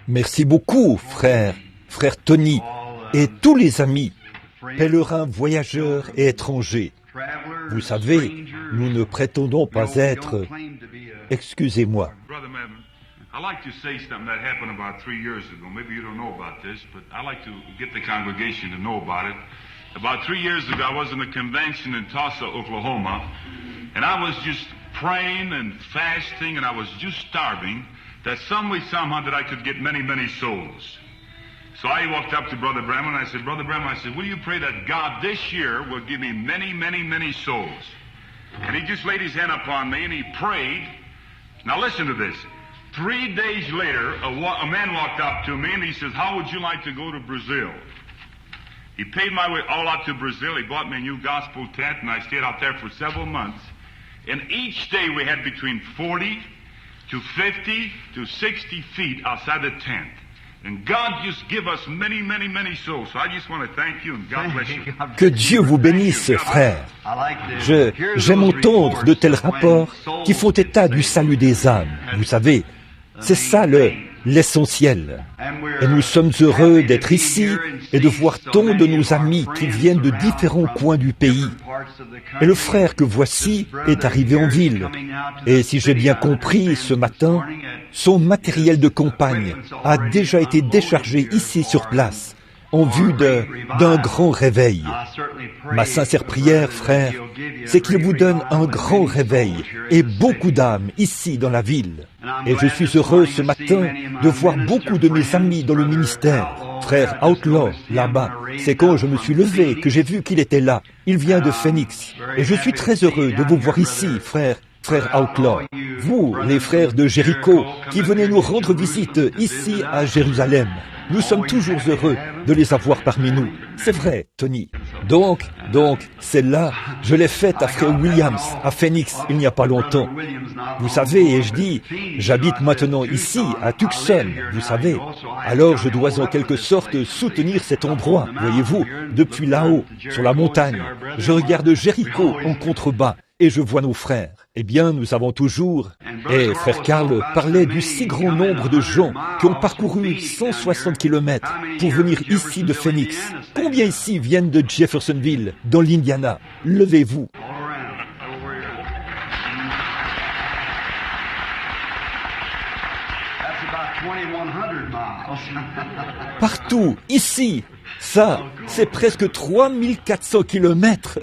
Merci beaucoup, frère Tony, et tous les amis, pèlerins, voyageurs et étrangers. Vous savez, nous ne prétendons pas être... Excusez-moi. I'd like to say something that happened about 3 years ago. Maybe you don't know about this, but I'd like to get the congregation to know about it. About 3 years ago, I was in a convention in Tulsa, Oklahoma, and I was just praying and fasting, and I was just starving that some way, somehow, that I could get many, many souls. So I walked up to Brother Branham, and I said, Brother Branham, I said, will you pray that God this year will give me many, many, many souls? And he just laid his hand upon me, and he prayed. Now listen to this. 3 days later, a man walked up to me and he says, how would you like to go to Brazil? He paid my way all out to Brazil. He bought me a new gospel tent and I stayed out there for several months. And each day we had between 40 to 50 to 60 feet outside the tent. And God just give us many, many, many souls. So I just want to thank you and God bless you. Que Dieu vous bénisse, frère. J'aime entendre de tels rapports qui font état du salut des âmes. Vous savez, c'est ça l'essentiel. Et nous sommes heureux d'être ici et de voir tant de nos amis qui viennent de différents coins du pays. Et le frère que voici est arrivé en ville. Et si j'ai bien compris, ce matin, son matériel de campagne a déjà été déchargé ici sur place, en vue d'un grand réveil. Ma sincère prière, frère, c'est qu'il vous donne un grand réveil et beaucoup d'âmes ici dans la ville. Et je suis heureux ce matin de voir beaucoup de mes amis dans le ministère. Frère Outlaw, là-bas, c'est quand je me suis levé que j'ai vu qu'il était là. Il vient de Phoenix. Et je suis très heureux de vous voir ici, frère Outlaw. Vous, les frères de Jéricho, qui venez nous rendre visite ici à Jérusalem. Nous sommes toujours heureux de les avoir parmi nous. C'est vrai, Tony. Donc, celle-là, je l'ai faite à Frère Williams, à Phoenix, il n'y a pas longtemps. Vous savez, et je dis, j'habite maintenant ici, à Tucson, vous savez. Alors je dois en quelque sorte soutenir cet endroit, voyez-vous, depuis là-haut, sur la montagne. Je regarde Jéricho en contrebas et je vois nos frères. Eh bien, nous avons toujours... Et frère Carl parlait du si grand nombre de gens qui ont parcouru 160 kilomètres pour venir ici de Phoenix. Combien ici viennent de Jeffersonville, dans l'Indiana? Levez-vous. Partout, ici. Ça, c'est presque 3400 kilomètres.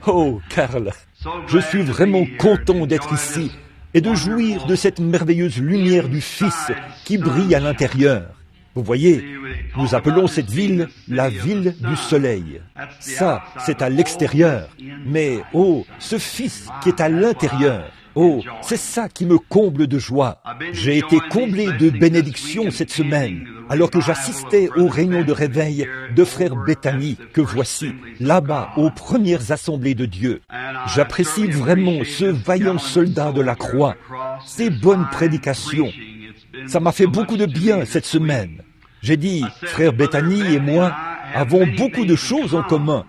Oh, Carl, je suis vraiment content d'être ici et de jouir de cette merveilleuse lumière du Fils qui brille à l'intérieur. Vous voyez, nous appelons cette ville la ville du soleil. Ça, c'est à l'extérieur. Mais, oh, ce Fils qui est à l'intérieur, oh, c'est ça qui me comble de joie. J'ai été comblé de bénédictions cette semaine, alors que j'assistais aux réunions de réveil de frère Bethany, que voici, là-bas, aux premières assemblées de Dieu. J'apprécie vraiment ce vaillant soldat de la croix, ses bonnes prédications. Ça m'a fait beaucoup de bien cette semaine. J'ai dit, frère Bethany et moi avons beaucoup de choses en commun.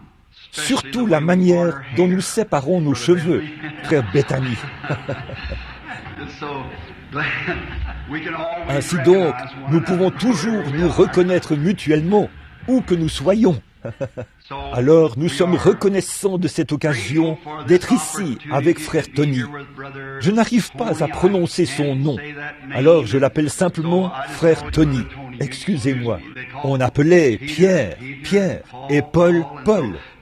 Surtout la manière dont nous séparons nos cheveux, frère Bethany. Ainsi donc, nous pouvons toujours nous reconnaître mutuellement, où que nous soyons. Alors, nous sommes reconnaissants de cette occasion d'être ici avec frère Tony. Je n'arrive pas à prononcer son nom, alors je l'appelle simplement frère Tony. Excusez-moi. On appelait Pierre, et Paul.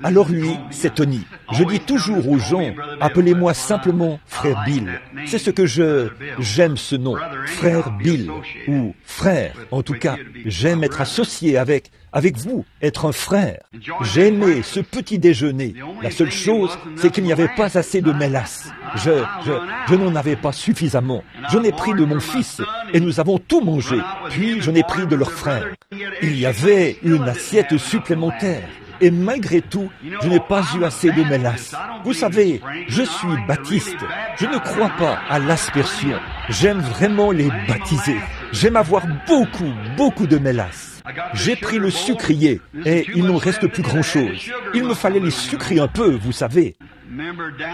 Alors lui, c'est Tony. Je dis toujours aux gens, appelez-moi simplement frère Bill. C'est ce que j'aime ce nom, frère Bill, ou frère. En tout cas, j'aime être associé avec vous, être un frère. J'ai aimé ce petit déjeuner. La seule chose, c'est qu'il n'y avait pas assez de mélasse. Je n'en avais pas suffisamment. J'en ai pris de mon fils et nous avons tout mangé. Puis j'en ai pris de leur frère. Il y avait une assiette supplémentaire. Et malgré tout, je n'ai pas eu assez de mélasse. Vous savez, je suis baptiste. Je ne crois pas à l'aspersion. J'aime vraiment les baptiser. J'aime avoir beaucoup de mélasse. J'ai pris le sucrier et il n'en reste plus grand-chose. Il me fallait les sucrer un peu, vous savez.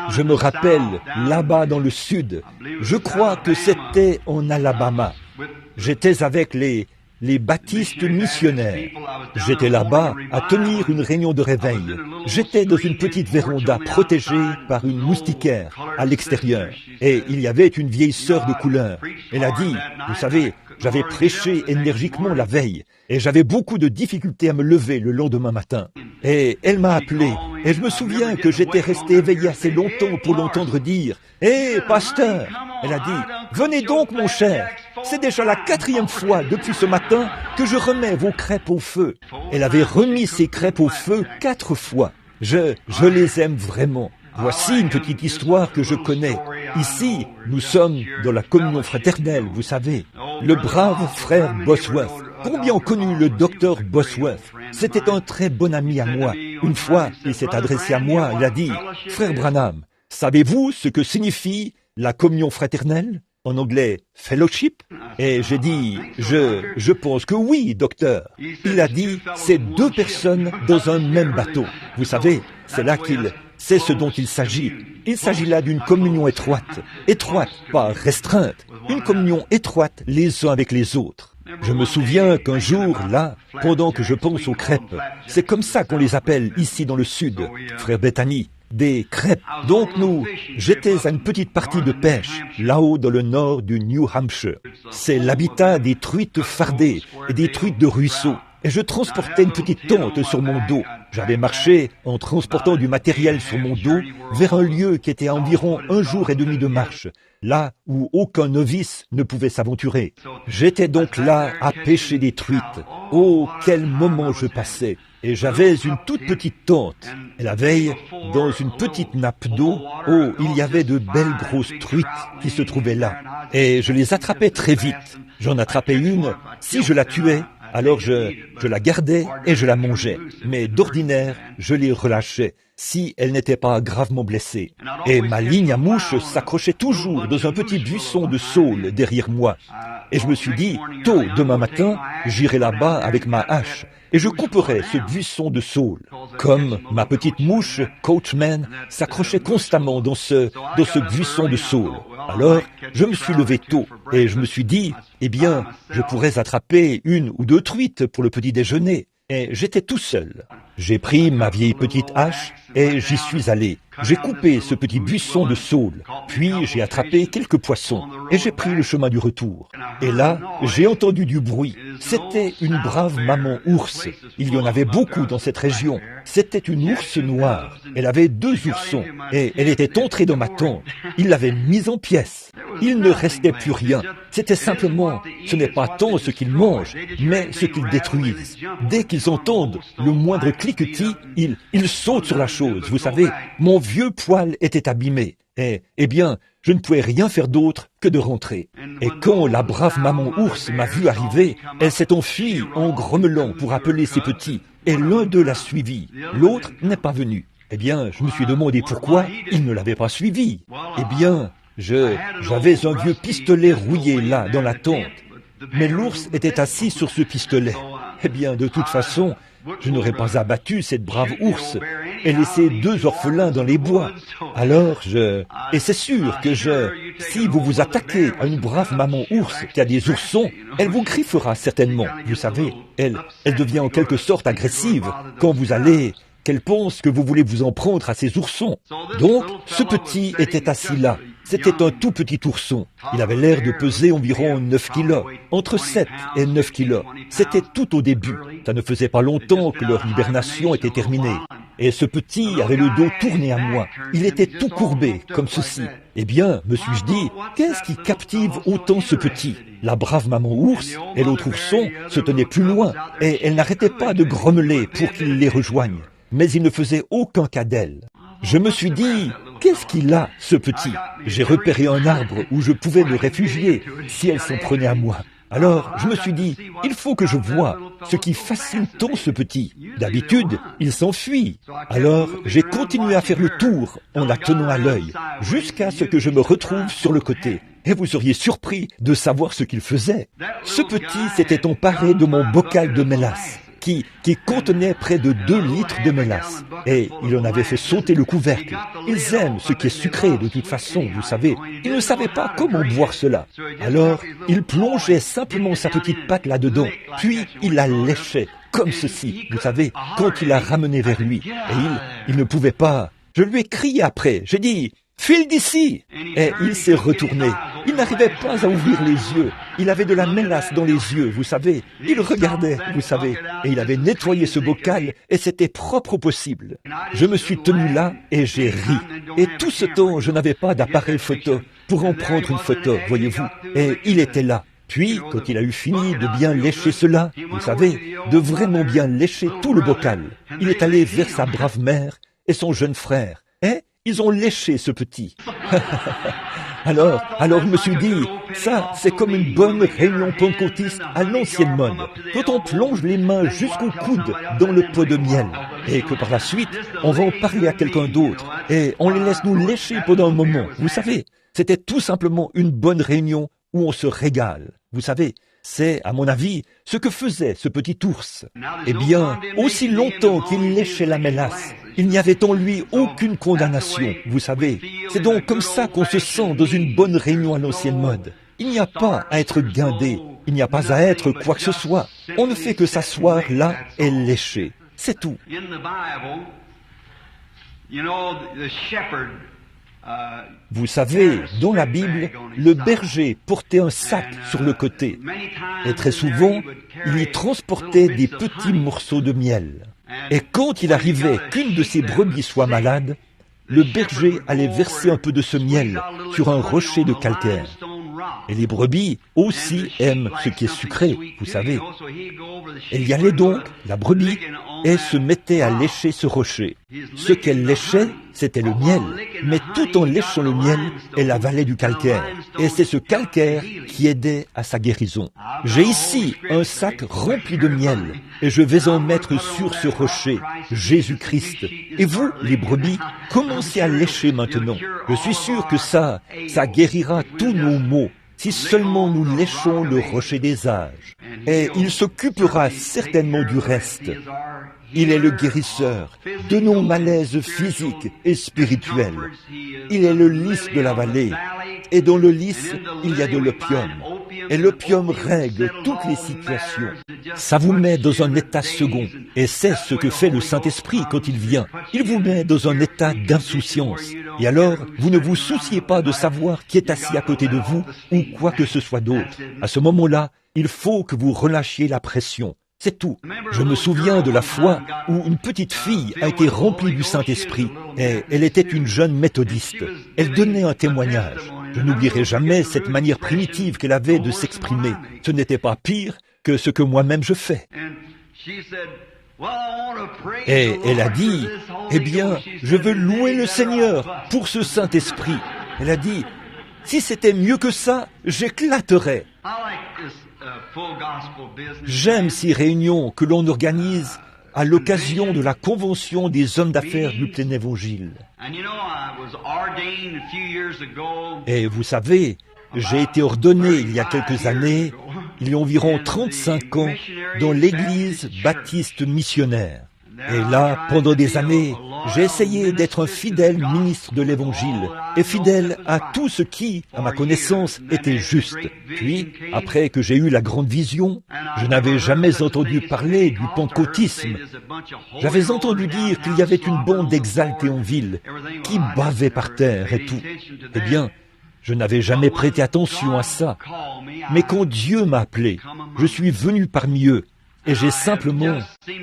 Je me rappelle, là-bas dans le sud, je crois que c'était en Alabama, J'étais avec les baptistes missionnaires. J'étais là-bas à tenir une réunion de réveil. J'étais dans une petite véranda protégée par une moustiquaire à l'extérieur. Et il y avait une vieille sœur de couleur. Elle a dit, vous savez, j'avais prêché énergiquement la veille et j'avais beaucoup de difficultés à me lever le lendemain matin. Et elle m'a appelé et je me souviens que j'étais resté éveillé assez longtemps pour l'entendre dire « Hé, pasteur !» Elle a dit « Venez donc, mon cher, c'est déjà la 4e fois depuis ce matin que je remets vos crêpes au feu. » Elle avait remis ses crêpes au feu 4 fois. Je les aime vraiment. Voici une petite histoire que je connais. Ici, nous sommes dans la communion fraternelle, vous savez. Le brave frère Bosworth. Combien ont connu le docteur Bosworth? C'était un très bon ami à moi. Une fois, il s'est adressé à moi, il a dit « Frère Branham, savez-vous ce que signifie la communion fraternelle? En anglais, fellowship ?» Et j'ai dit « Je pense que oui, docteur. » Il a dit « C'est 2 personnes dans un même bateau. » Vous savez, c'est ce dont il s'agit. Il s'agit là d'une communion étroite, pas restreinte, une communion étroite les uns avec les autres. Je me souviens qu'un jour, là, pendant que je pense aux crêpes, c'est comme ça qu'on les appelle ici dans le sud, frère Bethany, des crêpes. Donc j'étais à une petite partie de pêche, là-haut dans le nord du New Hampshire. C'est l'habitat des truites fardées et des truites de ruisseau. Et je transportais une petite tente sur mon dos. J'avais marché en transportant du matériel sur mon dos vers un lieu qui était à environ 1 jour et demi de marche, là où aucun novice ne pouvait s'aventurer. J'étais donc là à pêcher des truites. Oh, quel moment je passais! Et j'avais une toute petite tente. Et la veille, dans une petite nappe d'eau, oh, il y avait de belles grosses truites qui se trouvaient là. Et je les attrapais très vite. J'en attrapais une, si je la tuais, alors je la gardais et je la mangeais. Mais d'ordinaire, je les relâchais, si elle n'était pas gravement blessée. Et ma ligne à mouche s'accrochait toujours dans un petit buisson de saule derrière moi. Et je me suis dit, tôt demain matin, j'irai là-bas avec ma hache et je couperai ce buisson de saule. Comme ma petite mouche, Coachman, s'accrochait constamment dans ce buisson de saule. Alors, je me suis levé tôt et je me suis dit, eh bien, je pourrais attraper 1 ou 2 truites pour le petit déjeuner. Et j'étais tout seul. J'ai pris ma vieille petite hache et j'y suis allé. J'ai coupé ce petit buisson de saule, puis j'ai attrapé quelques poissons et j'ai pris le chemin du retour. Et là, j'ai entendu du bruit. C'était une brave maman ours. Il y en avait beaucoup dans cette région. C'était une ours noire. Elle avait 2 oursons et elle était entrée dans ma tente. Il l'avait mise en pièces. Il ne restait plus rien. C'était simplement, ce n'est pas tant ce qu'ils mangent, mais ce qu'ils détruisent. Dès qu'ils entendent le moindre cliquetis, ils sautent sur la chose. Vous savez, mon vieux poil était abîmé. Et, eh bien, je ne pouvais rien faire d'autre que de rentrer. Et quand la brave maman ours m'a vu arriver, elle s'est enfuie en grommelant pour appeler ses petits. Et l'un d'eux l'a suivi. L'autre n'est pas venu. Eh bien, je me suis demandé pourquoi il ne l'avait pas suivi. Eh bien, j'avais un vieux pistolet rouillé là, dans la tente. Mais l'ours était assis sur ce pistolet. Eh bien, de toute façon, je n'aurais pas abattu cette brave ours et laissé 2 orphelins dans les bois. Alors et c'est sûr que si vous vous attaquez à une brave maman ours qui a des oursons, elle vous griffera certainement. Vous savez, elle devient en quelque sorte agressive quand qu'elle pense que vous voulez vous en prendre à ses oursons. Donc, ce petit était assis là. C'était un tout petit ourson. Il avait l'air de peser environ 9 kilos, entre 7 et 9 kilos. C'était tout au début. Ça ne faisait pas longtemps que leur hibernation était terminée. Et ce petit avait le dos tourné à moi. Il était tout courbé, comme ceci. Eh bien, me suis-je dit, qu'est-ce qui captive autant ce petit? La brave maman ours et l'autre ourson se tenaient plus loin, et elle n'arrêtait pas de grommeler pour qu'il les rejoigne. Mais il ne faisait aucun cas d'elle. Je me suis dit, qu'est-ce qu'il a, ce petit? J'ai repéré un arbre où je pouvais me réfugier si elle s'en prenait à moi. Alors, je me suis dit, il faut que je voie ce qui fascine tant ce petit. D'habitude, il s'enfuit. Alors, j'ai continué à faire le tour en la tenant à l'œil, jusqu'à ce que je me retrouve sur le côté. Et vous seriez surpris de savoir ce qu'il faisait. Ce petit s'était emparé de mon bocal de mélasse. qui contenait près de 2 litres de mélasse. Et il en avait fait sauter le couvercle. Ils aiment ce qui est sucré de toute façon, vous savez. Il ne savait pas comment boire cela. Alors, il plongeait simplement sa petite patte là-dedans, puis il la léchait, comme ceci, vous savez, quand il la ramenait vers lui. Et il ne pouvait pas. Je lui ai crié après, j'ai dit, « File d'ici !» Et il s'est retourné. Il n'arrivait pas à ouvrir les yeux. Il avait de la mélasse dans les yeux, vous savez. Il regardait, vous savez. Et il avait nettoyé ce bocal et c'était propre au possible. Je me suis tenu là et j'ai ri. Et tout ce temps, je n'avais pas d'appareil photo pour en prendre une photo, voyez-vous. Et il était là. Puis, quand il a eu fini de bien lécher cela, vous savez, de vraiment bien lécher tout le bocal, il est allé vers sa brave mère et son jeune frère. Et ils ont léché ce petit. Alors, je me suis dit, ça, c'est comme une bonne réunion pentecôtiste à l'ancienne mode, quand on plonge les mains jusqu'au coude dans le pot de miel, et que par la suite, on va en parler à quelqu'un d'autre, et on les laisse nous lécher pendant un moment. Vous savez, c'était tout simplement une bonne réunion où on se régale. Vous savez, c'est, à mon avis, ce que faisait ce petit ours. Eh bien, aussi longtemps qu'il léchait la mélasse, il n'y avait en lui aucune condamnation, vous savez. C'est donc comme ça qu'on se sent dans une bonne réunion à l'ancienne mode. Il n'y a pas à être guindé, il n'y a pas à être quoi que ce soit. On ne fait que s'asseoir là et lécher. C'est tout. Vous savez, dans la Bible, le berger portait un sac sur le côté. Et très souvent, il y transportait des petits morceaux de miel. Et quand il arrivait qu'une de ses brebis soit malade, le berger allait verser un peu de ce miel sur un rocher de calcaire. Et les brebis aussi aiment ce qui est sucré, vous savez. Elle y allait donc, la brebis, et se mettait à lécher ce rocher. Ce qu'elle léchait, c'était le miel, mais tout en léchant le miel, elle avalait du calcaire. Et c'est ce calcaire qui aidait à sa guérison. J'ai ici un sac rempli de miel, et je vais en mettre sur ce rocher, Jésus-Christ. Et vous, les brebis, commencez à lécher maintenant. Je suis sûr que ça guérira tous nos maux, si seulement nous léchons le rocher des âges. Et il s'occupera certainement du reste. Il est le guérisseur de nos malaises physiques et spirituels. Il est le lys de la vallée. Et dans le lys, il y a de l'opium. Et l'opium règle toutes les situations. Ça vous met dans un état second. Et c'est ce que fait le Saint-Esprit quand il vient. Il vous met dans un état d'insouciance. Et alors, vous ne vous souciez pas de savoir qui est assis à côté de vous ou quoi que ce soit d'autre. À ce moment-là, il faut que vous relâchiez la pression. C'est tout. Je me souviens de la fois où une petite fille a été remplie du Saint-Esprit et elle était une jeune méthodiste. Elle donnait un témoignage. Je n'oublierai jamais cette manière primitive qu'elle avait de s'exprimer. Ce n'était pas pire que ce que moi-même je fais. Et elle a dit, eh bien, je veux louer le Seigneur pour ce Saint-Esprit. Elle a dit, si c'était mieux que ça, j'éclaterais. J'aime ces réunions que l'on organise à l'occasion de la convention des hommes d'affaires du plein évangile. Et vous savez, j'ai été ordonné il y a quelques années, il y a environ 35 ans, dans l'église baptiste missionnaire. Et là, pendant des années, j'ai essayé d'être un fidèle ministre de l'Évangile et fidèle à tout ce qui, à ma connaissance, était juste. Puis, après que j'ai eu la grande vision, je n'avais jamais entendu parler du pentecôtisme. J'avais entendu dire qu'il y avait une bande d'exaltés en ville qui bavait par terre et tout. Eh bien, je n'avais jamais prêté attention à ça. Mais quand Dieu m'a appelé, je suis venu parmi eux. Et j'ai simplement,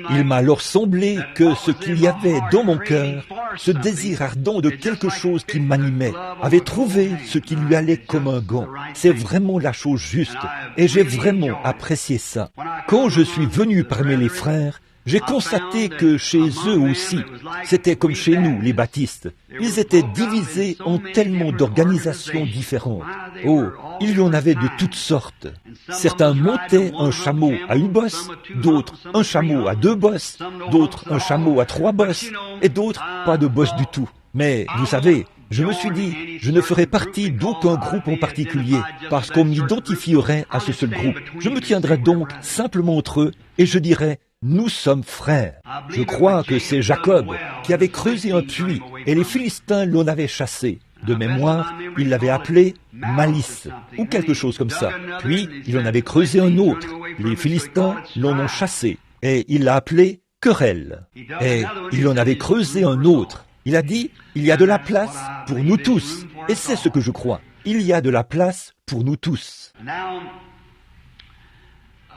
il m'a alors semblé que ce qu'il y avait dans mon cœur, ce désir ardent de quelque chose qui m'animait, avait trouvé ce qui lui allait comme un gant. C'est vraiment la chose juste, et j'ai vraiment apprécié ça. Quand je suis venu parmi les frères, j'ai constaté que chez eux aussi, c'était comme chez nous, les baptistes. Ils étaient divisés en tellement d'organisations différentes. Oh, il y en avait de toutes sortes. Certains montaient un chameau à une bosse, d'autres un chameau à 2 bosses, d'autres un chameau à 3 bosses, et d'autres pas de bosse du tout. Mais, vous savez, je me suis dit, je ne ferai partie d'aucun groupe en particulier, parce qu'on m'identifierait à ce seul groupe. Je me tiendrai donc simplement entre eux, et je dirais, nous sommes frères. Je crois que c'est Jacob qui avait creusé un puits et les Philistins l'en avaient chassé. De mémoire, il l'avait appelé Malice, ou quelque chose comme ça. Puis, il en avait creusé un autre. Les Philistins l'en ont chassé, et il l'a appelé Querelle. Et il en avait creusé un autre. Il a dit, il y a de la place pour nous tous. Et c'est ce que je crois. Il y a de la place pour nous tous.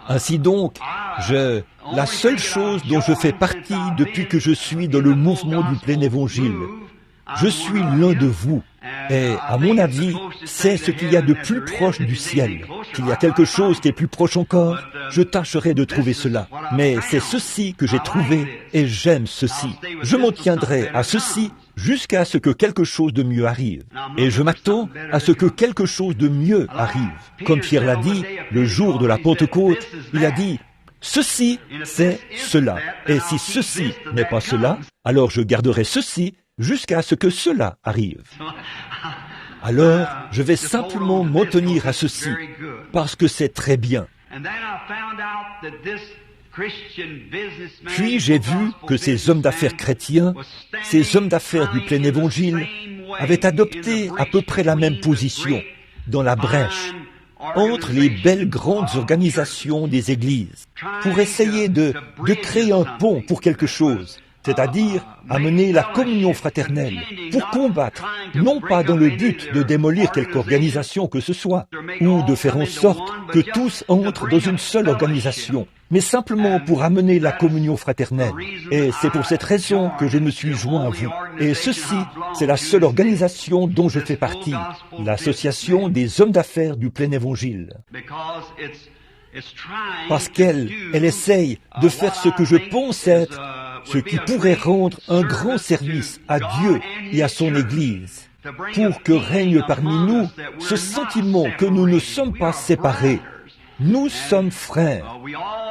Ainsi donc, la seule chose dont je fais partie depuis que je suis dans le mouvement du plein évangile, je suis l'un de vous. Et, à mon avis, c'est ce qu'il y a de plus proche du ciel. S'il y a quelque chose qui est plus proche encore, je tâcherai de trouver cela. Mais c'est ceci que j'ai trouvé, et j'aime ceci. Je m'en tiendrai à ceci jusqu'à ce que quelque chose de mieux arrive. Et je m'attends à ce que quelque chose de mieux arrive. Comme Pierre l'a dit, le jour de la Pentecôte, il a dit, ceci, c'est cela. Et si ceci n'est pas cela, alors je garderai ceci jusqu'à ce que cela arrive. Alors, je vais simplement m'en tenir à ceci, parce que c'est très bien. Puis j'ai vu que ces hommes d'affaires chrétiens, ces hommes d'affaires du plein évangile, avaient adopté à peu près la même position, dans la brèche, entre les belles grandes organisations des églises, pour essayer de créer un pont pour quelque chose, c'est-à-dire amener la communion fraternelle, pour combattre, non pas dans le but de démolir quelque organisation que ce soit, ou de faire en sorte que tous entrent dans une seule organisation, mais simplement pour amener la communion fraternelle. Et c'est pour cette raison que je me suis joint à vous. Et ceci, c'est la seule organisation dont je fais partie, l'Association des hommes d'affaires du plein évangile. Parce qu'elle essaye de faire ce que je pense être, ce qui pourrait rendre un grand service à Dieu et à son Église, pour que règne parmi nous ce sentiment que nous ne sommes pas séparés. Nous sommes frères,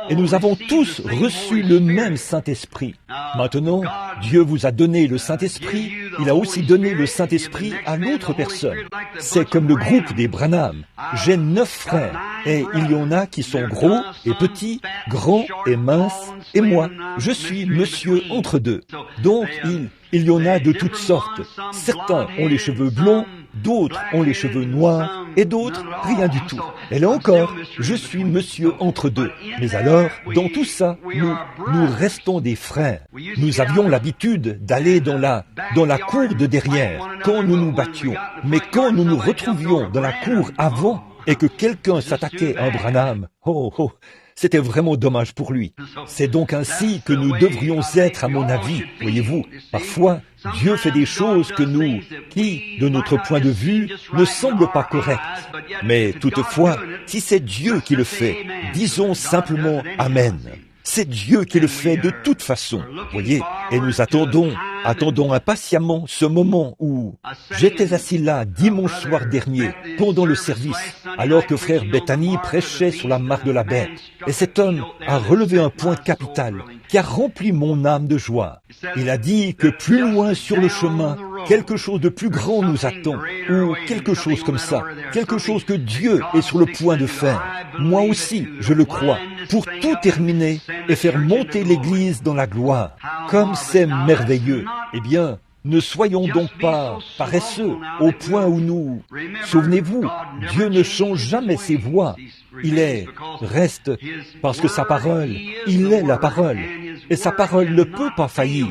et nous avons tous reçu le même Saint-Esprit. Maintenant, Dieu vous a donné le Saint-Esprit, il a aussi donné le Saint-Esprit à l'autre personne. C'est comme le groupe des Branham. J'ai 9 frères, et il y en a qui sont gros et petits, grands et minces, et moi, je suis monsieur entre deux. Donc, il y en a de toutes sortes. Certains ont les cheveux blonds, d'autres ont les cheveux noirs, et d'autres, rien du tout. Et là encore, je suis monsieur entre deux. Mais alors, dans tout ça, nous restons des frères. Nous avions l'habitude d'aller dans la cour de derrière, quand nous nous battions. Mais quand nous nous retrouvions dans la cour avant, et que quelqu'un s'attaquait à un Branham, c'était vraiment dommage pour lui. C'est donc ainsi que nous devrions être, à mon avis. Voyez-vous, parfois, Dieu fait des choses qui, de notre point de vue, ne semblent pas correctes. Mais toutefois, si c'est Dieu qui le fait, disons simplement Amen. C'est Dieu qui le fait de toute façon, voyez, et nous attendons impatiemment ce moment où j'étais assis là dimanche soir dernier, pendant le service, alors que frère Bethany prêchait sur la marque de la bête. Et cet homme a relevé un point capital qui a rempli mon âme de joie. Il a dit que plus loin sur le chemin, quelque chose de plus grand nous attend, ou quelque chose comme ça, quelque chose que Dieu est sur le point de faire. Moi aussi, je le crois, pour tout terminer et faire monter l'Église dans la gloire. Comme c'est merveilleux. Eh bien, ne soyons donc pas paresseux au point où nous... Souvenez-vous, Dieu ne change jamais ses voies. Reste, parce que sa parole, il est la parole. Et sa parole ne peut pas faillir.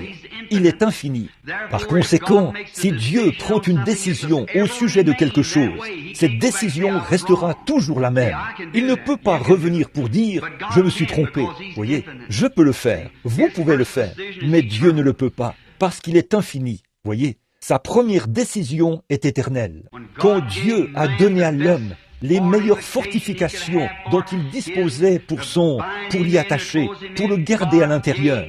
Il est infini. Par conséquent, si Dieu prend une décision au sujet de quelque chose, cette décision restera toujours la même. Il ne peut pas revenir pour dire « je me suis trompé ». Voyez, je peux le faire, vous pouvez le faire, mais Dieu ne le peut pas, parce qu'il est infini. Voyez, sa première décision est éternelle. Quand Dieu a donné à l'homme les meilleures fortifications dont il disposait pour l'y attacher, pour le garder à l'intérieur.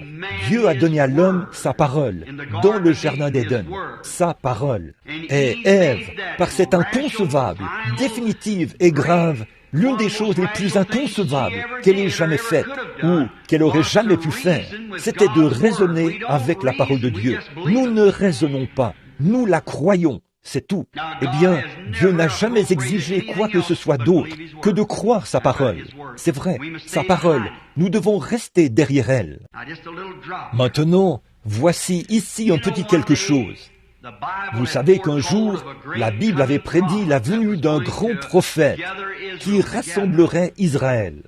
Dieu a donné à l'homme sa parole, dans le jardin d'Éden, sa parole. Et Ève, par cette inconcevable, définitive et grave, l'une des choses les plus inconcevables qu'elle ait jamais faites, ou qu'elle aurait jamais pu faire, c'était de raisonner avec la parole de Dieu. Nous ne raisonnons pas, nous la croyons. c'est tout. Eh bien, Dieu n'a jamais exigé quoi que ce soit d'autre que de croire sa parole. C'est vrai, sa parole, nous devons rester derrière elle. Maintenant, voici ici un petit quelque chose. Vous savez qu'un jour, la Bible avait prédit la venue d'un grand prophète qui rassemblerait Israël.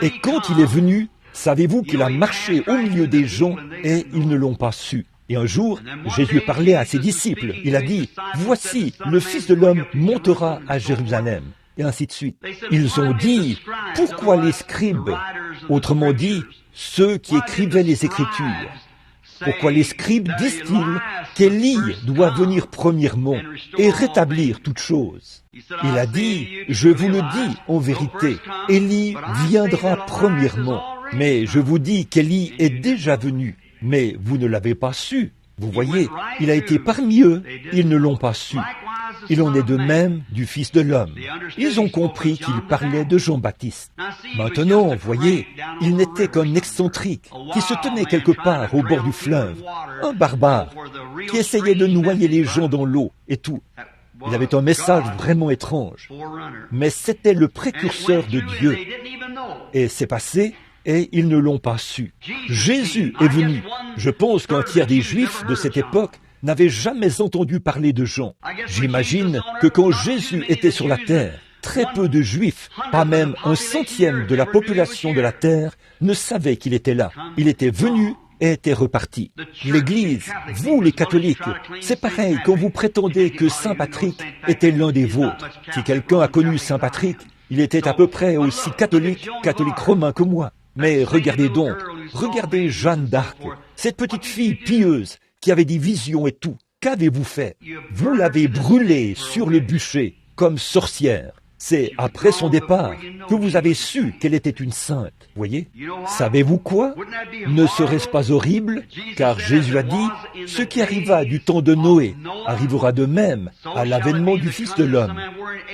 Et quand il est venu, savez-vous qu'il a marché au milieu des gens et ils ne l'ont pas su. Et un jour, Jésus parlait à ses disciples. Il a dit, « Voici, le Fils de l'homme montera à Jérusalem. » Et ainsi de suite. Ils ont dit, « Pourquoi les scribes ?» Autrement dit, ceux qui écrivaient les Écritures. Pourquoi les scribes disent-ils qu'Élie doit venir premièrement et rétablir toutes choses? Il a dit, je vous le dis en vérité, Élie viendra premièrement. Mais je vous dis qu'Élie est déjà venu, mais vous ne l'avez pas su. Vous voyez, il a été parmi eux, ils ne l'ont pas su. Il en est de même du Fils de l'homme. Ils ont compris qu'il parlait de Jean-Baptiste. Maintenant, voyez, il n'était qu'un excentrique qui se tenait quelque part au bord du fleuve, un barbare qui essayait de noyer les gens dans l'eau et tout. Il avait un message vraiment étrange, mais c'était le précurseur de Dieu. Et c'est passé, et ils ne l'ont pas su. Jésus est venu. Je pense qu'un tiers des Juifs de cette époque n'avaient jamais entendu parler de Jean. J'imagine que quand Jésus était sur la terre, très peu de Juifs, pas même 1/100 de la population de la terre, ne savaient qu'il était là. Il était venu et était reparti. L'Église, vous les catholiques, c'est pareil quand vous prétendez que Saint Patrick était l'un des vôtres. Si quelqu'un a connu Saint Patrick, il était à peu près aussi catholique romain que moi. Mais regardez donc, regardez Jeanne d'Arc, cette petite fille pieuse qui avait des visions et tout. Qu'avez-vous fait? Vous l'avez brûlée sur le bûcher comme sorcière. C'est après son départ que vous avez su qu'elle était une sainte. Voyez? Savez-vous quoi? Ne serait-ce pas horrible? Car Jésus a dit, ce qui arriva du temps de Noé arrivera de même à l'avènement du Fils de l'homme,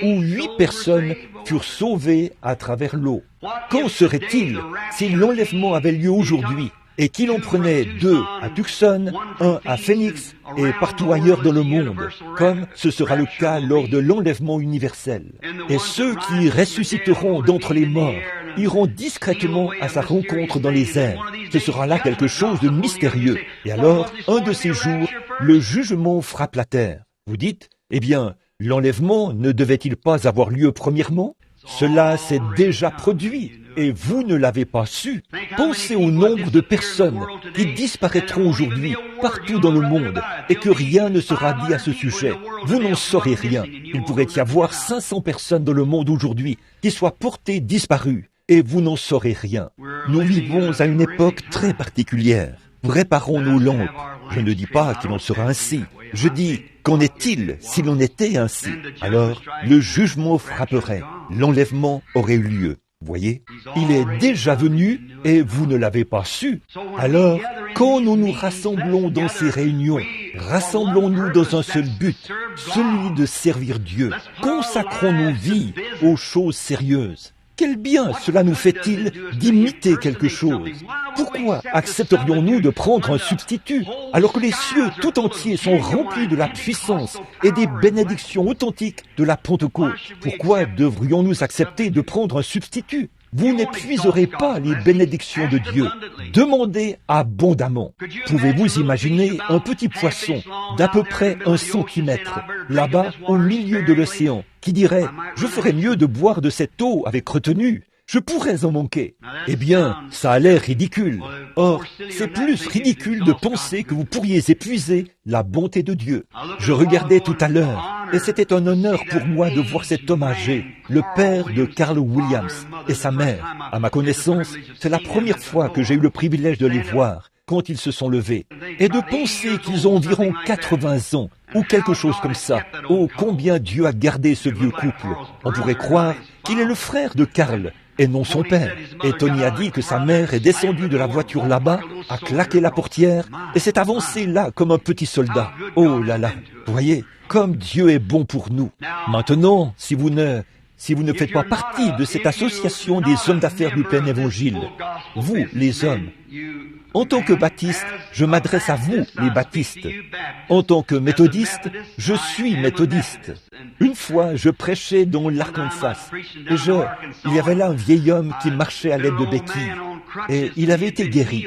où 8 personnes furent sauvées à travers l'eau. Qu'en serait-il si l'enlèvement avait lieu aujourd'hui et qu'il en prenait 2 à Tucson, 1 à Phoenix et partout ailleurs dans le monde, comme ce sera le cas lors de l'enlèvement universel. Et ceux qui ressusciteront d'entre les morts iront discrètement à sa rencontre dans les airs. Ce sera là quelque chose de mystérieux. Et alors, un de ces jours, le jugement frappe la terre. Vous dites, eh bien, l'enlèvement ne devait-il pas avoir lieu premièrement? Cela s'est déjà produit et vous ne l'avez pas su. Pensez au nombre de personnes qui disparaîtront aujourd'hui partout dans le monde et que rien ne sera dit à ce sujet. Vous n'en saurez rien. Il pourrait y avoir 500 personnes dans le monde aujourd'hui qui soient portées disparues et vous n'en saurez rien. Nous vivons à une époque très particulière. Réparons nos lampes. Je ne dis pas qu'il en sera ainsi. Je dis, qu'en est-il s'il en était ainsi? Alors, le jugement frapperait. L'enlèvement aurait eu lieu. Voyez, il est déjà venu et vous ne l'avez pas su. Alors, quand nous nous rassemblons dans ces réunions, rassemblons-nous dans un seul but, celui de servir Dieu. Consacrons nos vies aux choses sérieuses. Quel bien cela nous fait-il d'imiter quelque chose? Pourquoi accepterions-nous de prendre un substitut alors que les cieux tout entiers sont remplis de la puissance et des bénédictions authentiques de la Pentecôte? Pourquoi devrions-nous accepter de prendre un substitut? Vous n'épuiserez pas les bénédictions de Dieu. Demandez abondamment. Pouvez-vous imaginer un petit poisson d'à peu près 1 centimètre, là-bas au milieu de l'océan, qui dirait « Je ferais mieux de boire de cette eau avec retenue. Je pourrais en manquer. » Eh bien, ça a l'air ridicule. Or, c'est plus ridicule de penser que vous pourriez épuiser la bonté de Dieu. Je regardais tout à l'heure, et c'était un honneur pour moi de voir cet homme âgé, le père de Carl Williams et sa mère. À ma connaissance, c'est la première fois que j'ai eu le privilège de les voir quand ils se sont levés. Et de penser qu'ils ont environ 80 ans, ou quelque chose comme ça. Oh, combien Dieu a gardé ce vieux couple. On pourrait croire qu'il est le frère de Carl, et non son père. Et Tony a dit que sa mère est descendue de la voiture là-bas, a claqué la portière, et s'est avancée là comme un petit soldat. Oh là là, voyez, comme Dieu est bon pour nous. Maintenant, si vous ne si vous ne faites pas partie de cette association des hommes d'affaires du plein évangile, vous, les hommes, en tant que baptiste, je m'adresse à vous, les baptistes. En tant que méthodiste, je suis méthodiste. Une fois, je prêchais dans l'Arkansas, et il y avait là un vieil homme qui marchait à l'aide de béquilles, et il avait été guéri.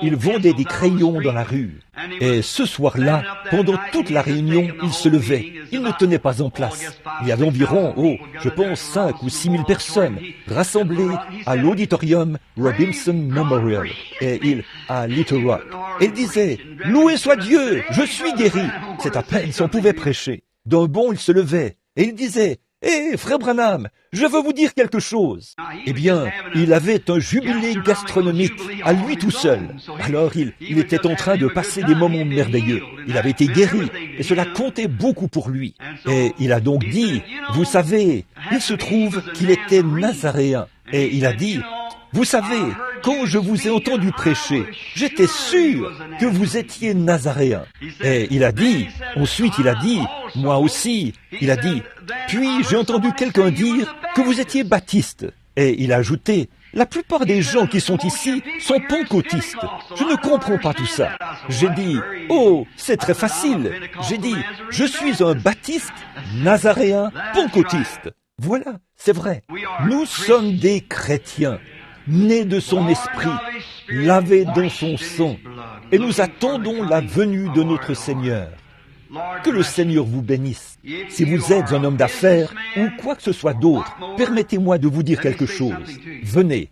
Il vendait des crayons dans la rue, et ce soir-là, pendant toute la réunion, il se levait. Il ne tenait pas en place. Il y avait environ, je pense, 5 ou 6 000 personnes rassemblées à l'auditorium Robinson Memorial, et à Little Rock. Et il disait, « Loué soit Dieu, je suis guéri !» C'est à peine si on pouvait prêcher. D'un bond, il se levait, et il disait, « Hé, frère Branham, je veux vous dire quelque chose. » Eh bien, il avait un jubilé gastronomique à lui tout seul. Alors, il était en train de passer des moments merveilleux. Il avait été guéri, et cela comptait beaucoup pour lui. Et il a donc dit, « Vous savez, il se trouve qu'il était nazaréen. » Et il a dit, « Vous savez, quand je vous ai entendu prêcher, j'étais sûr que vous étiez nazaréen. » Et il a dit, ensuite il a dit, « Moi aussi. » Il a dit, « Puis j'ai entendu quelqu'un dire que vous étiez baptiste. » Et il a ajouté, « La plupart des gens qui sont ici sont pentecôtistes. Je ne comprends pas tout ça. » J'ai dit, « Oh, c'est très facile. » J'ai dit, « Je suis un baptiste, nazaréen, pentecôtiste. » Voilà, c'est vrai. Nous sommes des chrétiens, nés de son esprit, lavés dans son sang, et nous attendons la venue de notre Seigneur. Que le Seigneur vous bénisse. Si vous êtes un homme d'affaires ou quoi que ce soit d'autre, permettez-moi de vous dire quelque chose. Venez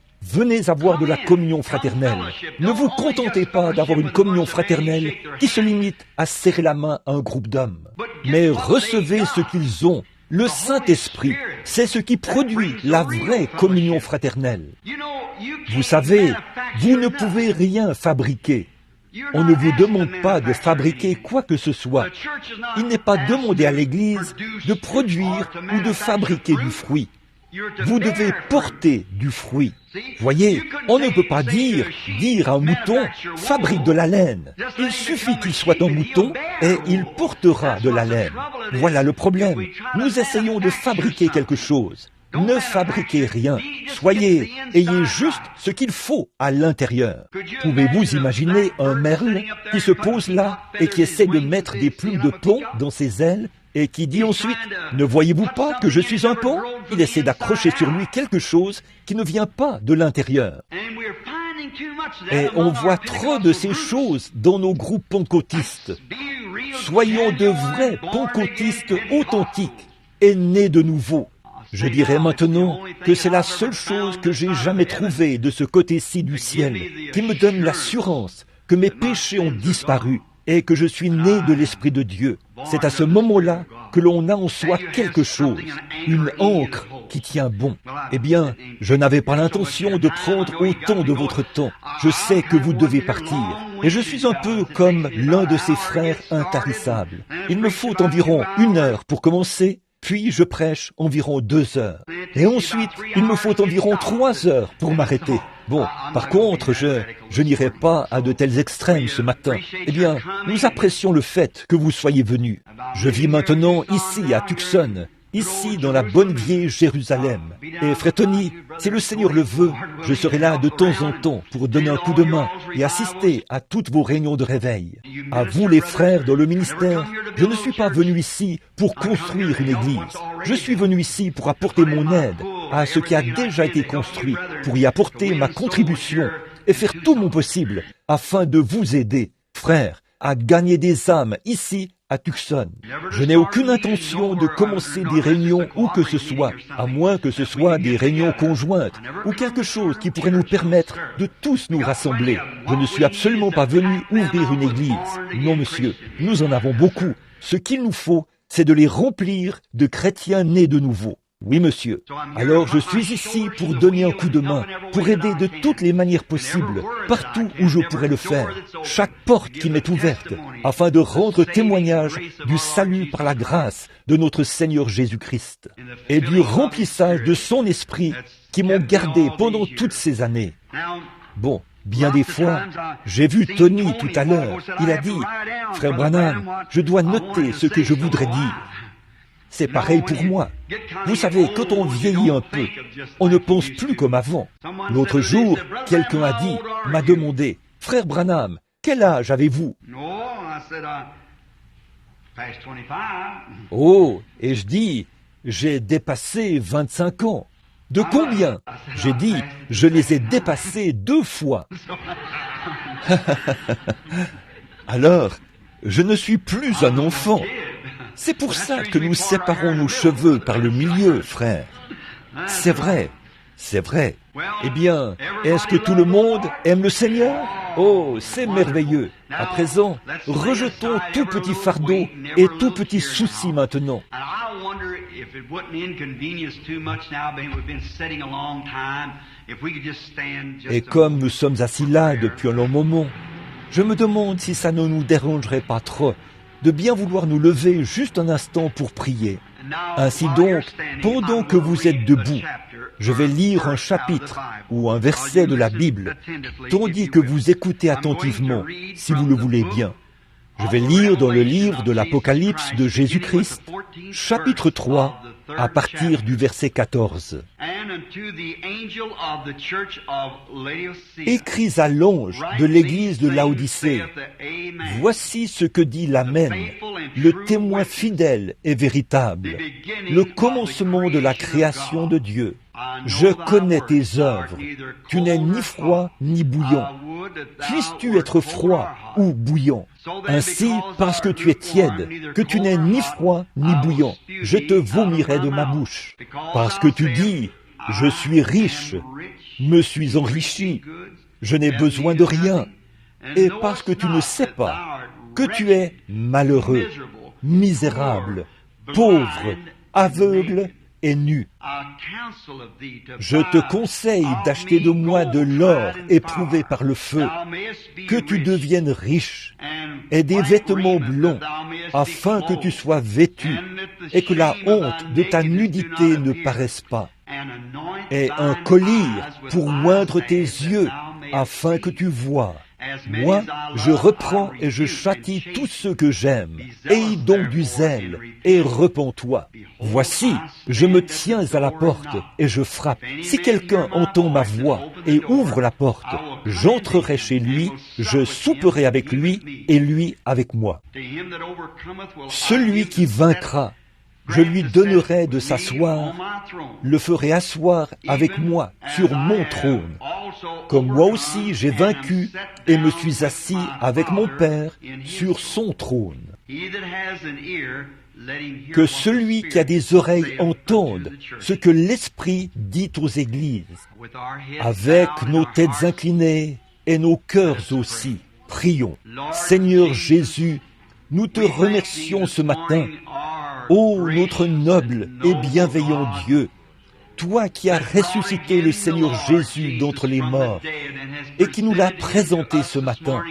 avoir de la communion fraternelle. Ne vous contentez pas d'avoir une communion fraternelle qui se limite à serrer la main à un groupe d'hommes, mais recevez ce qu'ils ont. Le Saint-Esprit, c'est ce qui produit la vraie communion fraternelle. Vous savez, vous ne pouvez rien fabriquer. On ne vous demande pas de fabriquer quoi que ce soit. Il n'est pas demandé à l'Église de produire ou de fabriquer du fruit. Vous devez porter du fruit. Voyez, on ne peut pas dire à un mouton, fabrique de la laine. Il suffit qu'il soit un mouton et il portera de la laine. Voilà le problème. Nous essayons de fabriquer quelque chose. Ne fabriquez rien. Ayez juste ce qu'il faut à l'intérieur. Pouvez-vous imaginer un merle qui se pose là et qui essaie de mettre des plumes de paon dans ses ailes et qui dit ensuite, ne voyez-vous pas que je suis un paon? Il essaie d'accrocher sur lui quelque chose qui ne vient pas de l'intérieur. Et on voit trop de ces choses dans nos groupes pentecôtistes. Soyons de vrais pentecôtistes authentiques et nés de nouveau. Je dirais maintenant que c'est la seule chose que j'ai jamais trouvée de ce côté-ci du ciel qui me donne l'assurance que mes péchés ont disparu et que je suis né de l'Esprit de Dieu. C'est à ce moment-là que l'on a en soi quelque chose, une ancre qui tient bon. Eh bien, je n'avais pas l'intention de prendre autant de votre temps. Je sais que vous devez partir. Et je suis un peu comme l'un de ces frères intarissables. Il me faut environ 1 heure pour commencer, puis je prêche environ 2 heures. Et ensuite, il me faut environ 3 heures pour m'arrêter. Bon, par contre, je n'irai pas à de tels extrêmes ce matin. Eh bien, nous apprécions le fait que vous soyez venus. Je vis maintenant ici à Tucson, ici dans la bonne vieille Jérusalem. Et frère Tony, si le Seigneur le veut, je serai là de temps en temps pour donner un coup de main et assister à toutes vos réunions de réveil. À vous les frères dans le ministère, je ne suis pas venu ici pour construire une église. Je suis venu ici pour apporter mon aide à ce qui a déjà été construit, pour y apporter ma contribution et faire tout mon possible afin de vous aider, frères, à gagner des âmes ici à Tucson. Je n'ai aucune intention de commencer des réunions où que ce soit, à moins que ce soit des réunions conjointes ou quelque chose qui pourrait nous permettre de tous nous rassembler. Je ne suis absolument pas venu ouvrir une église. Non, monsieur, nous en avons beaucoup. Ce qu'il nous faut, c'est de les remplir de chrétiens nés de nouveau. Oui, monsieur. Alors je suis ici pour donner un coup de main, pour aider de toutes les manières possibles, partout où je pourrais le faire, chaque porte qui m'est ouverte, afin de rendre témoignage du salut par la grâce de notre Seigneur Jésus-Christ et du remplissage de son esprit qui m'ont gardé pendant toutes ces années. Bon, bien des fois, j'ai vu Tony tout à l'heure. Il a dit, « Frère Branham, je dois noter ce que je voudrais dire. » C'est pareil pour moi. Vous savez, quand on vieillit un peu, on ne pense plus comme avant. L'autre jour, quelqu'un m'a demandé, « Frère Branham, quel âge avez-vous » Oh, et je dis, « J'ai dépassé 25 ans. » De combien? J'ai dit, je les ai dépassés 2 fois. Alors, je ne suis plus un enfant. C'est pour ça que nous séparons nos cheveux par le milieu, frère. C'est vrai, c'est vrai. Eh bien, est-ce que tout le monde aime le Seigneur? Oh, c'est merveilleux. À présent, rejetons tout petit fardeau et tout petit souci maintenant. Et comme nous sommes assis là depuis un long moment, je me demande si ça ne nous dérangerait pas trop de bien vouloir nous lever juste un instant pour prier. Ainsi donc, pendant que vous êtes debout, je vais lire un chapitre ou un verset de la Bible, tandis que vous écoutez attentivement, si vous le voulez bien. Je vais lire dans le livre de l'Apocalypse de Jésus-Christ, chapitre 3, à partir du verset 14. Écris à l'ange de l'église de Laodicée, voici ce que dit l'Amen, le témoin fidèle et véritable, le commencement de la création de Dieu. Je connais tes œuvres, tu n'es ni froid ni bouillant. Puisses-tu être froid ou bouillant? Ainsi, parce que tu es tiède, que tu n'es ni froid ni bouillant, je te vomirai de ma bouche. Parce que tu dis, je suis riche, me suis enrichi, je n'ai besoin de rien. Et parce que tu ne sais pas que tu es malheureux, misérable, pauvre, aveugle et nu. Je te conseille d'acheter de moi de l'or éprouvé par le feu, que tu deviennes riche, et des vêtements blonds, afin que tu sois vêtu, et que la honte de ta nudité ne paraisse pas, et un collier pour oindre tes yeux, afin que tu vois. Moi, je reprends et je châtie tous ceux que j'aime. Aie donc du zèle et repens-toi. Voici, je me tiens à la porte et je frappe. Si quelqu'un entend ma voix et ouvre la porte, j'entrerai chez lui, je souperai avec lui et lui avec moi. Celui qui vaincra, je lui donnerai de s'asseoir, le ferai asseoir avec moi sur mon trône, comme moi aussi j'ai vaincu et me suis assis avec mon Père sur son trône. Que celui qui a des oreilles entende ce que l'Esprit dit aux églises. Avec nos têtes inclinées et nos cœurs aussi, prions. Seigneur Jésus, nous te remercions ce matin. Ô notre noble et bienveillant Dieu, toi qui as ressuscité le Seigneur Jésus d'entre les morts et qui nous l'as présenté ce matin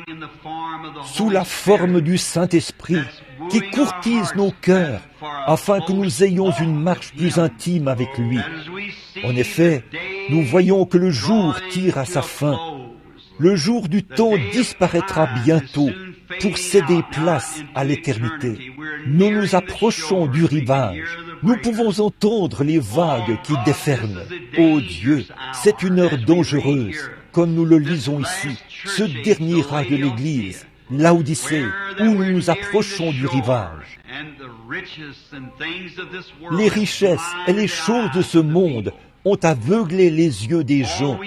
sous la forme du Saint-Esprit qui courtise nos cœurs afin que nous ayons une marche plus intime avec lui. En effet, nous voyons que le jour tire à sa fin. Le jour du temps disparaîtra bientôt pour céder place à l'éternité. Nous nous approchons du rivage. Nous pouvons entendre les vagues qui déferlent. Ô Dieu, c'est une heure dangereuse, comme nous le lisons ici, ce dernier âge de l'Église, Laodicée, où nous nous approchons du rivage. Les richesses et les choses de ce monde ont aveuglé les yeux des gens.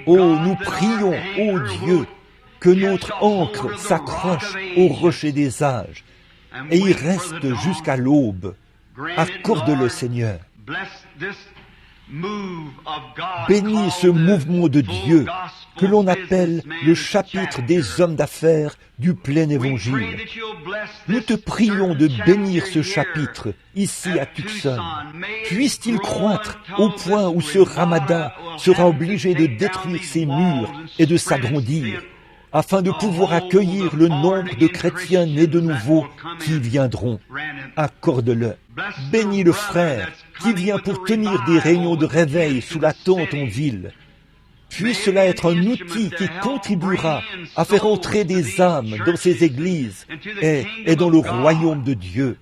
Oh, nous prions, ô Dieu, que notre ancre s'accroche au rocher des âges et y reste jusqu'à l'aube. Accorde-le, Seigneur. Bénis ce mouvement de Dieu que l'on appelle le chapitre des hommes d'affaires du plein évangile. Nous te prions de bénir ce chapitre ici à Tucson. Puisse-t-il croître au point où ce Ramadan sera obligé de détruire ses murs et de s'agrandir, afin de pouvoir accueillir le nombre de chrétiens nés de nouveau qui viendront. Accorde-le. Bénis le frère qui vient pour tenir des réunions de réveil sous la tente en ville. Puisse cela être un outil qui contribuera à faire entrer des âmes dans ces églises et dans le royaume de Dieu.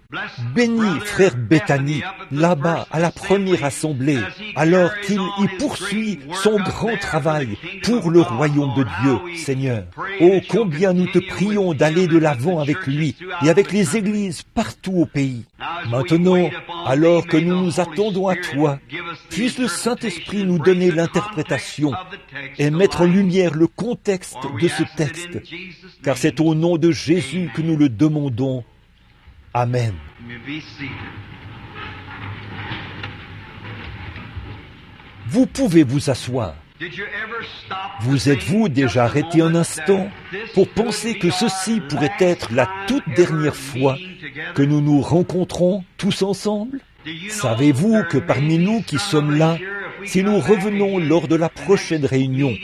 Bénis frère Bethany, là-bas à la première assemblée, alors qu'il y poursuit son grand travail pour le royaume de Dieu, Seigneur. Oh, combien nous te prions d'aller de l'avant avec lui et avec les églises partout au pays. Maintenant, alors que nous nous attendons à toi, puisse le Saint-Esprit nous donner l'interprétation et mettre en lumière le contexte de ce texte, car c'est au nom de Jésus que nous le demandons. Amen. Vous pouvez vous asseoir. Vous êtes-vous déjà arrêté un instant pour penser que ceci pourrait être la toute dernière fois que nous nous rencontrons tous ensemble? Savez-vous que parmi nous qui sommes là, si nous revenons lors de la prochaine réunion,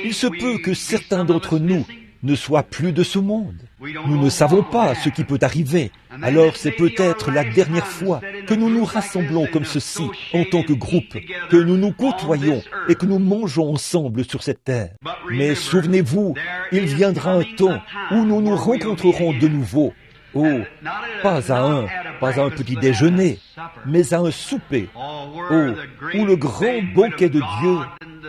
il se peut que certains d'entre nous ne soient plus de ce monde. Nous ne savons pas ce qui peut arriver. Alors c'est peut-être la dernière fois que nous nous rassemblons comme ceci, en tant que groupe, que nous nous côtoyons et que nous mangeons ensemble sur cette terre. Mais souvenez-vous, il viendra un temps où nous nous rencontrerons de nouveau. Oh, pas à un petit déjeuner, mais à un souper. Oh, où le grand banquet de Dieu,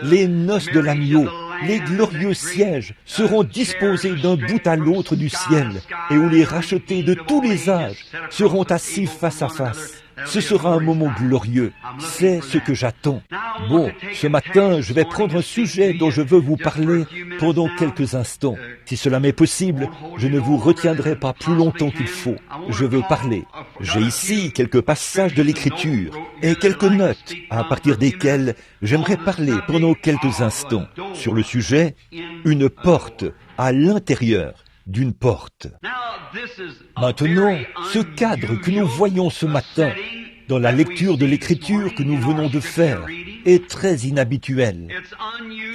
les noces de l'agneau, les glorieux sièges seront disposés d'un bout à l'autre du ciel, et où les rachetés de tous les âges seront assis face à face. Ce sera un moment glorieux. C'est ce que j'attends. Bon, ce matin, je vais prendre un sujet dont je veux vous parler pendant quelques instants. Si cela m'est possible, je ne vous retiendrai pas plus longtemps qu'il faut. Je veux parler. J'ai ici quelques passages de l'Écriture et quelques notes à partir desquelles j'aimerais parler pendant quelques instants sur le sujet « Une porte à l'intérieur d'une porte ». Maintenant, ce cadre que nous voyons ce matin dans la lecture de l'Écriture que nous venons de faire est très inhabituel.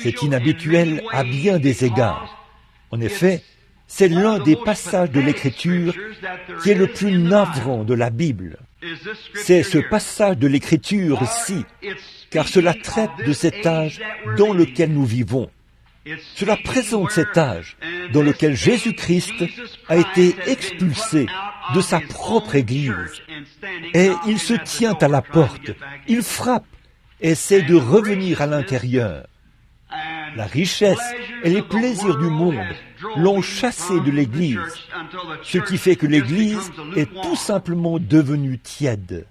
C'est inhabituel à bien des égards. En effet, c'est l'un des passages de l'Écriture qui est le plus navrant de la Bible. C'est ce passage de l'Écriture ici, car cela traite de cet âge dans lequel nous vivons. Cela présente cet âge dans lequel Jésus-Christ a été expulsé de sa propre Église. Et il se tient à la porte, il frappe, essaie de revenir à l'intérieur. La richesse et les plaisirs du monde l'ont chassé de l'Église, ce qui fait que l'Église est tout simplement devenue tiède.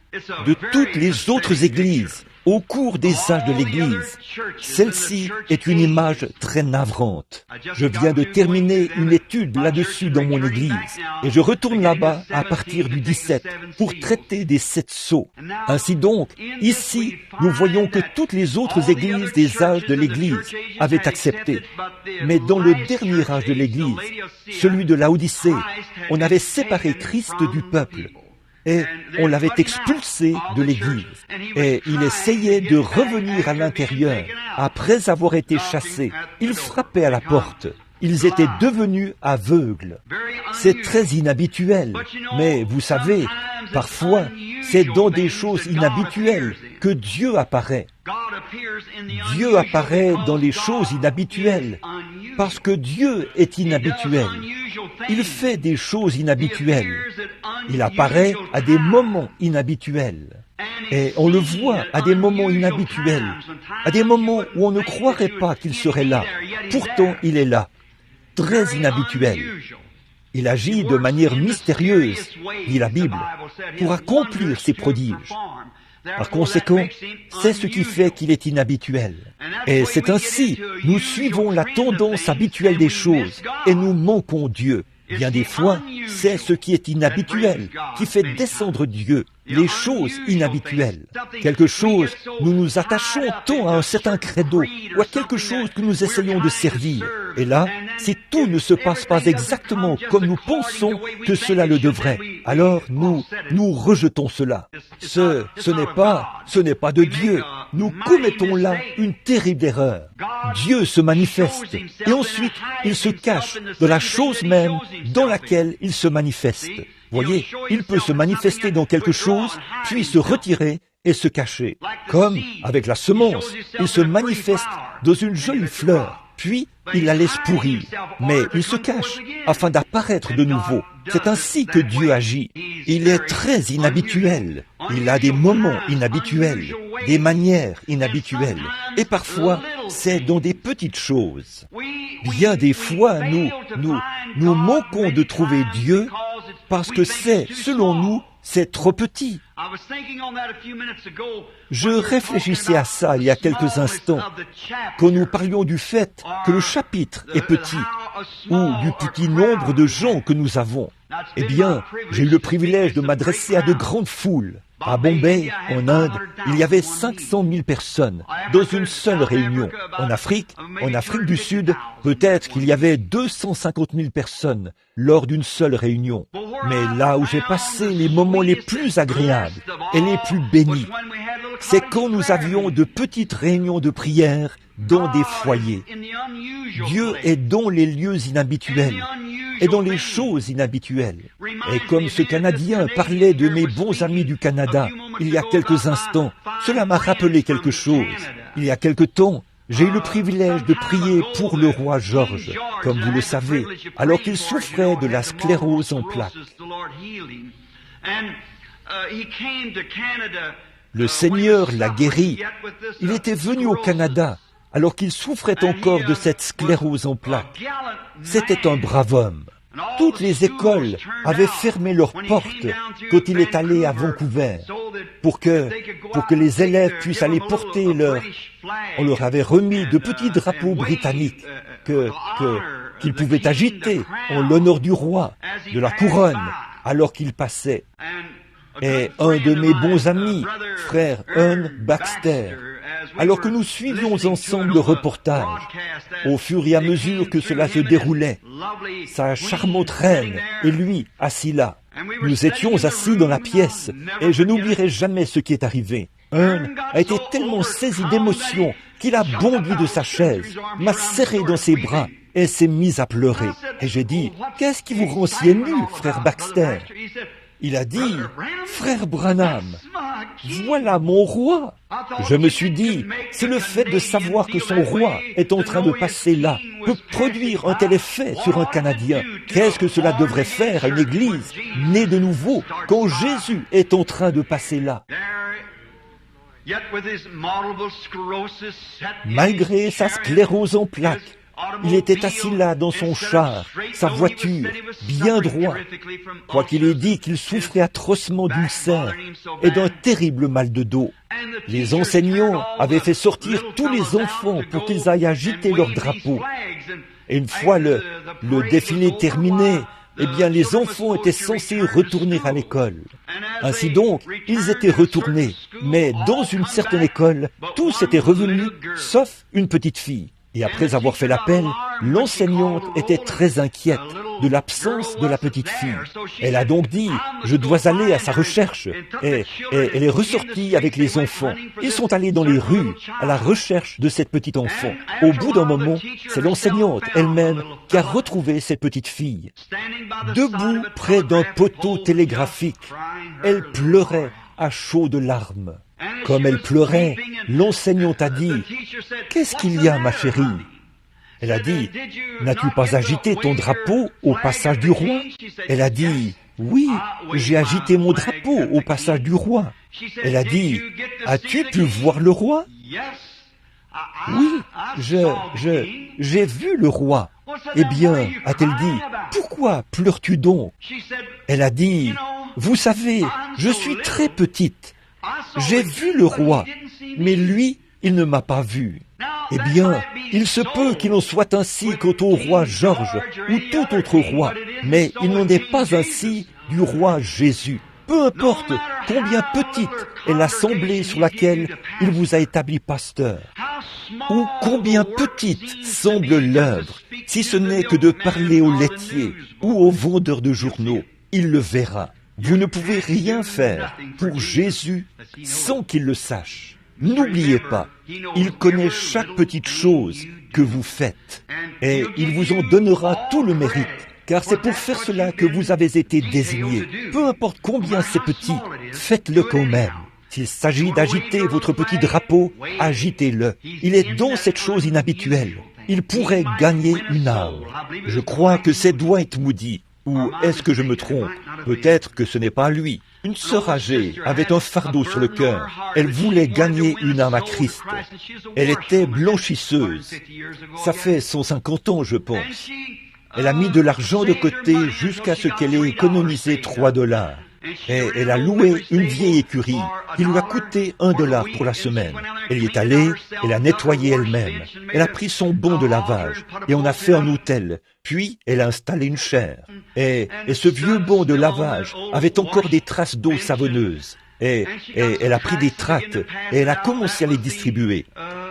De toutes les autres églises, au cours des âges de l'Église, celle-ci est une image très navrante. Je viens de terminer une étude là-dessus dans mon Église, et je retourne là-bas à partir du 17 pour traiter des 7 sceaux. Ainsi donc, ici, nous voyons que toutes les autres églises des âges de l'Église avaient accepté. Mais dans le dernier âge de l'Église, celui de Laodicée, on avait séparé Christ du peuple. Et on l'avait expulsé de l'Église. Et il essayait de revenir à l'intérieur après avoir été chassé. Il frappait à la porte. Ils étaient devenus aveugles. C'est très inhabituel. Mais vous savez, parfois, c'est dans des choses inhabituelles que Dieu apparaît. Dieu apparaît dans les choses inhabituelles parce que Dieu est inhabituel. Il fait des choses inhabituelles. Il apparaît à des moments inhabituels. Et on le voit à des moments inhabituels, à des moments où on ne croirait pas qu'il serait là. Pourtant, il est là, très inhabituel. Il agit de manière mystérieuse, dit la Bible, pour accomplir ses prodiges. Par conséquent, c'est ce qui fait qu'il est inhabituel. Et c'est ainsi, nous suivons la tendance habituelle des choses et nous manquons Dieu. Bien des fois, c'est ce qui est inhabituel, qui fait descendre Dieu, les choses inhabituelles. Quelque chose, nous nous attachons tant à un certain credo, ou à quelque chose que nous essayons de servir. Et là, si tout ne se passe pas exactement comme nous pensons que cela le devrait, alors nous rejetons cela. Ce n'est pas de Dieu. Nous commettons là une terrible erreur. Dieu se manifeste, et ensuite il se cache de la chose même dans laquelle il se manifeste. Voyez, il peut se manifester dans quelque chose, puis se retirer et se cacher. Comme avec la semence, il se manifeste dans une jolie fleur, puis il la laisse pourrir, mais il se cache afin d'apparaître de nouveau. C'est ainsi que Dieu agit. Il est très inhabituel. Il a des moments inhabituels, des manières inhabituelles. Et parfois, c'est dans des petites choses. Bien des fois, nous manquons de trouver Dieu parce que selon nous, c'est trop petit. Je réfléchissais à ça il y a quelques instants, quand nous parlions du fait que le chapitre est petit, ou du petit nombre de gens que nous avons. Eh bien, j'ai eu le privilège de m'adresser à de grandes foules. À Bombay, en Inde, il y avait 500 000 personnes dans une seule réunion. En Afrique du Sud, peut-être qu'il y avait 250 000 personnes lors d'une seule réunion. Mais là où j'ai passé les moments les plus agréables et les plus bénis, c'est quand nous avions de petites réunions de prière dans des foyers. Dieu est dans les lieux inhabituels et dans les choses inhabituelles. Et comme ce Canadien parlait de mes bons amis du Canada il y a quelques instants, cela m'a rappelé quelque chose. Il y a quelque temps, j'ai eu le privilège de prier pour le roi George, comme vous le savez, alors qu'il souffrait de la sclérose en plaques. Le Seigneur l'a guéri. Il était venu au Canada alors qu'il souffrait encore de cette sclérose en plaques. C'était un brave homme. Toutes les écoles avaient fermé leurs portes quand il est allé à Vancouver pour que les élèves puissent aller porter on leur avait remis de petits drapeaux britanniques qu'ils pouvaient agiter en l'honneur du roi, de la couronne, alors qu'il passait. Et un de mes bons amis, frère Earn Baxter, alors que nous suivions ensemble le reportage, au fur et à mesure que cela se déroulait, sa charmante reine et lui assis là. Nous étions assis dans la pièce et je n'oublierai jamais ce qui est arrivé. Earn a été tellement saisi d'émotion qu'il a bondi de sa chaise, m'a serré dans ses bras et s'est mis à pleurer. Et j'ai dit, « Qu'est-ce qui vous rend si ému, frère Baxter ?» Il a dit, « Frère Branham, voilà mon roi. » Je me suis dit, c'est le fait de savoir que son roi est en train de passer là, peut produire un tel effet sur un Canadien. Qu'est-ce que cela devrait faire à une église née de nouveau quand Jésus est en train de passer là? Malgré sa sclérose en plaques, il était assis là dans son char, sa voiture, bien droit, quoiqu'il ait dit qu'il souffrait atrocement d'ulcères et d'un terrible mal de dos. Les enseignants avaient fait sortir tous les enfants pour qu'ils aillent agiter leurs drapeaux. Et une fois le défilé terminé, eh bien les enfants étaient censés retourner à l'école. Ainsi donc, ils étaient retournés, mais dans une certaine école, tous étaient revenus, sauf une petite fille. Et après avoir fait l'appel, l'enseignante était très inquiète de l'absence de la petite fille. Elle a donc dit, je dois aller à sa recherche. Et elle est ressortie avec les enfants. Ils sont allés dans les rues à la recherche de cette petite enfant. Au bout d'un moment, c'est l'enseignante elle-même qui a retrouvé cette petite fille. Debout près d'un poteau télégraphique, elle pleurait à chaudes larmes. Comme elle pleurait, l'enseignante a dit, « Qu'est-ce qu'il y a, ma chérie ?» Elle a dit, « N'as-tu pas agité ton drapeau au passage du roi ?» Elle a dit, « Oui, j'ai agité mon drapeau au passage du roi. » Elle a dit, « As-tu pu voir le roi ?» « Oui, j'ai vu le roi. » Eh bien, a-t-elle dit, « Pourquoi pleures-tu donc ?» Elle a dit, « Vous savez, je suis très petite. J'ai vu le roi, mais lui, il ne m'a pas vu. » Eh bien, il se peut qu'il en soit ainsi quant au roi George ou tout autre roi, mais il n'en est pas ainsi du roi Jésus. Peu importe combien petite est l'assemblée sur laquelle il vous a établi pasteur, ou combien petite semble l'œuvre, si ce n'est que de parler aux laitiers ou aux vendeurs de journaux, il le verra. Vous ne pouvez rien faire pour Jésus sans qu'il le sache. N'oubliez pas, il connaît chaque petite chose que vous faites et il vous en donnera tout le mérite, car c'est pour faire cela que vous avez été désignés. Peu importe combien c'est petit, faites-le quand même. S'il s'agit d'agiter votre petit drapeau, agitez-le. Il est donc cette chose inhabituelle. Il pourrait gagner une âme. Je crois que c'est Dwight Moody. Ou est-ce que je me trompe? Peut-être que ce n'est pas lui. Une sœur âgée avait un fardeau sur le cœur. Elle voulait gagner une âme à Christ. Elle était blanchisseuse. Ça fait 150 ans, je pense. Elle a mis de l'argent de côté jusqu'à ce qu'elle ait économisé $3. Et elle a loué une vieille écurie qui lui a coûté $1 pour la semaine. Elle y est allée, elle a nettoyé elle-même. Elle a pris son bon de lavage et on a fait un hôtel. Puis, elle a installé une chaire. Et ce vieux bon de lavage avait encore des traces d'eau savonneuse. Et elle a pris des tracts et elle a commencé à les distribuer.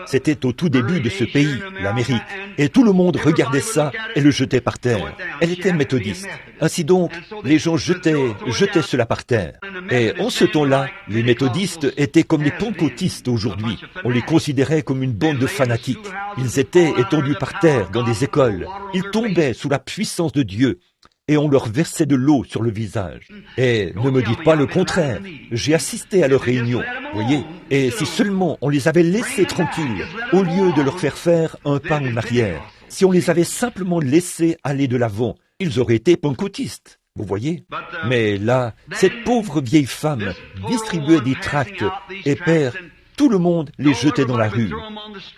C'était au tout début de ce pays, l'Amérique, et tout le monde regardait ça et le jetait par terre. Elle était méthodiste. Ainsi donc, les gens jetaient cela par terre. Et en ce temps-là, les méthodistes étaient comme les pentecôtistes aujourd'hui. On les considérait comme une bande de fanatiques. Ils étaient étendus par terre dans des écoles. Ils tombaient sous la puissance de Dieu. Et on leur versait de l'eau sur le visage. Et ne me dites pas le contraire. J'ai assisté à leurs réunions, voyez. Et si seulement on les avait laissés tranquilles, au lieu de leur faire un pas en arrière, si on les avait simplement laissés aller de l'avant, ils auraient été pentecôtistes, vous voyez. Mais là, cette pauvre vieille femme distribuait des tracts, et père, tout le monde les jetait dans la rue.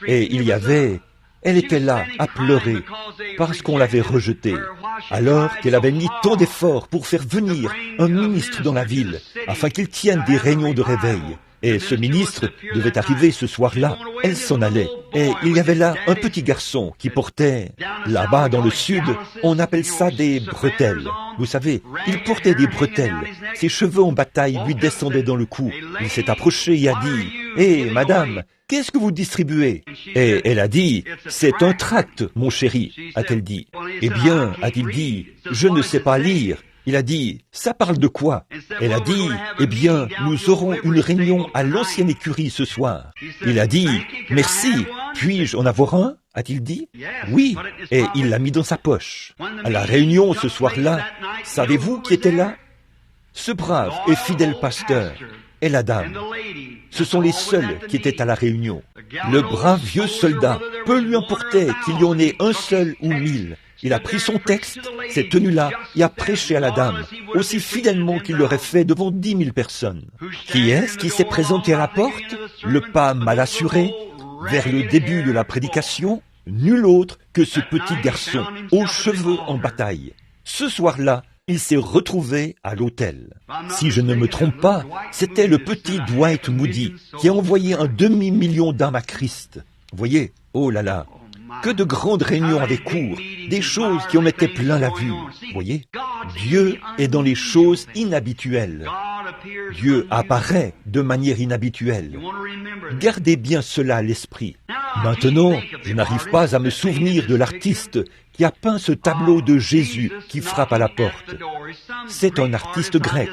Et elle était là à pleurer parce qu'on l'avait rejetée, alors qu'elle avait mis tant d'efforts pour faire venir un ministre dans la ville afin qu'il tienne des réunions de réveil. Et ce ministre devait arriver ce soir-là. Elle s'en allait. Et il y avait là un petit garçon qui portait, là-bas dans le sud, on appelle ça des bretelles. Vous savez, il portait des bretelles. Ses cheveux en bataille lui descendaient dans le cou. Il s'est approché et a dit, « Hé, madame, qu'est-ce que vous distribuez ?» Et elle a dit, « C'est un tract, mon chéri, a-t-elle dit. »« Eh bien, a-t-il dit, je ne sais pas lire. » Il a dit, « Ça parle de quoi ?» Elle a dit, « Eh bien, nous aurons une réunion à l'ancienne écurie ce soir. » Il a dit, « Merci, puis-je en avoir un ?» a-t-il dit. « Oui. » Et il l'a mis dans sa poche. À la réunion ce soir-là, savez-vous qui était là? Ce brave et fidèle pasteur et la dame. Ce sont les seuls qui étaient à la réunion. Le brave vieux soldat, peu lui importait qu'il y en ait un seul ou 1000. Il a pris son texte, s'est tenu là et a prêché à la dame, aussi fidèlement qu'il l'aurait fait devant 10 000 personnes. Qui est-ce qui s'est présenté à la porte? Le pas mal assuré, vers le début de la prédication, nul autre que ce petit garçon, aux cheveux en bataille. Ce soir-là, il s'est retrouvé à l'hôtel. Si je ne me trompe pas, c'était le petit Dwight Moody qui a envoyé un demi-million d'âmes à Christ. Vous voyez, oh là là, que de grandes réunions avaient cours, des choses qui en mettaient plein la vue. Vous voyez, Dieu est dans les choses inhabituelles. Dieu apparaît de manière inhabituelle. Gardez bien cela à l'esprit. Maintenant, je n'arrive pas à me souvenir de l'artiste qui a peint ce tableau de Jésus qui frappe à la porte. C'est un artiste grec.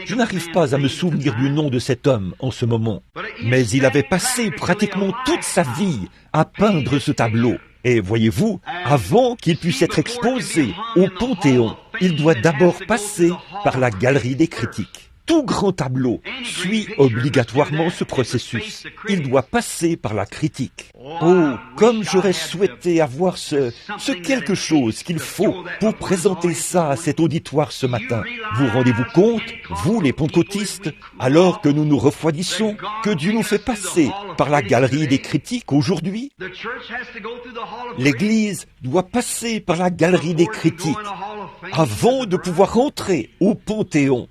Je n'arrive pas à me souvenir du nom de cet homme en ce moment, mais il avait passé pratiquement toute sa vie à peindre ce tableau. Et voyez-vous, avant qu'il puisse être exposé au Panthéon, il doit d'abord passer par la galerie des critiques. Tout grand tableau suit obligatoirement ce processus. Il doit passer par la critique. Oh, comme j'aurais souhaité avoir ce quelque chose qu'il faut pour présenter ça à cet auditoire ce matin. Vous rendez-vous compte, vous les pentecôtistes, alors que nous nous refroidissons, que Dieu nous fait passer par la galerie des critiques aujourd'hui? L'Église doit passer par la galerie des critiques avant de pouvoir entrer au Panthéon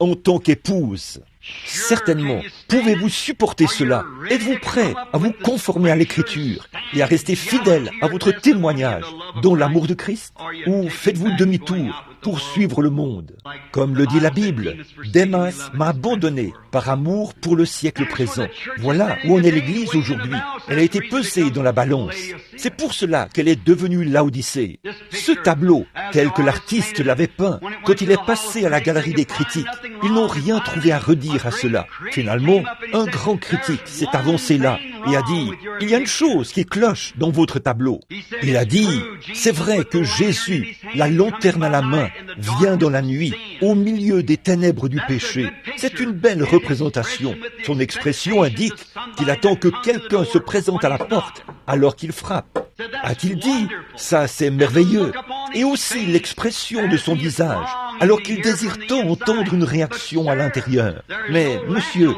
en tant qu'épouse. Certainement, pouvez-vous supporter cela? Êtes-vous prêt à vous conformer à l'Écriture et à rester fidèle à votre témoignage dans l'amour de Christ? Ou faites-vous demi-tour pour suivre le monde? Comme le dit la Bible, Démas m'a abandonné par amour pour le siècle présent. Voilà où en est l'Église aujourd'hui. Elle a été pesée dans la balance. C'est pour cela qu'elle est devenue Laodicée. Ce tableau, tel que l'artiste l'avait peint, quand il est passé à la galerie des critiques, ils n'ont rien trouvé à redire à cela. Finalement, un grand critique s'est avancé là et a dit, il y a une chose qui cloche dans votre tableau. Il a dit, c'est vrai que Jésus, la lanterne à la main, vient dans la nuit, au milieu des ténèbres du péché. C'est une belle représentation. Son expression indique qu'il attend que quelqu'un se présente à la porte alors qu'il frappe. A-t-il dit, ça c'est merveilleux. Et aussi l'expression de son visage, alors qu'il désire tant entendre une réaction à l'intérieur. Mais, monsieur,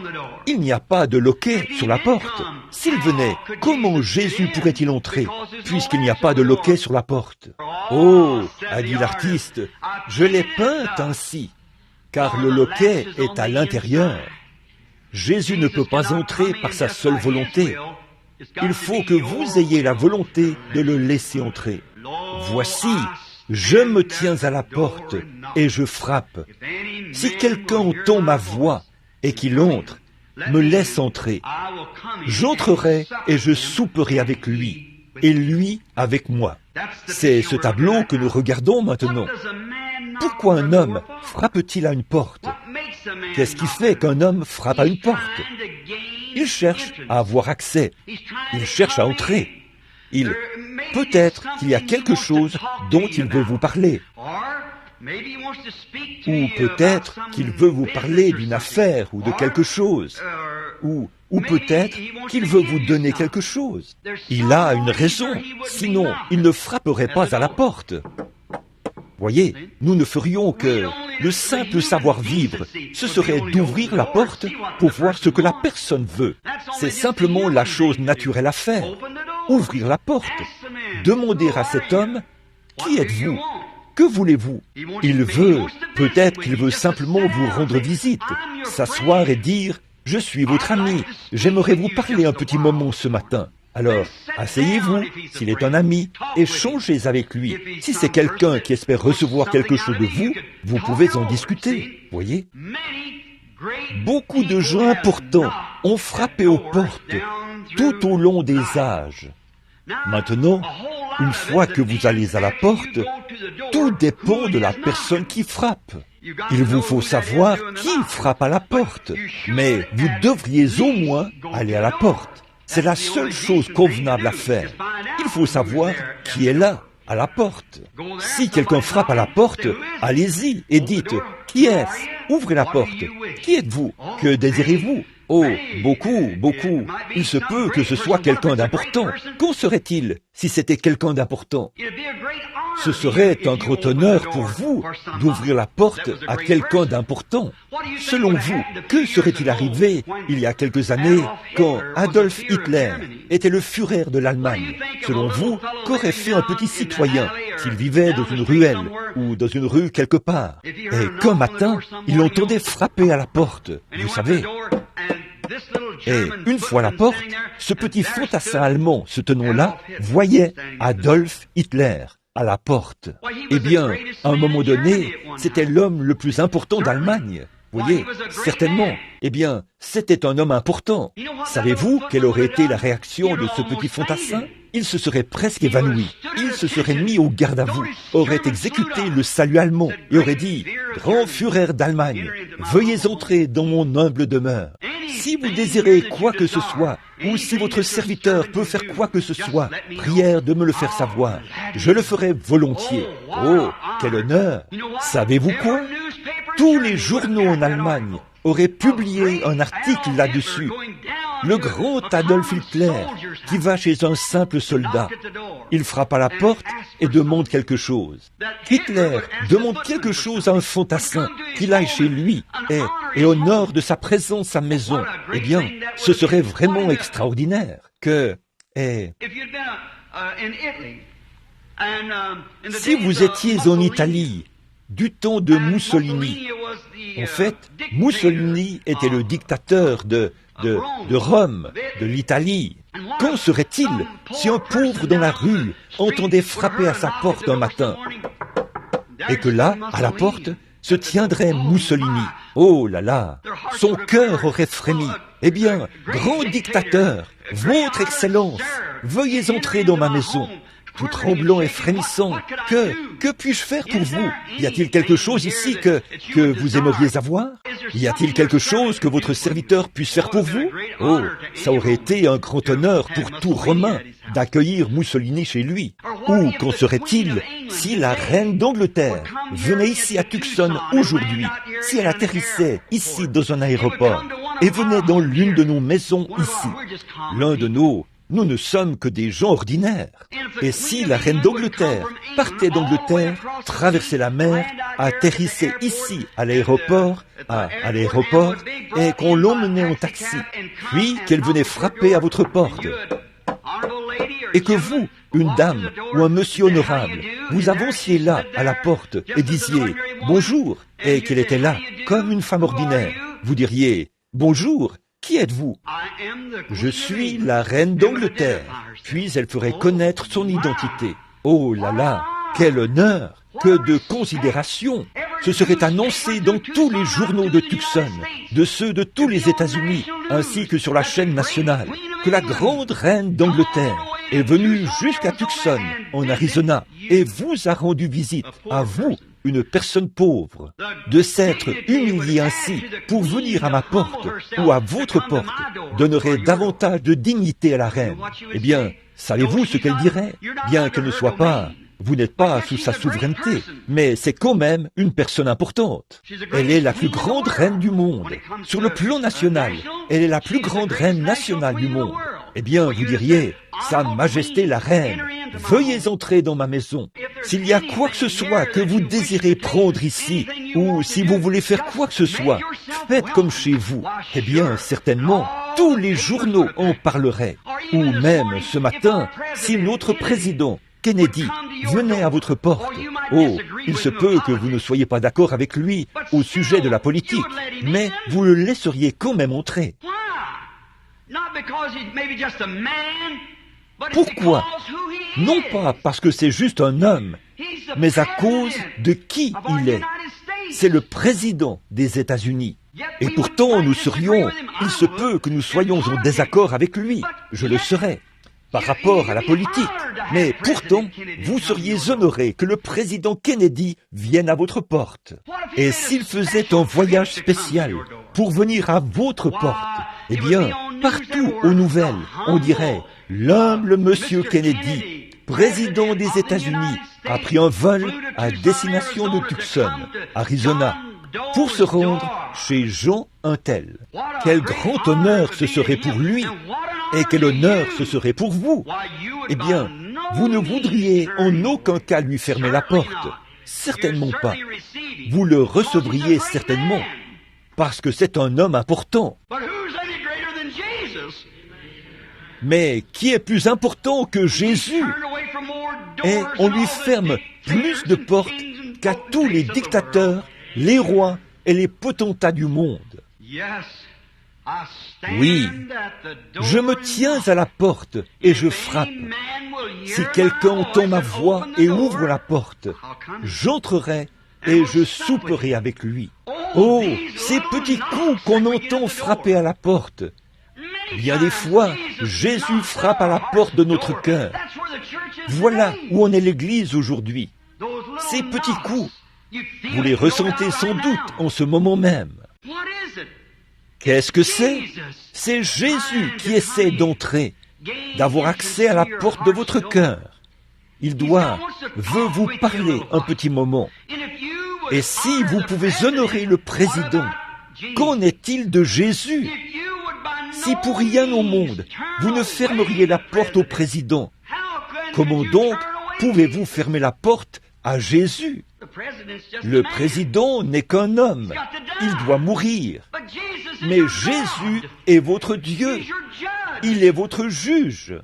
il n'y a pas de loquet sur la porte. S'il venait, comment Jésus pourrait-il entrer, puisqu'il n'y a pas de loquet sur la porte? Oh, a dit l'artiste, je l'ai peinte ainsi, car le loquet est à l'intérieur. Jésus ne peut pas entrer par sa seule volonté. Il faut que vous ayez la volonté de le laisser entrer. Voici, je me tiens à la porte et je frappe. Si quelqu'un entend ma voix et qu'il entre, me laisse entrer. J'entrerai et je souperai avec lui, et lui avec moi. C'est ce tableau que nous regardons maintenant. Pourquoi un homme frappe-t-il à une porte? Qu'est-ce qui fait qu'un homme frappe à une porte? Il cherche à avoir accès. Il cherche à entrer. Peut-être qu'il y a quelque chose dont il veut vous parler. Ou peut-être qu'il veut vous parler d'une affaire ou de quelque chose. Ou peut-être qu'il veut vous donner quelque chose. Il a une raison, sinon il ne frapperait pas à la porte. Voyez, nous ne ferions que le simple savoir-vivre. Ce serait d'ouvrir la porte pour voir ce que la personne veut. C'est simplement la chose naturelle à faire. Ouvrir la porte. Demander à cet homme, qui êtes-vous? Que voulez-vous? Peut-être qu'il veut simplement vous rendre visite, s'asseoir et dire, je suis votre ami, j'aimerais vous parler un petit moment ce matin. Alors, asseyez-vous, s'il est un ami, échangez avec lui. Si c'est quelqu'un qui espère recevoir quelque chose de vous, vous pouvez en discuter, voyez. Beaucoup de gens importants ont frappé aux portes tout au long des âges. Maintenant, une fois que vous allez à la porte, tout dépend de la personne qui frappe. Il vous faut savoir qui frappe à la porte, mais vous devriez au moins aller à la porte. C'est la seule chose convenable à faire. Il faut savoir qui est là, à la porte. Si quelqu'un frappe à la porte, allez-y et dites, qui est-ce? Ouvrez la porte. Qui êtes-vous? Que désirez-vous? Oh, beaucoup. Il se peut que ce soit quelqu'un d'important. Qu'en serait-il si c'était quelqu'un d'important? Ce serait un grand honneur pour vous d'ouvrir la porte à quelqu'un d'important. Selon vous, que serait-il arrivé il y a quelques années quand Adolf Hitler était le Führer de l'Allemagne? Selon vous, qu'aurait fait un petit citoyen s'il vivait dans une ruelle ou dans une rue quelque part? Et qu'un matin, il entendait frapper à la porte, vous savez. Et une fois à la porte, ce petit fantassin allemand se tenant là voyait Adolf Hitler à la porte. Eh bien, à un moment donné, c'était l'homme le plus important d'Allemagne. Voyez, certainement. Eh bien, c'était un homme important. Savez-vous quelle aurait été la réaction de ce petit fantassin? Il se serait presque évanoui. Il se serait mis au garde à vous, aurait exécuté le salut allemand et aurait dit « Grand Führer d'Allemagne, veuillez entrer dans mon humble demeure. Si vous désirez quoi que ce soit, ou si votre serviteur peut faire quoi que ce soit, prière de me le faire savoir. Je le ferai volontiers. Oh, quel honneur! Savez-vous quoi? Tous les journaux en Allemagne auraient publié un article là-dessus. Le grand Adolf Hitler qui va chez un simple soldat. Il frappe à la porte et demande quelque chose. Hitler demande quelque chose à un fantassin, qu'il aille chez lui et honore de sa présence à maison. Eh bien, ce serait vraiment extraordinaire que... Si vous étiez en Italie, du temps de Mussolini, en fait, Mussolini était le dictateur de Rome, de l'Italie. Qu'en serait-il si un pauvre dans la rue entendait frapper à sa porte un matin et que là, à la porte, se tiendrait Mussolini? Oh là là, son cœur aurait frémi. Eh bien, grand dictateur, votre Excellence, veuillez entrer dans ma maison. tout tremblant et frémissant. Que puis-je faire pour vous? Y a-t-il quelque chose ici que vous aimeriez avoir? Y a-t-il quelque chose que votre serviteur puisse faire pour vous? Oh, ça aurait été un grand honneur pour tout Romain d'accueillir Mussolini chez lui. Ou qu'en serait-il si la reine d'Angleterre venait ici à Tucson aujourd'hui, si elle atterrissait ici dans un aéroport et venait dans l'une de nos maisons ici? L'un de nous ne sommes que des gens ordinaires. Et si la reine d'Angleterre partait d'Angleterre, traversait la mer, atterrissait ici à l'aéroport, et qu'on l'emmenait en taxi, puis qu'elle venait frapper à votre porte, et que vous, une dame ou un monsieur honorable, vous avanciez là à la porte et disiez « Bonjour » et qu'elle était là comme une femme ordinaire, vous diriez « Bonjour ». Qui êtes-vous? Je suis la reine d'Angleterre. Puis elle ferait connaître son identité. Oh là là, quel honneur, que de considération. Ce serait annoncé dans tous les journaux de Tucson, de ceux de tous les États-Unis, ainsi que sur la chaîne nationale, que la grande reine d'Angleterre est venue jusqu'à Tucson, en Arizona, et vous a rendu visite, à vous, une personne pauvre, de s'être humilié ainsi pour venir à ma porte ou à votre porte donnerait davantage de dignité à la reine. Eh bien, savez-vous ce qu'elle dirait? Bien qu'elle ne soit pas, vous n'êtes pas sous sa souveraineté, mais c'est quand même une personne importante. Elle est la plus grande reine du monde. Sur le plan national, elle est la plus grande reine nationale du monde. Eh bien, vous diriez, Sa Majesté la Reine, veuillez entrer dans ma maison. S'il y a quoi que ce soit que vous désirez prendre ici, ou si vous voulez faire quoi que ce soit, faites comme chez vous. Eh bien, certainement, tous les journaux en parleraient. Ou même, ce matin, si notre président, Kennedy, venait à votre porte, oh, il se peut que vous ne soyez pas d'accord avec lui au sujet de la politique, mais vous le laisseriez quand même entrer. Pourquoi? Non pas parce que c'est juste un homme, mais à cause de qui il est. C'est le président des États-Unis. Et pourtant, il se peut que nous soyons en désaccord avec lui, je le serais, par rapport à la politique. Mais pourtant, vous seriez honoré que le président Kennedy vienne à votre porte. Et s'il faisait un voyage spécial pour venir à votre porte, eh bien, partout aux nouvelles, on dirait « L'humble monsieur Kennedy, président des États-Unis, a pris un vol à destination de Tucson, Arizona, pour se rendre chez Jean un tel. Quel grand honneur ce serait pour lui, et quel honneur ce serait pour vous. Eh bien, vous ne voudriez en aucun cas lui fermer la porte. Certainement pas. Vous le recevriez certainement, parce que c'est un homme important. Mais qui est plus important que Jésus? Et on lui ferme plus de portes qu'à tous les dictateurs, les rois et les potentats du monde. Oui, je me tiens à la porte et je frappe. Si quelqu'un entend ma voix et ouvre la porte, j'entrerai et je souperai avec lui. Oh, ces petits coups qu'on entend frapper à la porte. Bien des fois, Jésus frappe à la porte de notre cœur. Voilà où en est l'Église aujourd'hui. Ces petits coups, vous les ressentez sans doute en ce moment même. Qu'est-ce que c'est? C'est Jésus qui essaie d'entrer, d'avoir accès à la porte de votre cœur. Il veut vous parler un petit moment. Et si vous pouvez honorer le président, qu'en est-il de Jésus? Si pour rien au monde, vous ne fermeriez la porte au président, comment donc pouvez-vous fermer la porte à Jésus? Le président n'est qu'un homme, il doit mourir. Mais Jésus est votre Dieu, il est votre juge.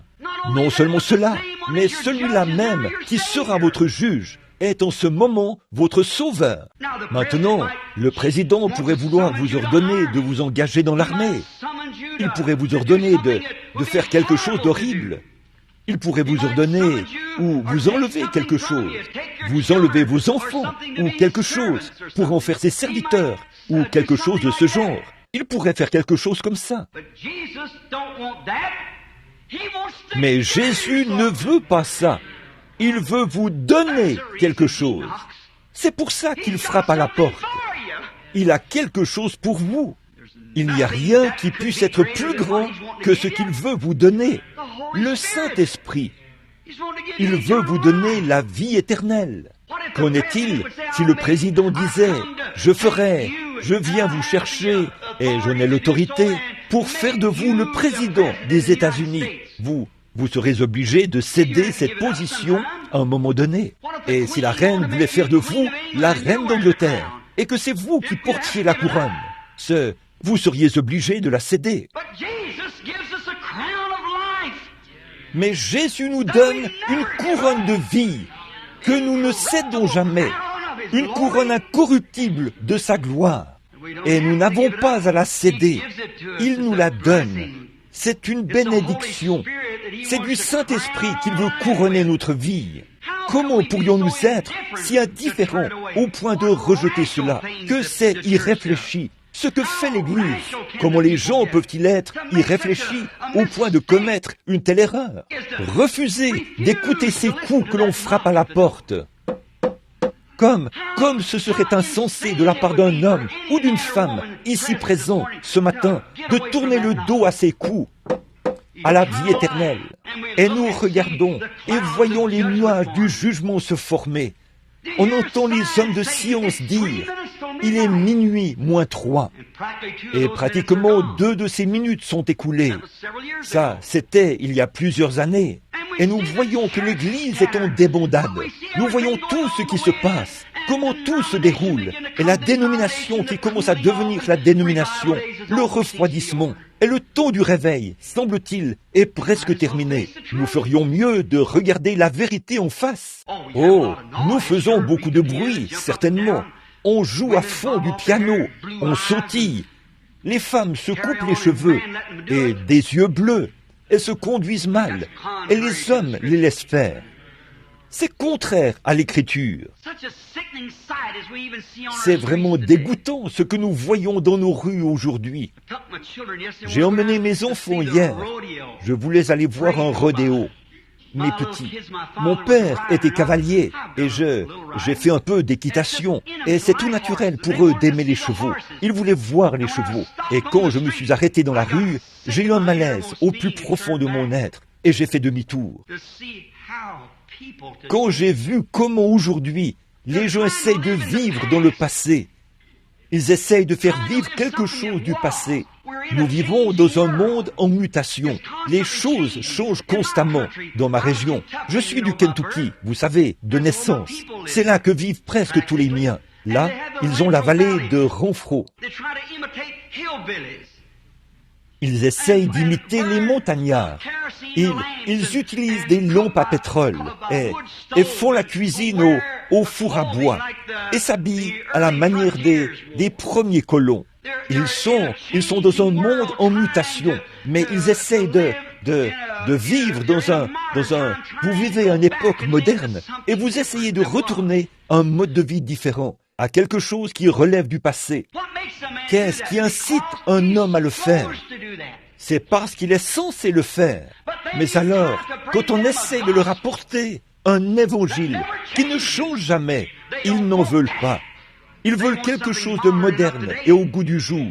Non seulement cela, mais celui-là même qui sera votre juge est en ce moment votre sauveur. Maintenant, le président pourrait vouloir vous ordonner de vous engager dans l'armée. Il pourrait vous ordonner de faire quelque chose d'horrible. Il pourrait vous ordonner ou vous enlever quelque chose, vous enlever vos enfants ou quelque chose pour en faire ses serviteurs ou quelque chose de ce genre. Il pourrait faire quelque chose comme ça. Mais Jésus ne veut pas ça. Il veut vous donner quelque chose. C'est pour ça qu'il frappe à la porte. Il a quelque chose pour vous. Il n'y a rien qui puisse être plus grand que ce qu'il veut vous donner. Le Saint-Esprit. Il veut vous donner la vie éternelle. Qu'en est-il si le président disait « Je viens vous chercher et j'en ai l'autorité pour faire de vous le président des États-Unis » Vous serez obligé de céder cette position à un moment donné. Et si la reine voulait faire de vous la reine d'Angleterre, et que c'est vous qui portiez la couronne, vous seriez obligé de la céder. Mais Jésus nous donne une couronne de vie que nous ne cédons jamais, une couronne incorruptible de sa gloire. Et nous n'avons pas à la céder. Il nous la donne. C'est une bénédiction. C'est du Saint-Esprit qu'il veut couronner notre vie. Comment pourrions-nous être si indifférents au point de rejeter cela? Que c'est irréfléchi. Ce que fait l'Église, comment les gens peuvent-ils être irréfléchis au point de commettre une telle erreur? Refuser d'écouter ces coups que l'on frappe à la porte. Comme ce serait insensé de la part d'un homme ou d'une femme ici présent ce matin de tourner le dos à ces coups, à la vie éternelle. Et nous regardons et voyons les nuages du jugement se former. On entend les hommes de science dire « Il est minuit moins 3 ». Et pratiquement 2 de ces minutes sont écoulées. Ça, c'était il y a plusieurs années. Et nous voyons que l'Église est en débandade. Nous voyons tout ce qui se passe, comment tout se déroule. Et la dénomination qui commence à devenir la dénomination, le refroidissement. Et le temps du réveil, semble-t-il, est presque terminé. Nous ferions mieux de regarder la vérité en face. Oh, nous faisons beaucoup de bruit, certainement. On joue à fond du piano, on sautille. Les femmes se coupent les cheveux et des yeux bleus. Elles se conduisent mal et les hommes les laissent faire. C'est contraire à l'Écriture. C'est vraiment dégoûtant ce que nous voyons dans nos rues aujourd'hui. J'ai emmené mes enfants hier. Je voulais aller voir un rodéo. Mes petits. Mon père était cavalier et j'ai fait un peu d'équitation. Et c'est tout naturel pour eux d'aimer les chevaux. Ils voulaient voir les chevaux. Et quand je me suis arrêté dans la rue, j'ai eu un malaise au plus profond de mon être et j'ai fait demi-tour. Quand j'ai vu comment aujourd'hui les gens essayent de vivre dans le passé, ils essayent de faire vivre quelque chose du passé. Nous vivons dans un monde en mutation. Les choses changent constamment dans ma région. Je suis du Kentucky, vous savez, de naissance. C'est là que vivent presque tous les miens. Là, ils ont la vallée de Renfrew. Ils essayent d'imiter les montagnards. Ils utilisent des lampes à pétrole et font la cuisine au four à bois et s'habillent à la manière des premiers colons. Ils sont dans un monde en mutation, mais ils essayent de vivre dans un... Vous vivez à une époque moderne et vous essayez de retourner à un mode de vie différent, à quelque chose qui relève du passé. Qu'est-ce qui incite un homme à le faire? C'est parce qu'il est censé le faire. Mais alors, quand on essaie de leur apporter un évangile qui ne change jamais, ils n'en veulent pas. Ils veulent quelque chose de moderne et au goût du jour.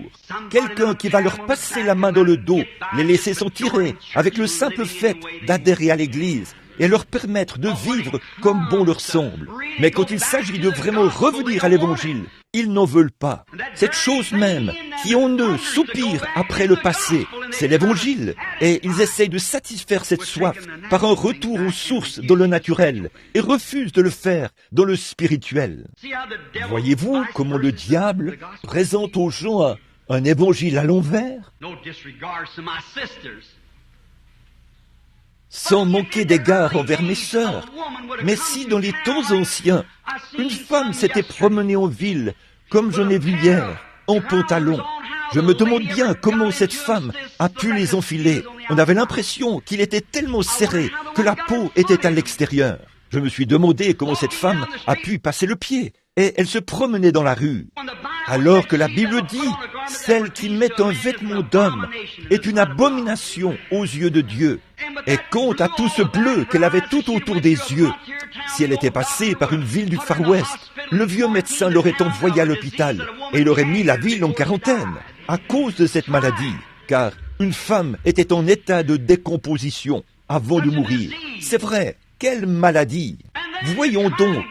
Quelqu'un qui va leur passer la main dans le dos, les laisser s'en tirer avec le simple fait d'adhérer à l'Église et leur permettre de vivre comme bon leur semble. Mais quand il s'agit de vraiment revenir à l'Évangile, ils n'en veulent pas. Cette chose même qui en eux soupire après le passé, c'est l'Évangile. Et ils essayent de satisfaire cette soif par un retour aux sources dans le naturel et refusent de le faire dans le spirituel. Voyez-vous comment le diable présente aux gens un Évangile à l'envers? Sans manquer d'égard envers mes sœurs. Mais si dans les temps anciens, une femme s'était promenée en ville, comme je l'ai vu hier, en pantalon, je me demande bien comment cette femme a pu les enfiler. On avait l'impression qu'il était tellement serré que la peau était à l'extérieur. Je me suis demandé comment cette femme a pu y passer le pied. Et elle se promenait dans la rue. Alors que la Bible dit celle qui met un vêtement d'homme est une abomination aux yeux de Dieu. Et quant à tout ce bleu qu'elle avait tout autour des yeux, si elle était passée par une ville du Far West, le vieux médecin l'aurait envoyée à l'hôpital et il aurait mis la ville en quarantaine à cause de cette maladie, car une femme était en état de décomposition avant de mourir. C'est vrai, quelle maladie! Voyons donc,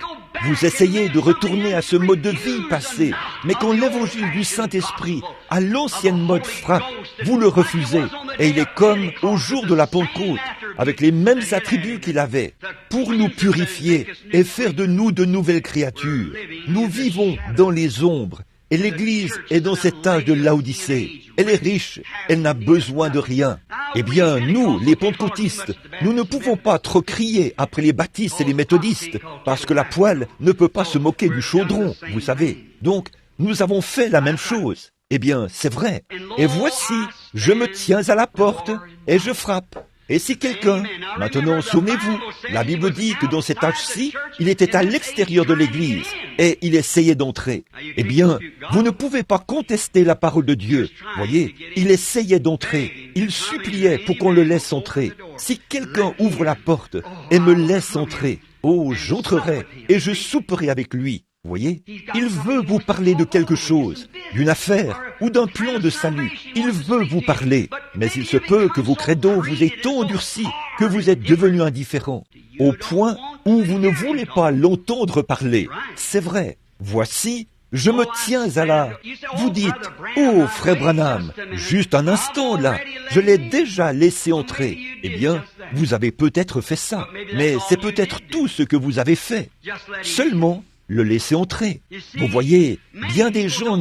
vous essayez de retourner à ce mode de vie passé, mais quand l'évangile du Saint-Esprit à l'ancienne mode frappe, vous le refusez, et il est comme au jour de la Pentecôte, avec les mêmes attributs qu'il avait, pour nous purifier et faire de nous de nouvelles créatures. Nous vivons dans les ombres, et l'Église est dans cet âge de Laodicée. Elle est riche, elle n'a besoin de rien. Eh bien, nous, les pentecôtistes, nous ne pouvons pas trop crier après les baptistes et les méthodistes, parce que la poêle ne peut pas se moquer du chaudron, vous savez. Donc, nous avons fait la même chose. Eh bien, c'est vrai. Et voici, je me tiens à la porte et je frappe. Et si quelqu'un, maintenant souvenez-vous, la Bible dit que dans cet âge-ci, il était à l'extérieur de l'Église et il essayait d'entrer. Eh bien, vous ne pouvez pas contester la parole de Dieu. Voyez, il essayait d'entrer, il suppliait pour qu'on le laisse entrer. Si quelqu'un ouvre la porte et me laisse entrer, oh, j'entrerai et je souperai avec lui. Vous voyez, il veut vous parler de quelque chose, d'une affaire ou d'un plan de salut. Il veut vous parler, mais il se peut que vos credos vous aient tant endurci que vous êtes devenu indifférent, au point où vous ne voulez pas l'entendre parler. C'est vrai. Voici, je me tiens à la... Vous dites, oh, frère Branham, juste un instant là, je l'ai déjà laissé entrer. Eh bien, vous avez peut-être fait ça, mais c'est peut-être tout ce que vous avez fait. Seulement, le laisser entrer. Vous voyez, bien des gens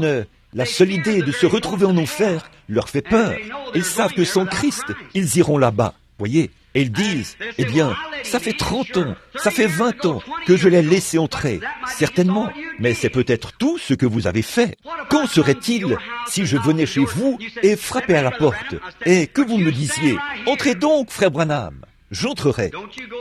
la seule idée de se retrouver en enfer leur fait peur. Ils savent que sans Christ, ils iront là-bas. Voyez, et ils disent, eh bien, ça fait 30 ans, ça fait 20 ans que je l'ai laissé entrer. Certainement, mais c'est peut-être tout ce que vous avez fait. Qu'en serait-il si je venais chez vous et frappais à la porte, et que vous me disiez, entrez donc, frère Branham. J'entrerai.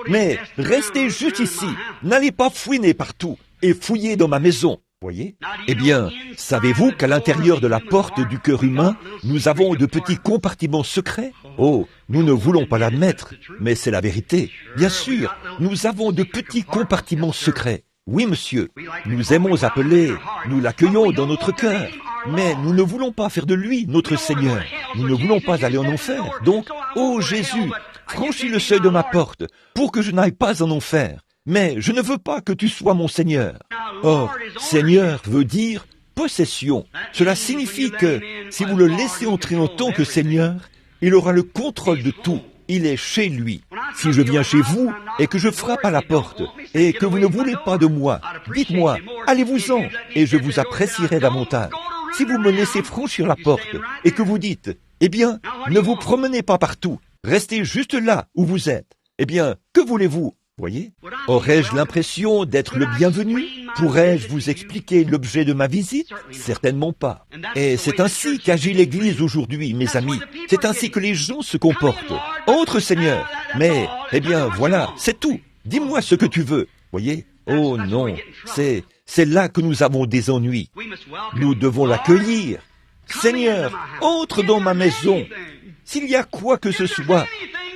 Mais restez juste ici, n'allez pas fouiner partout et fouiller dans ma maison. Voyez? Eh bien, savez-vous qu'à l'intérieur de la porte du cœur humain, nous avons de petits compartiments secrets? Oh, nous ne voulons pas l'admettre, mais c'est la vérité. Bien sûr, nous avons de petits compartiments secrets. Oui, monsieur, nous aimons appeler, nous l'accueillons dans notre cœur, mais nous ne voulons pas faire de lui notre Seigneur. Nous ne voulons pas aller en enfer. Donc, ô Jésus, franchis le seuil de ma porte pour que je n'aille pas en enfer. Mais je ne veux pas que tu sois mon Seigneur. Or, Seigneur veut dire possession. Cela signifie que si vous le laissez entrer en tant que Seigneur, il aura le contrôle de tout. Il est chez lui. Si je viens chez vous et que je frappe à la porte et que vous ne voulez pas de moi, dites-moi, allez-vous-en et je vous apprécierai davantage. Si vous me laissez franchir la porte et que vous dites, eh bien, ne vous promenez pas partout, restez juste là où vous êtes, eh bien, que voulez-vous? Voyez? Aurais-je l'impression d'être le bienvenu? Pourrais-je vous expliquer l'objet de ma visite? Certainement pas. Et c'est ainsi qu'agit l'Église aujourd'hui, mes amis. C'est ainsi que les gens se comportent. Entre, Seigneur. Mais, eh bien, voilà, c'est tout. Dis-moi ce que tu veux. Voyez? Oh non, c'est là que nous avons des ennuis. Nous devons l'accueillir. Seigneur, entre dans ma maison. S'il y a quoi que ce soit,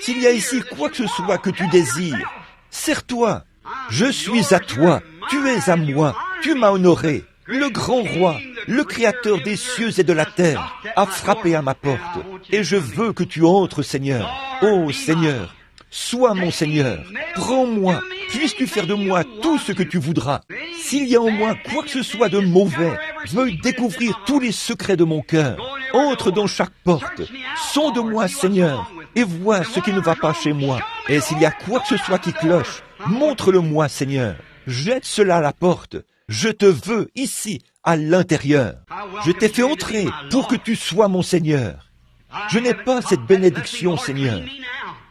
s'il y a ici quoi que ce soit que tu désires, sers-toi, je suis à toi, tu es à moi, tu m'as honoré. Le grand roi, le créateur des cieux et de la terre, a frappé à ma porte, et je veux que tu entres, Seigneur. Oh Seigneur, sois mon Seigneur, prends-moi, puisses-tu faire de moi tout ce que tu voudras. S'il y a en moi quoi que ce soit de mauvais, veuille découvrir tous les secrets de mon cœur. Entre dans chaque porte, sonde-moi, Seigneur, et vois ce qui ne va pas chez moi. Et s'il y a quoi que ce soit qui cloche, montre-le-moi, Seigneur. Jette cela à la porte. Je te veux ici, à l'intérieur. Je t'ai fait entrer pour que tu sois mon Seigneur. Je n'ai pas cette bénédiction, Seigneur.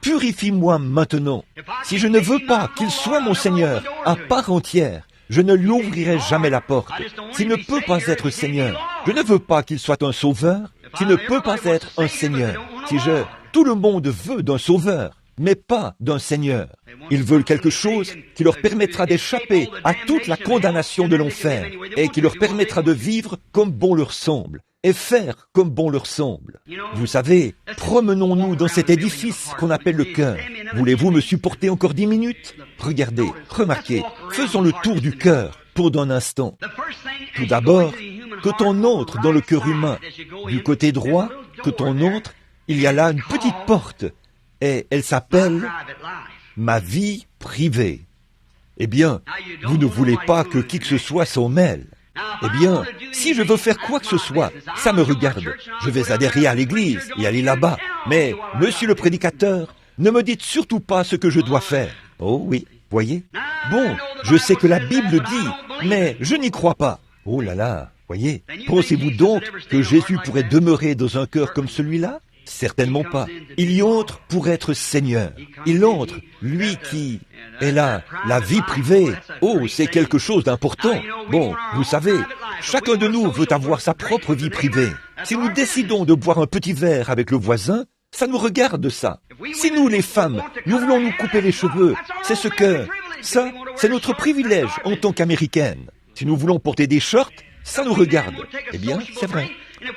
Purifie-moi maintenant. Si je ne veux pas qu'il soit mon Seigneur à part entière, je ne lui ouvrirai jamais la porte. S'il ne peut pas être Seigneur, je ne veux pas qu'il soit un sauveur. S'il ne peut pas être un Seigneur, tout le monde veut d'un sauveur. mais pas d'un Seigneur. Ils veulent quelque chose qui leur permettra d'échapper à toute la condamnation de l'enfer et qui leur permettra de vivre comme bon leur semble et faire comme bon leur semble. Vous savez, promenons-nous dans cet édifice qu'on appelle le cœur. Voulez-vous me supporter encore 10 minutes? Regardez, remarquez, faisons le tour du cœur pour d'un instant. Tout d'abord, quand on entre dans le cœur humain, du côté droit, quand on entre, il y a là une petite porte et elle s'appelle « ma vie privée ». Eh bien, vous ne voulez pas que qui que ce soit s'en mêle. Eh bien, si je veux faire quoi que ce soit, ça me regarde. Je vais adhérer à l'église et aller là-bas. Mais, monsieur le prédicateur, ne me dites surtout pas ce que je dois faire. Oh oui, voyez? Bon, je sais que la Bible dit, mais je n'y crois pas. Oh là là, voyez? Pensez-vous donc que Jésus pourrait demeurer dans un cœur comme celui-là? Certainement pas. Il y entre pour être Seigneur. Il entre, lui qui est là, la vie privée. Oh, c'est quelque chose d'important. Bon, vous savez, chacun de nous veut avoir sa propre vie privée. Si nous décidons de boire un petit verre avec le voisin, ça nous regarde ça. Si nous, les femmes, nous voulons nous couper les cheveux, c'est c'est notre privilège en tant qu'Américaines. Si nous voulons porter des shorts, ça nous regarde. Eh bien, c'est vrai.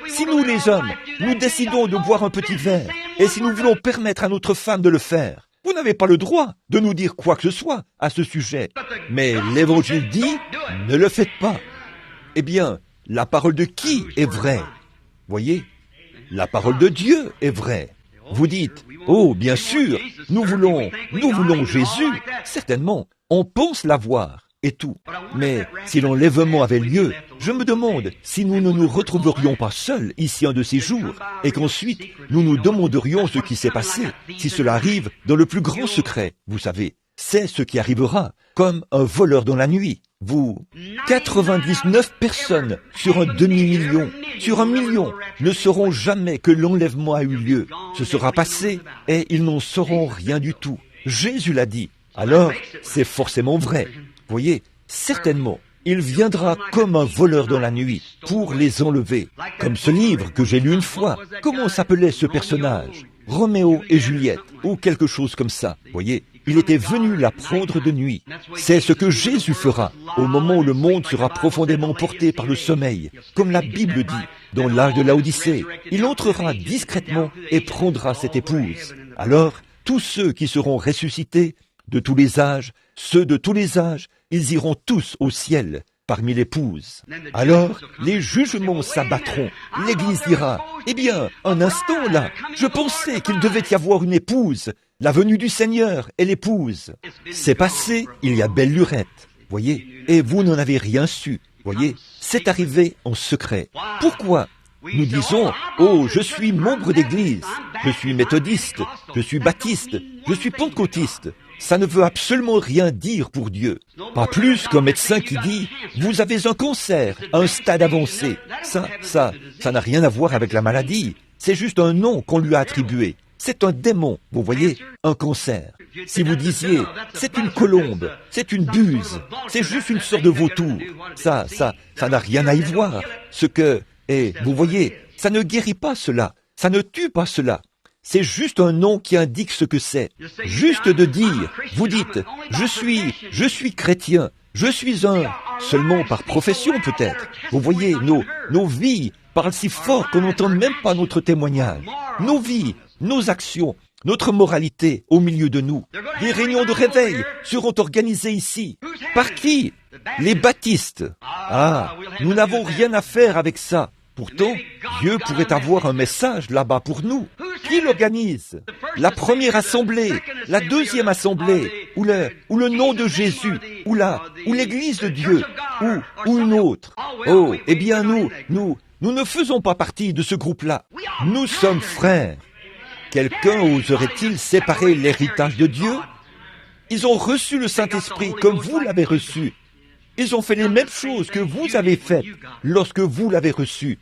Si nous, les hommes, nous décidons de boire un petit verre, et si nous voulons permettre à notre femme de le faire, vous n'avez pas le droit de nous dire quoi que ce soit à ce sujet. Mais l'Évangile dit, ne le faites pas. Eh bien, la parole de qui est vraie? Voyez, la parole de Dieu est vraie. Vous dites, oh, bien sûr, nous voulons Jésus, certainement, on pense l'avoir. Et tout. Mais si l'enlèvement avait lieu, je me demande si nous ne nous retrouverions pas seuls ici un de ces jours, et qu'ensuite nous nous demanderions ce qui s'est passé, si cela arrive dans le plus grand secret, vous savez. C'est ce qui arrivera, comme un voleur dans la nuit. 99 personnes sur un demi-million, sur 1 million, ne sauront jamais que l'enlèvement a eu lieu. Ce sera passé, et ils n'en sauront rien du tout. Jésus l'a dit. Alors, c'est forcément vrai. Voyez, certainement, il viendra comme un voleur dans la nuit pour les enlever. Comme ce livre que j'ai lu une fois. Comment s'appelait ce personnage? Roméo et Juliette, ou quelque chose comme ça. Voyez, il était venu la prendre de nuit. C'est ce que Jésus fera au moment où le monde sera profondément porté par le sommeil. Comme la Bible dit, dans l'âge de Laodicée, il entrera discrètement et prendra cette épouse. Alors, tous ceux qui seront ressuscités, de tous les âges, ceux de tous les âges, ils iront tous au ciel, parmi l'épouse. Alors, les jugements s'abattront. L'Église dira, eh bien, un instant là, je pensais qu'il devait y avoir une épouse. La venue du Seigneur est l'épouse. C'est passé, il y a belle lurette, voyez, et vous n'en avez rien su, voyez, c'est arrivé en secret. Pourquoi? Nous disons, oh, je suis membre d'église, je suis méthodiste, je suis baptiste, je suis pentecôtiste. Ça ne veut absolument rien dire pour Dieu. Pas plus qu'un médecin qui dit « Vous avez un cancer à un stade avancé ». Ça n'a rien à voir avec la maladie. C'est juste un nom qu'on lui a attribué. C'est un démon, vous voyez, un cancer. Si vous disiez « C'est une colombe, c'est une buse, c'est juste une sorte de vautour », ça n'a rien à y voir. Et vous voyez, ça ne guérit pas cela, ça ne tue pas cela. C'est juste un nom qui indique ce que c'est. Juste de dire, vous dites, je suis chrétien, je suis seulement par profession peut-être. Vous voyez, nos vies parlent si fort qu'on n'entend même pas notre témoignage. Nos vies, nos actions, notre moralité au milieu de nous. Les réunions de réveil seront organisées ici. Par qui? Les baptistes. Ah, nous n'avons rien à faire avec ça. Pourtant, Dieu pourrait avoir un message là-bas pour nous. Qui l'organise? La première assemblée, la deuxième assemblée, ou le nom de Jésus, ou l'église de Dieu, ou une autre. Oh, eh bien nous ne faisons pas partie de ce groupe-là. Nous sommes frères. Quelqu'un oserait-il séparer l'héritage de Dieu? Ils ont reçu le Saint-Esprit comme vous l'avez reçu. Ils ont fait les mêmes choses que vous avez faites lorsque vous l'avez reçu.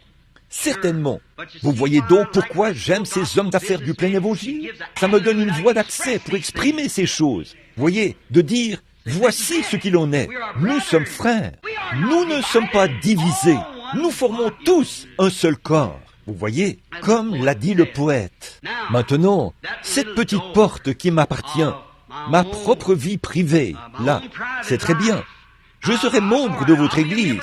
Certainement. Vous voyez donc pourquoi j'aime ces hommes d'affaires du plein évangile? Ça me donne une voie d'accès pour exprimer ces choses. Voyez, de dire, voici ce qu'il en est. Nous sommes frères. Nous ne sommes pas divisés. Nous formons tous un seul corps. Vous voyez, comme l'a dit le poète. Maintenant, cette petite porte qui m'appartient, ma propre vie privée, là, c'est très bien. Je serai membre de votre Église.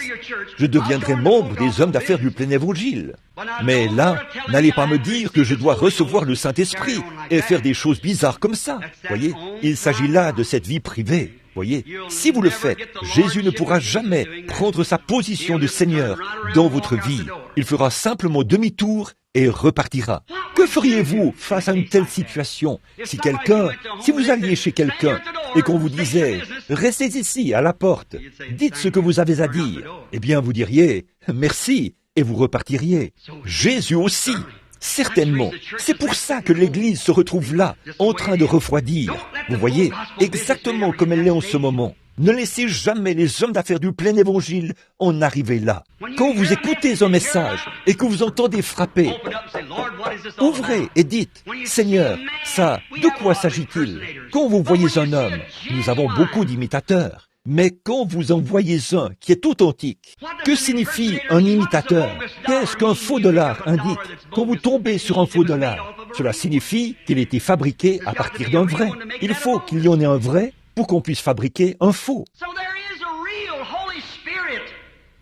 Je deviendrai membre des hommes d'affaires du plein évangile. Mais là, n'allez pas me dire que je dois recevoir le Saint-Esprit et faire des choses bizarres comme ça. Voyez, il s'agit là de cette vie privée. Voyez, si vous le faites, Jésus ne pourra jamais prendre sa position de Seigneur dans votre vie. Il fera simplement demi-tour et repartira. Que feriez-vous face à une telle situation si vous alliez chez quelqu'un et qu'on vous disait « Restez ici, à la porte, dites ce que vous avez à dire », eh bien vous diriez « Merci » et vous repartiriez. Jésus aussi, certainement. C'est pour ça que l'Église se retrouve là, en train de refroidir. Vous voyez, exactement comme elle l'est en ce moment. Ne laissez jamais les hommes d'affaires du plein évangile en arriver là. Quand vous écoutez un message et que vous entendez frapper, ouvrez et dites, Seigneur, ça, de quoi s'agit-il? Quand vous voyez un homme, nous avons beaucoup d'imitateurs, mais quand vous en voyez un qui est authentique, que signifie un imitateur? Qu'est-ce qu'un faux dollar indique? Quand vous tombez sur un faux dollar, cela signifie qu'il a été fabriqué à partir d'un vrai. Il faut qu'il y en ait un vrai pour qu'on puisse fabriquer un faux.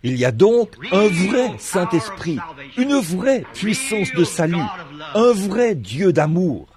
Il y a donc un vrai Saint-Esprit, une vraie puissance de salut, un vrai Dieu d'amour.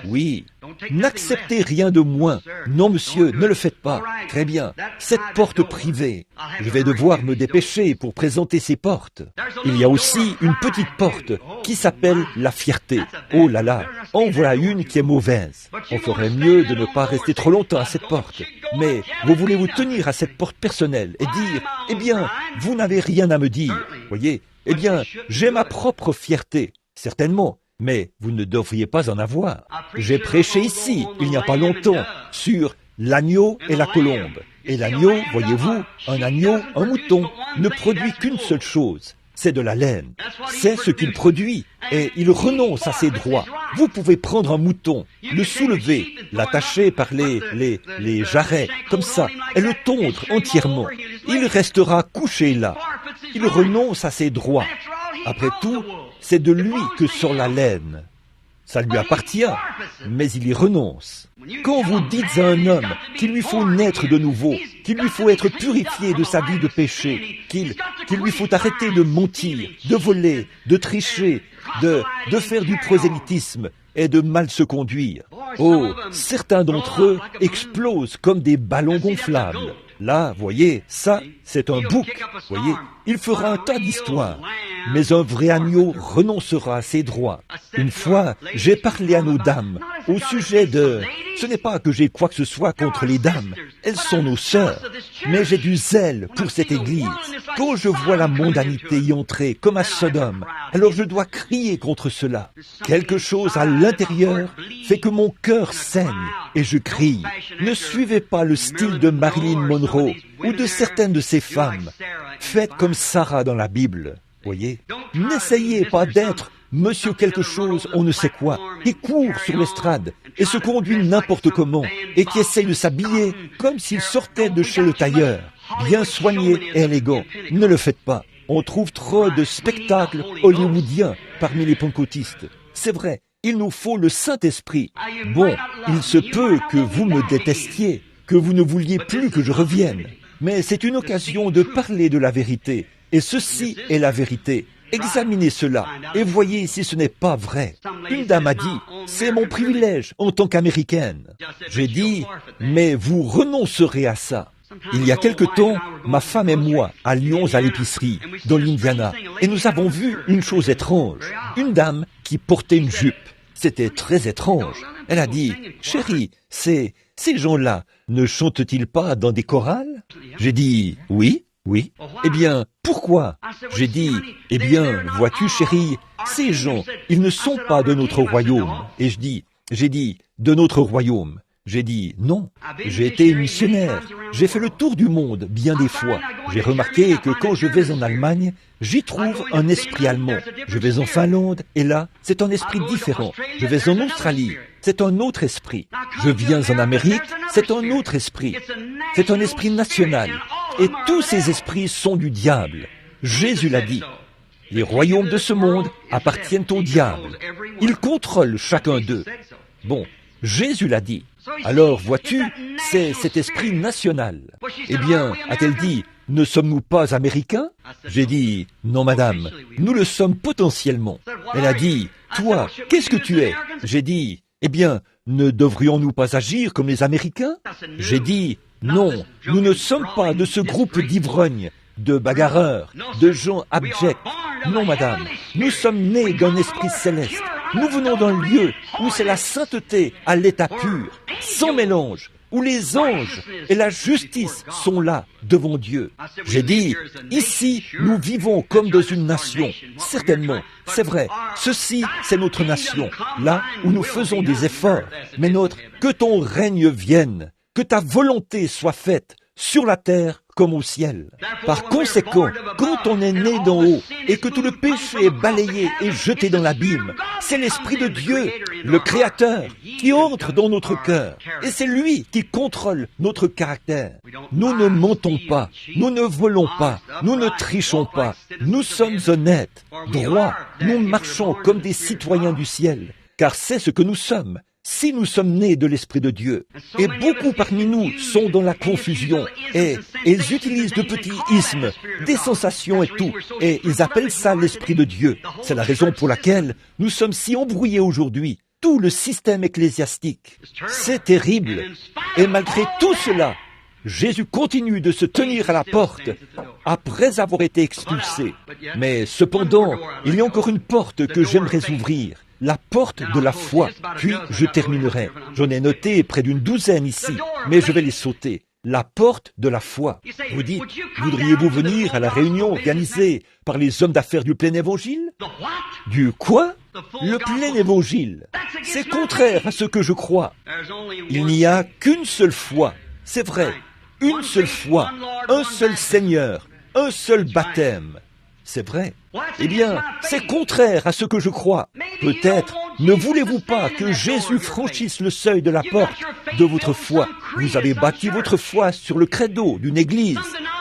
Oui, n'acceptez rien de moins. Non, monsieur, ne le faites pas. Très bien, cette porte privée. Je vais devoir me dépêcher pour présenter ces portes. Il y a aussi une petite porte qui s'appelle la fierté. Oh là là, en voilà une qui est mauvaise. On ferait mieux de ne pas rester trop longtemps à cette porte. Mais vous voulez vous tenir à cette porte personnelle et dire, eh bien, vous n'avez rien à me dire. Voyez, eh bien, j'ai ma propre fierté. Certainement. Mais vous ne devriez pas en avoir. J'ai prêché ici, il n'y a pas longtemps, sur l'agneau et la colombe. Et l'agneau, voyez-vous, un agneau, un mouton, ne produit qu'une seule chose, c'est de la laine. C'est ce qu'il produit, et il renonce à ses droits. Vous pouvez prendre un mouton, le soulever, l'attacher par les jarrets, comme ça, et le tondre entièrement. Il restera couché là. Il renonce à ses droits. Après tout, c'est de lui que sort la laine. Ça lui appartient, mais il y renonce. Quand vous dites à un homme qu'il lui faut naître de nouveau, qu'il lui faut être purifié de sa vie de péché, qu'il lui faut arrêter de mentir, de voler, de tricher, de faire du prosélytisme et de mal se conduire, oh, certains d'entre eux explosent comme des ballons gonflables. Là, voyez, ça, c'est un bouc. Voyez, il fera un tas d'histoires. Mais un vrai agneau renoncera à ses droits. Une fois, j'ai parlé à nos dames au sujet de... Ce n'est pas que j'ai quoi que ce soit contre les dames. Elles sont nos sœurs. Mais j'ai du zèle pour cette Église. Quand je vois la mondanité y entrer comme à Sodome, alors je dois crier contre cela. Quelque chose à l'intérieur fait que mon cœur saigne et je crie. Ne suivez pas le style de Marilyn Monroe ou de certaines de ces femmes. Faites comme Sarah dans la Bible. Voyez, n'essayez pas d'être monsieur quelque chose, on ne sait quoi, qui court sur l'estrade et se conduit n'importe comment et qui essaye de s'habiller comme s'il sortait de chez le tailleur, bien soigné et élégant. Ne le faites pas. On trouve trop de spectacles hollywoodiens parmi les pentecôtistes. C'est vrai, il nous faut le Saint-Esprit. Bon, il se peut que vous me détestiez, que vous ne vouliez plus que je revienne, mais c'est une occasion de parler de la vérité. Et ceci est la vérité. Examinez cela et voyez si ce n'est pas vrai. Une dame a dit, c'est mon privilège en tant qu'américaine. J'ai dit, mais vous renoncerez à ça. Il y a quelque temps, ma femme et moi allions à l'épicerie, dans l'Indiana, et nous avons vu une chose étrange. Une dame qui portait une jupe. C'était très étrange. Elle a dit, chérie, ces gens-là ne chantent-ils pas dans des chorales? J'ai dit, oui. Oui. Eh bien, pourquoi? J'ai dit, eh bien, vois-tu, chérie, ces gens, ils ne sont pas de notre royaume. Et j'ai dit, de notre royaume. J'ai dit, non. J'ai été missionnaire. J'ai fait le tour du monde bien des fois. J'ai remarqué que quand je vais en Allemagne, j'y trouve un esprit allemand. Je vais en Finlande, et là, c'est un esprit différent. Je vais en Australie, c'est un autre esprit. Je viens en Amérique, c'est un autre esprit. C'est un esprit national. Et tous ces esprits sont du diable. Jésus l'a dit. Les royaumes de ce monde appartiennent au diable. Il contrôle chacun d'eux. Bon, Jésus l'a dit. Alors, vois-tu, c'est cet esprit national. Eh bien, a-t-elle dit, ne sommes-nous pas américains? J'ai dit, non madame, nous le sommes potentiellement. Elle a dit, toi, qu'est-ce que tu es? J'ai dit, eh bien, ne devrions-nous pas agir comme les Américains? J'ai dit, non, nous ne sommes pas de ce groupe d'ivrognes, de bagarreurs, de gens abjects. Non madame, nous sommes nés d'un esprit céleste. Nous venons d'un lieu où c'est la sainteté à l'état pur, sans mélange, où les anges et la justice sont là devant Dieu. J'ai dit, ici, nous vivons comme dans une nation. Certainement, c'est vrai, ceci, c'est notre nation, là où nous faisons des efforts. Mais que ton règne vienne, que ta volonté soit faite sur la terre comme au ciel. Par conséquent, quand on est né d'en haut et que tout le péché est balayé et jeté dans l'abîme, c'est l'Esprit de Dieu, le Créateur, qui entre dans notre cœur. Et c'est lui qui contrôle notre caractère. Nous ne mentons pas, nous ne volons pas, nous ne trichons pas. Nous sommes honnêtes, droits, nous marchons comme des citoyens du ciel, car c'est ce que nous sommes. Si nous sommes nés de l'Esprit de Dieu, et beaucoup parmi nous sont dans la confusion, et ils utilisent de petits ismes, des sensations et tout, et ils appellent ça l'Esprit de Dieu. C'est la raison pour laquelle nous sommes si embrouillés aujourd'hui. Tout le système ecclésiastique, c'est terrible. Et malgré tout cela, Jésus continue de se tenir à la porte après avoir été expulsé. Mais cependant, il y a encore une porte que j'aimerais ouvrir. La porte de la foi, puis je terminerai. J'en ai noté près d'une douzaine ici, mais je vais les sauter. La porte de la foi. Vous dites, voudriez-vous venir à la réunion organisée par les hommes d'affaires du plein évangile? Du quoi? Le plein évangile. C'est contraire à ce que je crois. Il n'y a qu'une seule foi. C'est vrai, une seule foi, un seul Seigneur, un seul baptême. C'est vrai. Eh bien, c'est contraire à ce que je crois. Peut-être ne voulez-vous pas que Jésus franchisse le seuil de la porte de votre foi. Vous avez bâti votre foi sur le credo d'une église,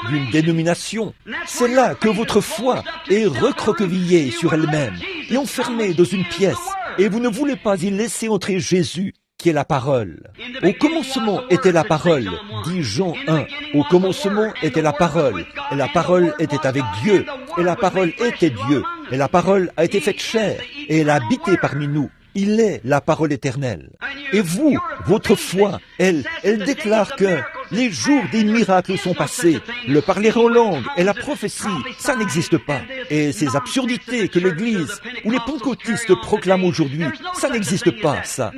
d'une dénomination. C'est là que votre foi est recroquevillée sur elle-même et enfermée dans une pièce. Et vous ne voulez pas y laisser entrer Jésus, qui est la parole. Au commencement était la parole, dit Jean 1. Au commencement était la parole, et la parole était avec Dieu, et la parole était Dieu, et la parole a été faite chair, et elle a habité parmi nous. Il est la parole éternelle. Et vous, votre foi, elle déclare que les jours des miracles sont passés. Le parler en langue et la prophétie, ça n'existe pas. Et ces absurdités que l'Église ou les pentecôtistes proclament aujourd'hui, ça n'existe pas, ça.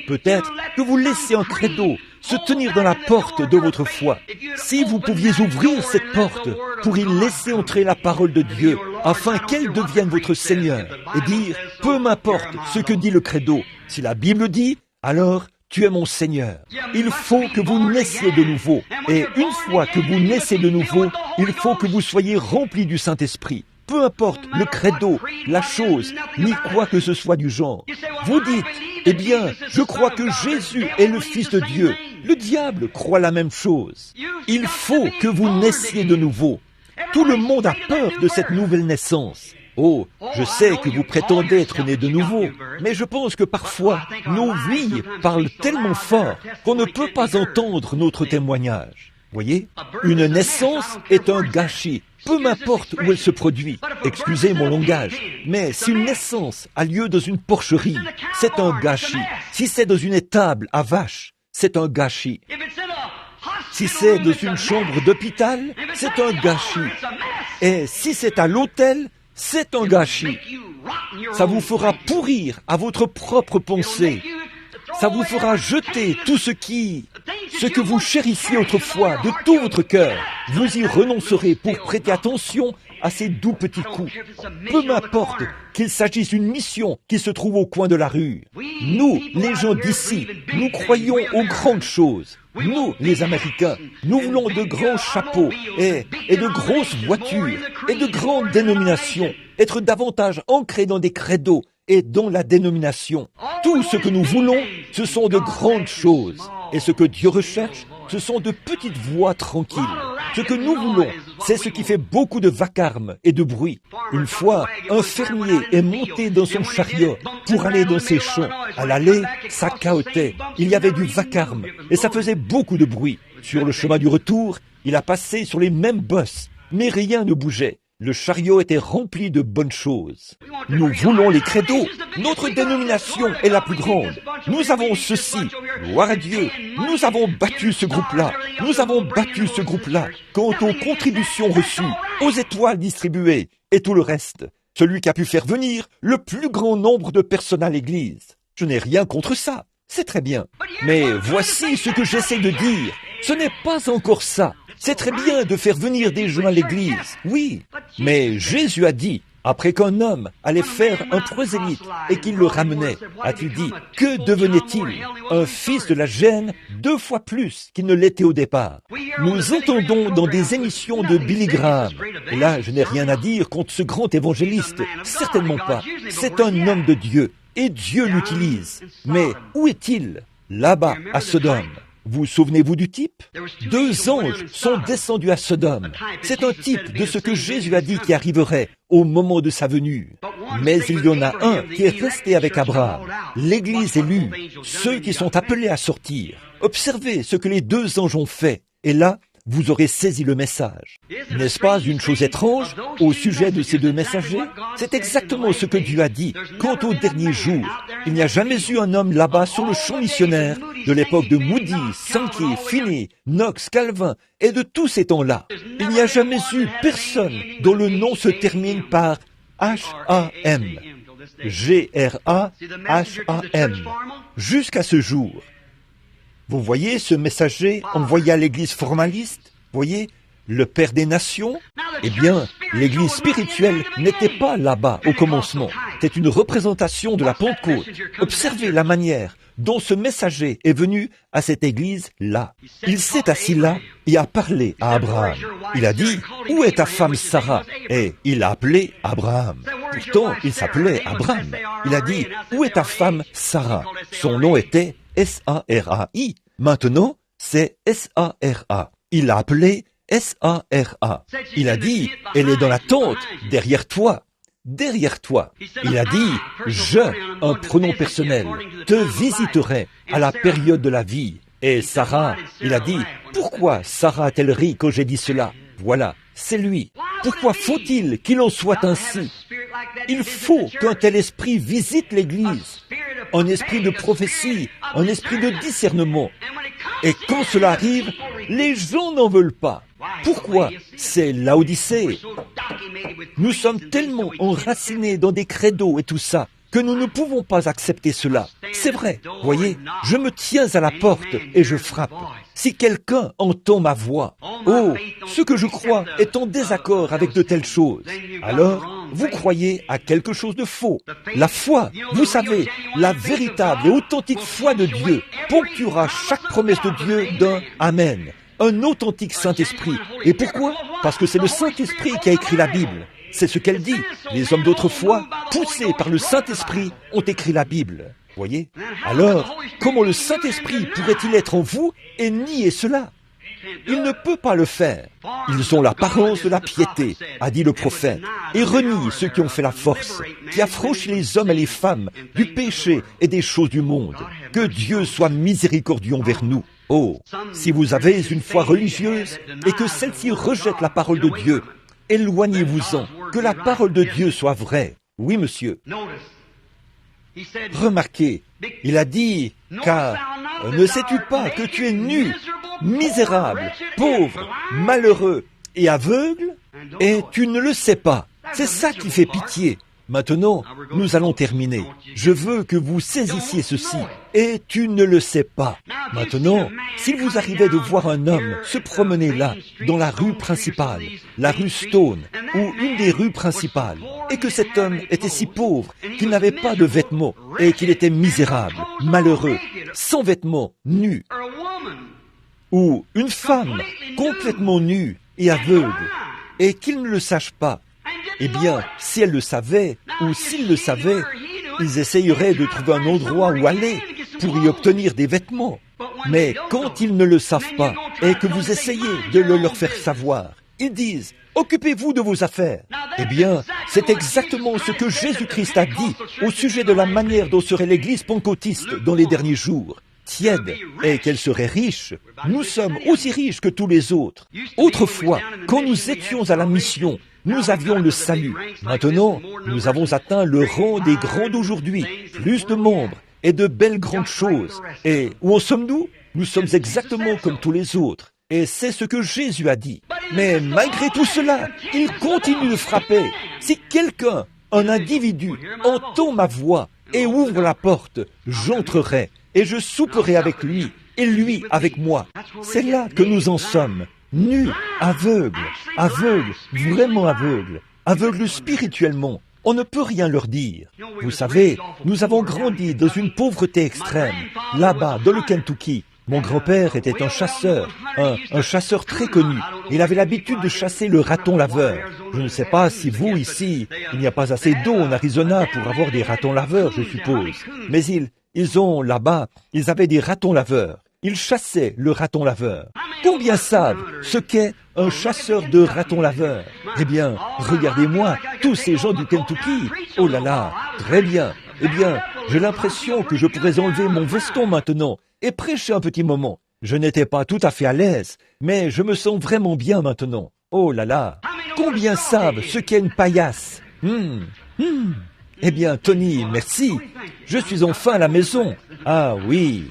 Peut-être que vous laissez un credo se tenir dans la porte de votre foi. Si vous pouviez ouvrir cette porte pour y laisser entrer la parole de Dieu, afin qu'elle devienne votre Seigneur, et dire, peu m'importe ce que dit le credo, si la Bible dit, alors tu es mon Seigneur. Il faut que vous naissiez de nouveau. Et une fois que vous naissez de nouveau, il faut que vous soyez remplis du Saint-Esprit. Peu importe le credo, la chose, ni quoi que ce soit du genre. Vous dites, eh bien, je crois que Jésus est le Fils de Dieu. Le diable croit la même chose. Il faut que vous naissiez de nouveau. Tout le monde a peur de cette nouvelle naissance. Oh, je sais que vous prétendez être nés de nouveau, mais je pense que parfois, nos vies parlent tellement fort qu'on ne peut pas entendre notre témoignage. Voyez, une naissance est un gâchis, peu m'importe où elle se produit. Excusez mon langage, mais si une naissance a lieu dans une porcherie, c'est un gâchis. Si c'est dans une étable à vaches, c'est un gâchis. Si c'est dans une chambre d'hôpital, c'est un gâchis. Et si c'est à l'hôtel, c'est un gâchis. Ça vous fera pourrir à votre propre pensée. Ça vous fera jeter tout ce que vous chérissiez autrefois de tout votre cœur. Vous y renoncerez pour prêter attention à ces doux petits coups. Peu m'importe qu'il s'agisse d'une mission qui se trouve au coin de la rue. Nous, les gens d'ici, nous croyons aux grandes choses. Nous, les Américains, nous voulons de grands chapeaux et de grosses voitures et de grandes dénominations, être davantage ancrés dans des credos et dans la dénomination. Tout ce que nous voulons, ce sont de grandes choses. Et ce que Dieu recherche, ce sont de petites voix tranquilles. Ce que nous voulons, c'est ce qui fait beaucoup de vacarme et de bruit. Une fois, un fermier est monté dans son chariot pour aller dans ses champs. À l'aller, ça cahotait, il y avait du vacarme et ça faisait beaucoup de bruit. Sur le chemin du retour, il a passé sur les mêmes bosses, mais rien ne bougeait. Le chariot était rempli de bonnes choses. Nous voulons les credos. Notre dénomination est la plus grande. Nous avons ceci. Gloire à Dieu. Nous avons battu ce groupe-là. Nous avons battu ce groupe-là. Quant aux contributions reçues, aux étoiles distribuées et tout le reste, celui qui a pu faire venir le plus grand nombre de personnes à l'église. Je n'ai rien contre ça. C'est très bien. Mais voici ce que j'essaie de dire. Ce n'est pas encore ça. C'est très bien de faire venir des gens à l'église, oui. Mais Jésus a dit, après qu'un homme allait faire un prosélyte et qu'il le ramenait, a-t-il dit, que devenait-il? Un fils de la gêne 2 fois plus qu'il ne l'était au départ. Nous entendons dans des émissions de Billy Graham, et là je n'ai rien à dire contre ce grand évangéliste, certainement pas. C'est un homme de Dieu, et Dieu l'utilise. Mais où est-il? Là-bas, à Sodome. Vous souvenez-vous du type? 2 anges sont descendus à Sodome. C'est un type de ce que Jésus a dit qui arriverait au moment de sa venue. Mais il y en a un qui est resté avec Abraham, l'Église élue, ceux qui sont appelés à sortir. Observez ce que les 2 anges ont fait. Et là, vous aurez saisi le message. N'est-ce pas une chose étrange au sujet de ces 2 messagers? C'est exactement ce que Dieu a dit. Quant au dernier jour, il n'y a jamais eu un homme là-bas sur le champ missionnaire de l'époque de Moody, Sankey, Finney, Knox, Calvin et de tous ces temps-là. Il n'y a jamais eu personne dont le nom se termine par H-A-M, G-R-A-H-A-M, jusqu'à ce jour. Vous voyez ce messager envoyé à l'église formaliste? Voyez, le Père des Nations? Eh bien, l'église spirituelle n'était pas là-bas au commencement. C'est une représentation de la Pentecôte. Observez la manière dont ce messager est venu à cette église-là. Il s'est assis là et a parlé à Abraham. Il a dit, « Où est ta femme Sarah ?» Et il a appelé Abraham. Pourtant, il s'appelait Abraham. Il a dit, « Où est ta femme Sarah ?» Son nom était S-A-R-A-I. Maintenant, c'est S-A-R-A. Il l'a appelé S-A-R-A. Il a dit, elle est dans la tente, derrière toi. Derrière toi. Il a dit, je, un pronom personnel, te visiterai à la période de la vie. Et Sarah, il a dit, pourquoi Sarah a-t-elle ri quand j'ai dit cela? Voilà, c'est lui. Pourquoi faut-il qu'il en soit ainsi? Il faut qu'un tel esprit visite l'Église, un esprit de prophétie, un esprit de discernement. Et quand cela arrive, les gens n'en veulent pas. Pourquoi? C'est Laodicée. Nous sommes tellement enracinés dans des credos et tout ça, que nous ne pouvons pas accepter cela. C'est vrai, voyez, je me tiens à la porte et je frappe. Si quelqu'un entend ma voix, oh, ce que je crois est en désaccord avec de telles choses, alors vous croyez à quelque chose de faux. La foi, vous savez, la véritable et authentique foi de Dieu ponctuera chaque promesse de Dieu d'un Amen, un authentique Saint-Esprit. Et pourquoi? Parce que c'est le Saint-Esprit qui a écrit la Bible. C'est ce qu'elle dit. Les hommes d'autrefois, poussés par le Saint-Esprit, ont écrit la Bible. Voyez? Alors, comment le Saint-Esprit pourrait-il être en vous et nier cela? Il ne peut pas le faire. Ils ont l'apparence de la piété, a dit le prophète, et renient ceux qui ont fait la force, qui affranchit les hommes et les femmes du péché et des choses du monde. Que Dieu soit miséricordieux envers nous. Oh, si vous avez une foi religieuse et que celle-ci rejette la parole de Dieu, éloignez-vous-en, que la parole de Dieu soit vraie. Oui, monsieur. Remarquez, il a dit, car ne sais-tu pas que tu es nu, misérable, pauvre, malheureux et aveugle? Et tu ne le sais pas. C'est ça qui fait pitié. Maintenant, nous allons terminer. Je veux que vous saisissiez ceci. Et tu ne le sais pas. Maintenant, s'il vous arrivait de voir un homme se promener là, dans la rue principale, la rue Stone, ou une des rues principales, et que cet homme était si pauvre qu'il n'avait pas de vêtements, et qu'il était misérable, malheureux, sans vêtements, nu, ou une femme complètement nue et aveugle, et qu'il ne le sache pas, eh bien, si elle le savait, ou s'il le savait, ils essayeraient de trouver un endroit où aller pour y obtenir des vêtements. Mais quand ils ne le savent pas et que vous essayez de le leur faire savoir, ils disent « Occupez-vous de vos affaires ». Eh bien, c'est exactement ce que Jésus-Christ a dit au sujet de la manière dont serait l'Église pentecôtiste dans les derniers jours. Tiède, et qu'elle serait riche. Nous sommes aussi riches que tous les autres. Autrefois, quand nous étions à la mission, nous avions le salut. Maintenant, nous avons atteint le rang des grands d'aujourd'hui, plus de membres et de belles grandes choses. Et où en sommes-nous? Nous sommes exactement comme tous les autres. Et c'est ce que Jésus a dit. Mais malgré tout cela, il continue de frapper. Si quelqu'un, un individu, entend ma voix et ouvre la porte, j'entrerai et je souperai avec lui et lui avec moi. C'est là que nous en sommes. Nus, aveugles, vraiment aveugles spirituellement. On ne peut rien leur dire. Vous savez, nous avons grandi dans une pauvreté extrême, là-bas, dans le Kentucky. Mon grand-père était un chasseur très connu. Il avait l'habitude de chasser le raton laveur. Je ne sais pas si vous, ici, il n'y a pas assez d'eau en Arizona pour avoir des ratons laveurs, je suppose. Mais ils ont, là-bas, ils avaient des ratons laveurs. Ils chassaient le raton laveur. Combien savent ce qu'est un chasseur de ratons laveurs? Eh bien, regardez-moi, tous ces gens du Kentucky. Oh là là, très bien. Eh bien, j'ai l'impression que je pourrais enlever mon veston maintenant et prêcher un petit moment. Je n'étais pas tout à fait à l'aise, mais je me sens vraiment bien maintenant. Oh là là, combien savent ce qu'est une paillasse? Eh bien, Tony, merci. Je suis enfin à la maison. Ah oui,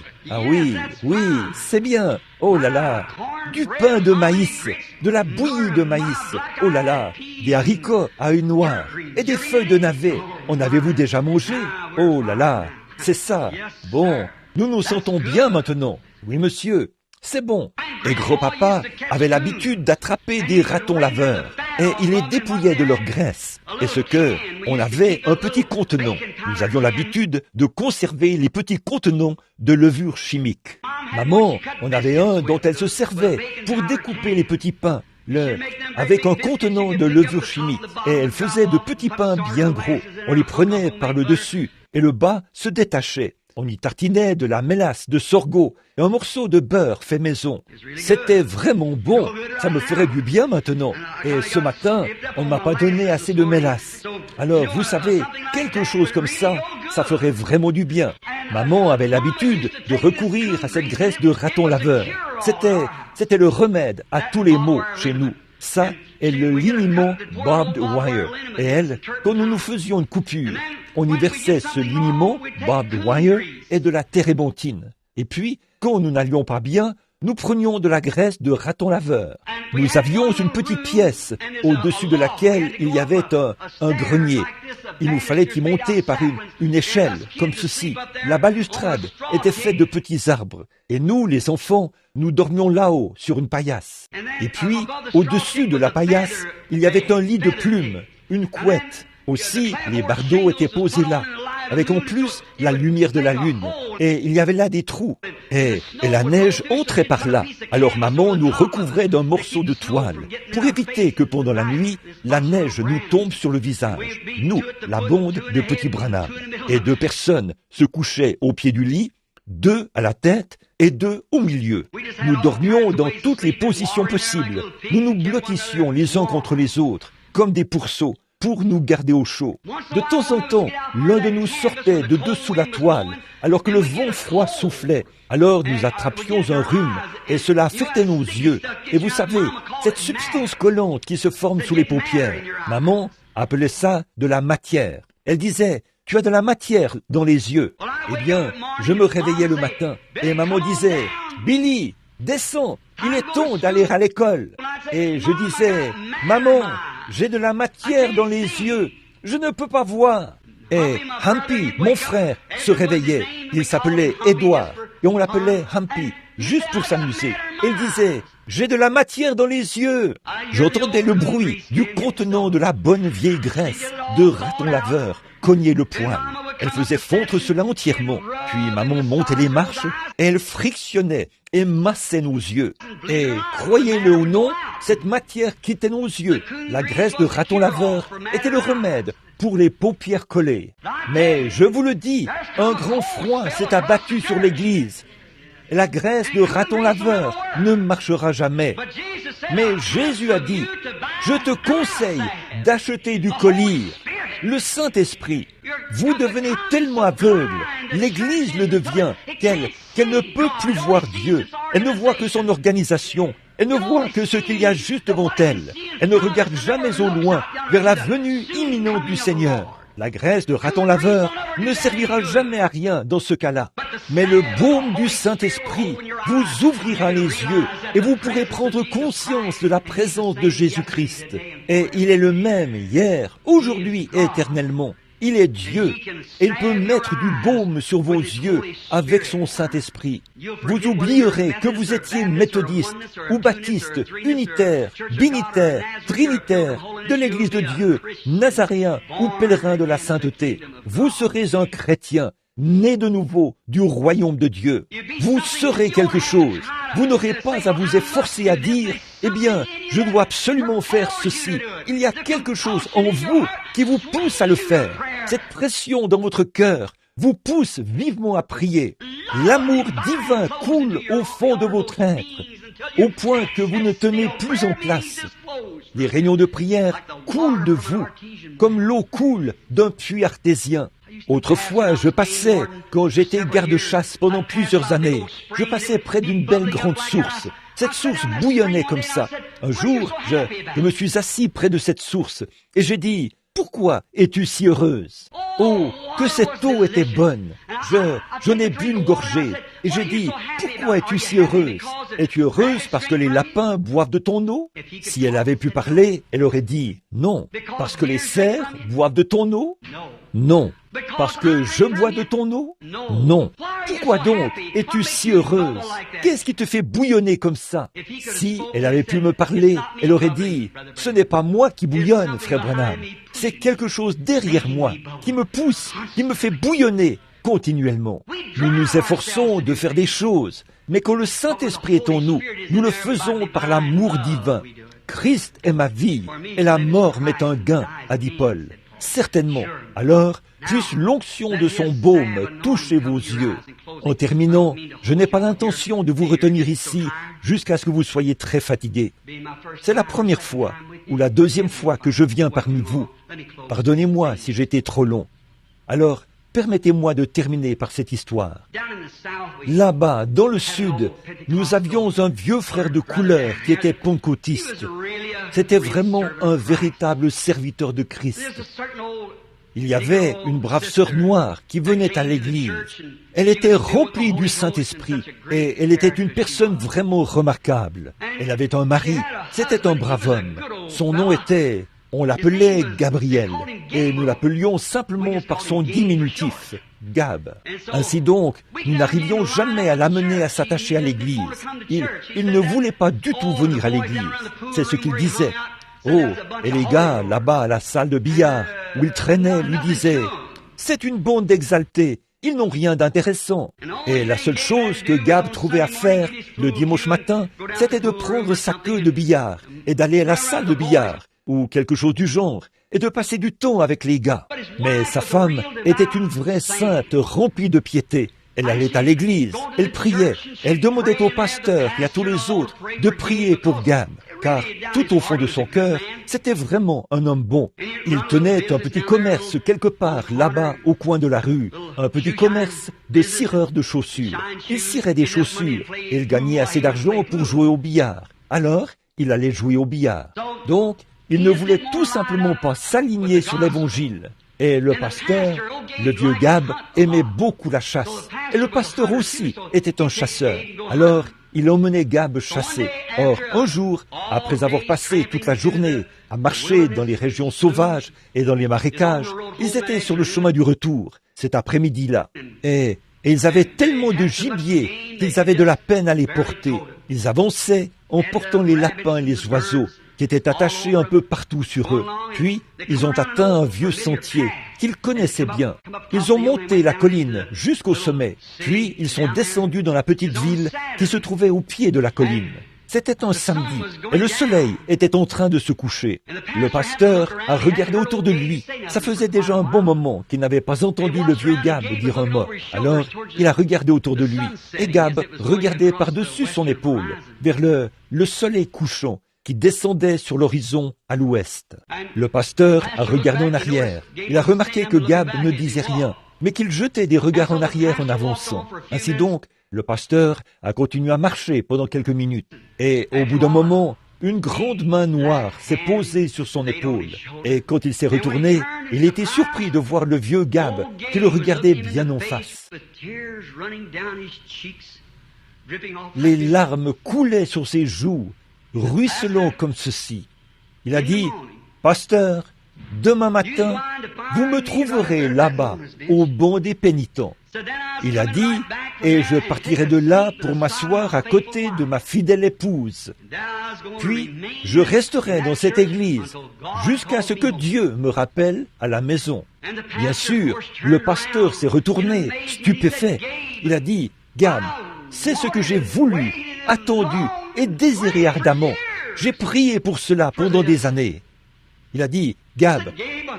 c'est bien. Oh là là, du pain de maïs, de la bouillie de maïs. Oh là là, des haricots à une noire et des feuilles de navet. En avez-vous déjà mangé? Oh là là, c'est ça. Bon, nous nous sentons bien maintenant. Oui, monsieur, c'est bon. Et gros-papa avait l'habitude d'attraper des ratons laveurs et il les dépouillait de leur graisse. Et on avait un petit contenant. Nous avions l'habitude de conserver les petits contenants de levure chimique. Maman, on avait un dont elle se servait pour découper les petits pains, avec un contenant de levure chimique. Et elle faisait de petits pains bien gros. On les prenait par le dessus et le bas se détachait. On y tartinait de la mélasse de sorgho et un morceau de beurre fait maison. C'était vraiment bon. Ça me ferait du bien maintenant. Et ce matin, on ne m'a pas donné assez de mélasse. Alors, vous savez, quelque chose comme ça ferait vraiment du bien. Maman avait l'habitude de recourir à cette graisse de raton laveur. C'était le remède à tous les maux chez nous. Ça est le liniment barbed wire. Et elle, quand nous nous faisions une coupure, on y versait ce liniment barbed wire et de la térébenthine. Et puis, quand nous n'allions pas bien, nous prenions de la graisse de raton laveur. Nous avions une petite pièce au-dessus de laquelle il y avait un grenier. Il nous fallait y monter par une échelle, comme ceci. La balustrade était faite de petits arbres. Et nous, les enfants, nous dormions là-haut, sur une paillasse. Et puis, au-dessus de la paillasse, il y avait un lit de plumes, une couette. Aussi, les bardeaux étaient posés là, avec en plus la lumière de la lune. Et il y avait là des trous. Et la neige entrait par là. Alors maman nous recouvrait d'un morceau de toile pour éviter que pendant la nuit, la neige nous tombe sur le visage. Nous, la bande de petits Branham. Et 2 personnes se couchaient au pied du lit, 2 à la tête et 2 au milieu. Nous dormions dans toutes les positions possibles. Nous nous blottissions les uns contre les autres, comme des pourceaux, pour nous garder au chaud. De temps en temps, l'un de nous sortait de dessous la toile, alors que le vent froid soufflait. Alors nous attrapions un rhume, et cela affectait nos yeux. Et vous savez, cette substance collante qui se forme sous les paupières, maman appelait ça de la matière. Elle disait, « Tu as de la matière dans les yeux. » Eh bien, je me réveillais le matin, et maman disait, « Billy, descends, il est temps d'aller à l'école. » Et je disais, « Maman, j'ai de la matière dans les yeux, je ne peux pas voir. » Et Humpy, mon frère, se réveillait. Il s'appelait Édouard, et on l'appelait Humpy, juste pour s'amuser. Et il disait, « J'ai de la matière dans les yeux. » J'entendais le bruit du contenant de la bonne vieille graisse de raton laveur cogner le poêle. Elle faisait fondre cela entièrement. Puis maman montait les marches et elle frictionnait et massait nos yeux. Et croyez-le ou non, cette matière quittait nos yeux. La graisse de raton laveur était le remède pour les paupières collées. Mais je vous le dis, un grand froid s'est abattu sur l'église. et la graisse de raton laveur ne marchera jamais. Mais Jésus a dit, je te conseille d'acheter du collyre, le Saint-Esprit. Vous devenez tellement aveugle, l'Église le devient, qu'elle ne peut plus voir Dieu. Elle ne voit que son organisation. Elle ne voit que ce qu'il y a juste devant elle. Elle ne regarde jamais au loin vers la venue imminente du Seigneur. La graisse de raton laveur ne servira jamais à rien dans ce cas-là. Mais le baume du Saint-Esprit vous ouvrira les yeux et vous pourrez prendre conscience de la présence de Jésus-Christ. Et il est le même hier, aujourd'hui et éternellement. Il est Dieu et il peut mettre du baume sur vos yeux avec son Saint-Esprit. Vous oublierez que vous étiez méthodiste ou baptiste, unitaire, binitaire, trinitaire, de l'Église de Dieu, nazaréen ou pèlerin de la sainteté. Vous serez un chrétien, né de nouveau du royaume de Dieu. Vous serez quelque chose. Vous n'aurez pas à vous efforcer à dire, eh bien, je dois absolument faire ceci. Il y a quelque chose en vous qui vous pousse à le faire. Cette pression dans votre cœur vous pousse vivement à prier. L'amour divin coule au fond de votre être, au point que vous ne tenez plus en place. Les réunions de prière coulent de vous, comme l'eau coule d'un puits artésien. Autrefois, je passais, quand j'étais garde-chasse pendant plusieurs années, je passais près d'une belle grande source. Cette source bouillonnait comme ça. Un jour, je me suis assis près de cette source et j'ai dit, « Pourquoi es-tu si heureuse ?» Oh, que cette eau était bonne. J'en ai bu une gorgée et j'ai dit, « Pourquoi es-tu si heureuse ? Es-tu heureuse parce que les lapins boivent de ton eau ?» Si elle avait pu parler, elle aurait dit, « Non. Parce que les cerfs boivent de ton eau ? Non. Parce que je bois de ton eau ? Non. Pourquoi donc es-tu si heureuse ? Qu'est-ce qui te fait bouillonner comme ça ? Si elle avait pu me parler, elle aurait dit, « Ce n'est pas moi qui bouillonne, frère Branham. C'est quelque chose derrière moi qui me pousse, qui me fait bouillonner continuellement. » Nous nous efforçons de faire des choses, mais quand le Saint-Esprit est en nous, nous le faisons par l'amour divin. Christ est ma vie et la mort m'est un gain, a dit Paul. Certainement. Alors, puisse l'onction de son baume toucher vos yeux. En terminant, je n'ai pas l'intention de vous retenir ici jusqu'à ce que vous soyez très fatigués. C'est la première fois ou la deuxième fois que je viens parmi vous. Pardonnez-moi si j'étais trop long. Alors, permettez-moi de terminer par cette histoire. Là-bas, dans le sud, nous avions un vieux frère de couleur qui était pentecôtiste. C'était vraiment un véritable serviteur de Christ. Il y avait une brave sœur noire qui venait à l'église. Elle était remplie du Saint-Esprit et elle était une personne vraiment remarquable. Elle avait un mari, c'était un brave homme. Son nom était... On l'appelait Gabriel, et nous l'appelions simplement par son diminutif, Gab. Ainsi donc, nous n'arrivions jamais à l'amener à s'attacher à l'église. Il ne voulait pas du tout venir à l'église. C'est ce qu'il disait. Oh, et les gars, là-bas à la salle de billard, où il traînait, lui disaient, « C'est une bande d'exaltés, ils n'ont rien d'intéressant. » Et la seule chose que Gab trouvait à faire le dimanche matin, c'était de prendre sa queue de billard et d'aller à la salle de billard, ou quelque chose du genre, et de passer du temps avec les gars. Mais sa femme était une vraie sainte remplie de piété. Elle allait à l'église, elle priait, elle demandait au pasteur et à tous les autres de prier pour Gab, car tout au fond de son cœur, c'était vraiment un homme bon. Il tenait un petit commerce quelque part là-bas au coin de la rue, un petit commerce de cireur de chaussures. Il cirait des chaussures et il gagnait assez d'argent pour jouer au billard. Alors, il allait jouer au billard. Donc, il ne voulait tout simplement pas s'aligner sur l'évangile. Et le pasteur, le vieux Gab, aimait beaucoup la chasse. Et le pasteur aussi était un chasseur. Alors, il emmenait Gab chasser. Or, un jour, après avoir passé toute la journée à marcher dans les régions sauvages et dans les marécages, ils étaient sur le chemin du retour, cet après-midi-là. Et ils avaient tellement de gibier qu'ils avaient de la peine à les porter. Ils avançaient en portant les lapins et les oiseaux, qui étaient attachés un peu partout sur eux. Puis, ils ont atteint un vieux sentier qu'ils connaissaient bien. Ils ont monté la colline jusqu'au sommet. Puis, ils sont descendus dans la petite ville qui se trouvait au pied de la colline. C'était un samedi, et le soleil était en train de se coucher. Le pasteur a regardé autour de lui. Ça faisait déjà un bon moment qu'il n'avait pas entendu le vieux Gab dire un mot. Alors, il a regardé autour de lui, et Gab regardait par-dessus son épaule, vers le soleil couchant qui descendait sur l'horizon à l'ouest. Le pasteur a regardé en arrière. Il a remarqué que Gab ne disait rien, mais qu'il jetait des regards en arrière en avançant. Ainsi donc, le pasteur a continué à marcher pendant quelques minutes. Et au bout d'un moment, une grande main noire s'est posée sur son épaule. Et quand il s'est retourné, il était surpris de voir le vieux Gab qui le regardait bien en face. Les larmes coulaient sur ses joues, ruisselant comme ceci. Il a dit, « Pasteur, demain matin, vous me trouverez là-bas, au banc des pénitents. » Il a dit, « Et je partirai de là pour m'asseoir à côté de ma fidèle épouse. Puis, je resterai dans cette église jusqu'à ce que Dieu me rappelle à la maison. » Bien sûr, le pasteur s'est retourné, stupéfait. Il a dit, « Gab, c'est ce que j'ai voulu, attendu et désiré ardemment. J'ai prié pour cela pendant des années. » Il a dit, « Gab,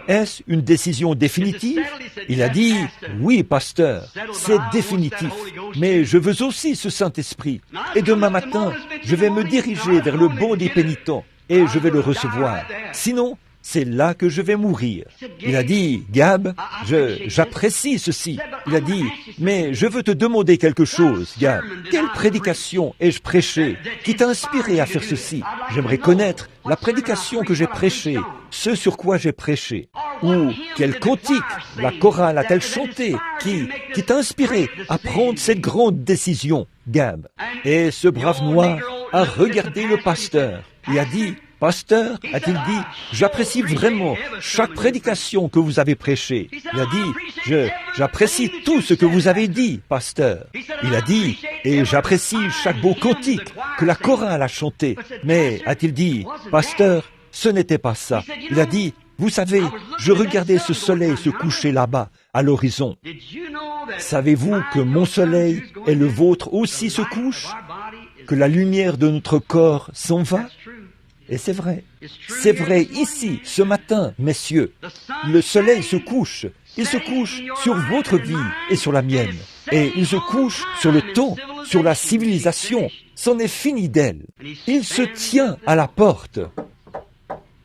est-ce une décision définitive ?» Il a dit, « Oui, pasteur, c'est définitif, mais je veux aussi ce Saint-Esprit. Et demain matin, je vais me diriger vers le banc des pénitents et je vais le recevoir. Sinon, c'est là que je vais mourir. » Il a dit, « Gab, j'apprécie ceci. » Il a dit, « Mais je veux te demander quelque chose, Gab. Quelle prédication ai-je prêchée qui t'a inspiré à faire ceci? J'aimerais connaître la prédication que j'ai prêchée, ce sur quoi j'ai prêché. Ou quel cantique la chorale a-t-elle chanté qui t'a inspiré à prendre cette grande décision, Gab? » Et ce brave noir a regardé le pasteur et a dit, « Pasteur, a-t-il dit, j'apprécie vraiment chaque prédication que vous avez prêchée. » Il a dit, j'apprécie tout ce que vous avez dit, pasteur. Il a dit, et j'apprécie chaque beau cantique que la chorale a chanté. Mais, a-t-il dit, pasteur, ce n'était pas ça. Il a dit, vous savez, je regardais ce soleil se coucher là-bas, à l'horizon. Savez-vous que mon soleil et le vôtre aussi se couchent? Que la lumière de notre corps s'en va? Et c'est vrai ici, ce matin, messieurs. Le soleil se couche. Il se couche sur votre vie et sur la mienne. Et il se couche sur le temps, sur la civilisation. C'en est fini d'elle. Il se tient à la porte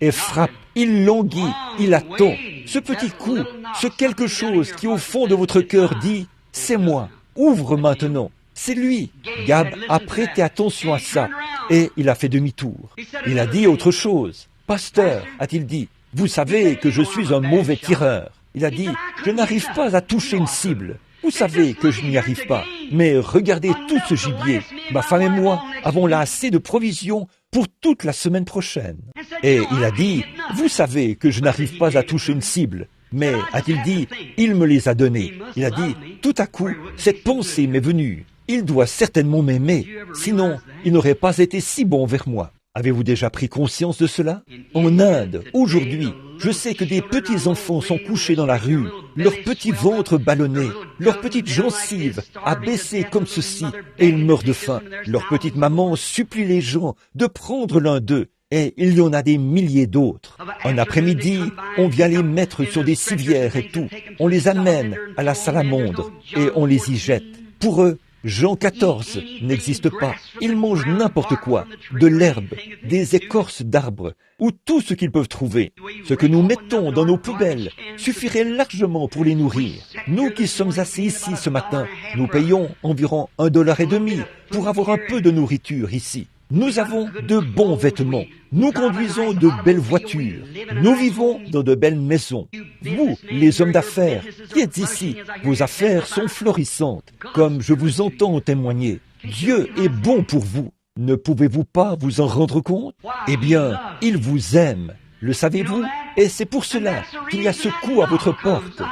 et frappe. Il languit, il attend. Ce petit coup, ce quelque chose qui au fond de votre cœur dit, c'est moi. Ouvre maintenant. C'est lui. Gab a prêté attention à ça et il a fait demi-tour. Il a dit autre chose. Pasteur, a-t-il dit, vous savez que je suis un mauvais tireur. Il a dit, je n'arrive pas à toucher une cible. Vous savez que je n'y arrive pas. Mais regardez tout ce gibier. Ma femme et moi avons là assez de provisions pour toute la semaine prochaine. Et il a dit, vous savez que je n'arrive pas à toucher une cible. Mais, a-t-il dit, il me les a donnés. Il a dit, tout à coup, cette pensée m'est venue. Il doit certainement m'aimer, sinon il n'aurait pas été si bon vers moi. Avez-vous déjà pris conscience de cela? En Inde, aujourd'hui, je sais que des petits enfants sont couchés dans la rue, leurs petits ventres ballonnés, leurs petites gencives abaissées comme ceci, et ils meurent de faim. Leurs petites mamans supplient les gens de prendre l'un d'eux, et il y en a des milliers d'autres. Un après-midi, on vient les mettre sur des civières et tout. On les amène à la salamandre, et on les y jette. Pour eux, Jean 14 n'existe pas. Ils mangent n'importe quoi, de l'herbe, des écorces d'arbres, ou tout ce qu'ils peuvent trouver. Ce que nous mettons dans nos poubelles suffirait largement pour les nourrir. Nous qui sommes assis ici ce matin, nous payons environ $1,50 pour avoir un peu de nourriture ici. Nous avons de bons vêtements. Nous conduisons de belles voitures. Nous vivons dans de belles maisons. Vous, les hommes d'affaires, qui êtes ici, vos affaires sont florissantes, comme je vous entends en témoigner. Dieu est bon pour vous. Ne pouvez-vous pas vous en rendre compte? Eh bien, il vous aime. Le savez-vous? Et c'est pour cela qu'il y a ce coup à votre porte.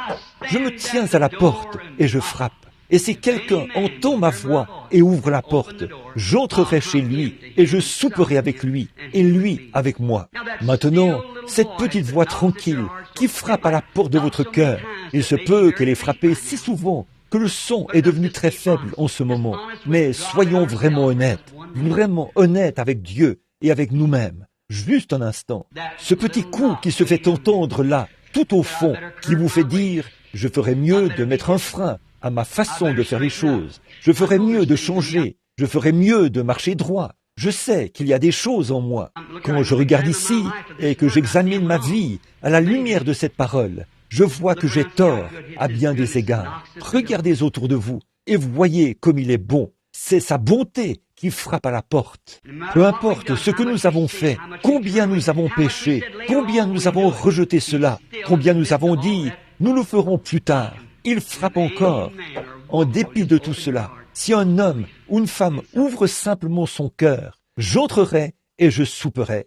Je me tiens à la porte et je frappe. Et si quelqu'un entend ma voix et ouvre la porte, j'entrerai chez lui et je souperai avec lui et lui avec moi. Maintenant, cette petite voix tranquille qui frappe à la porte de votre cœur, il se peut qu'elle ait frappé si souvent que le son est devenu très faible en ce moment, mais soyons vraiment honnêtes avec Dieu et avec nous-mêmes. Juste un instant. Ce petit coup qui se fait entendre là, tout au fond, qui vous fait dire « Je ferais mieux de mettre un frein à ma façon de faire les choses. Je ferais mieux de changer. Je ferais mieux de marcher droit. Je sais qu'il y a des choses en moi. » Quand je regarde ici et que j'examine ma vie à la lumière de cette parole, je vois que j'ai tort à bien des égards. Regardez autour de vous et voyez comme il est bon. C'est sa bonté qui frappe à la porte. Peu importe ce que nous avons fait, combien nous avons péché, combien nous avons rejeté cela, combien nous avons dit « nous le ferons plus tard », il frappe encore. En dépit de tout cela, si un homme ou une femme ouvre simplement son cœur, j'entrerai et je souperai.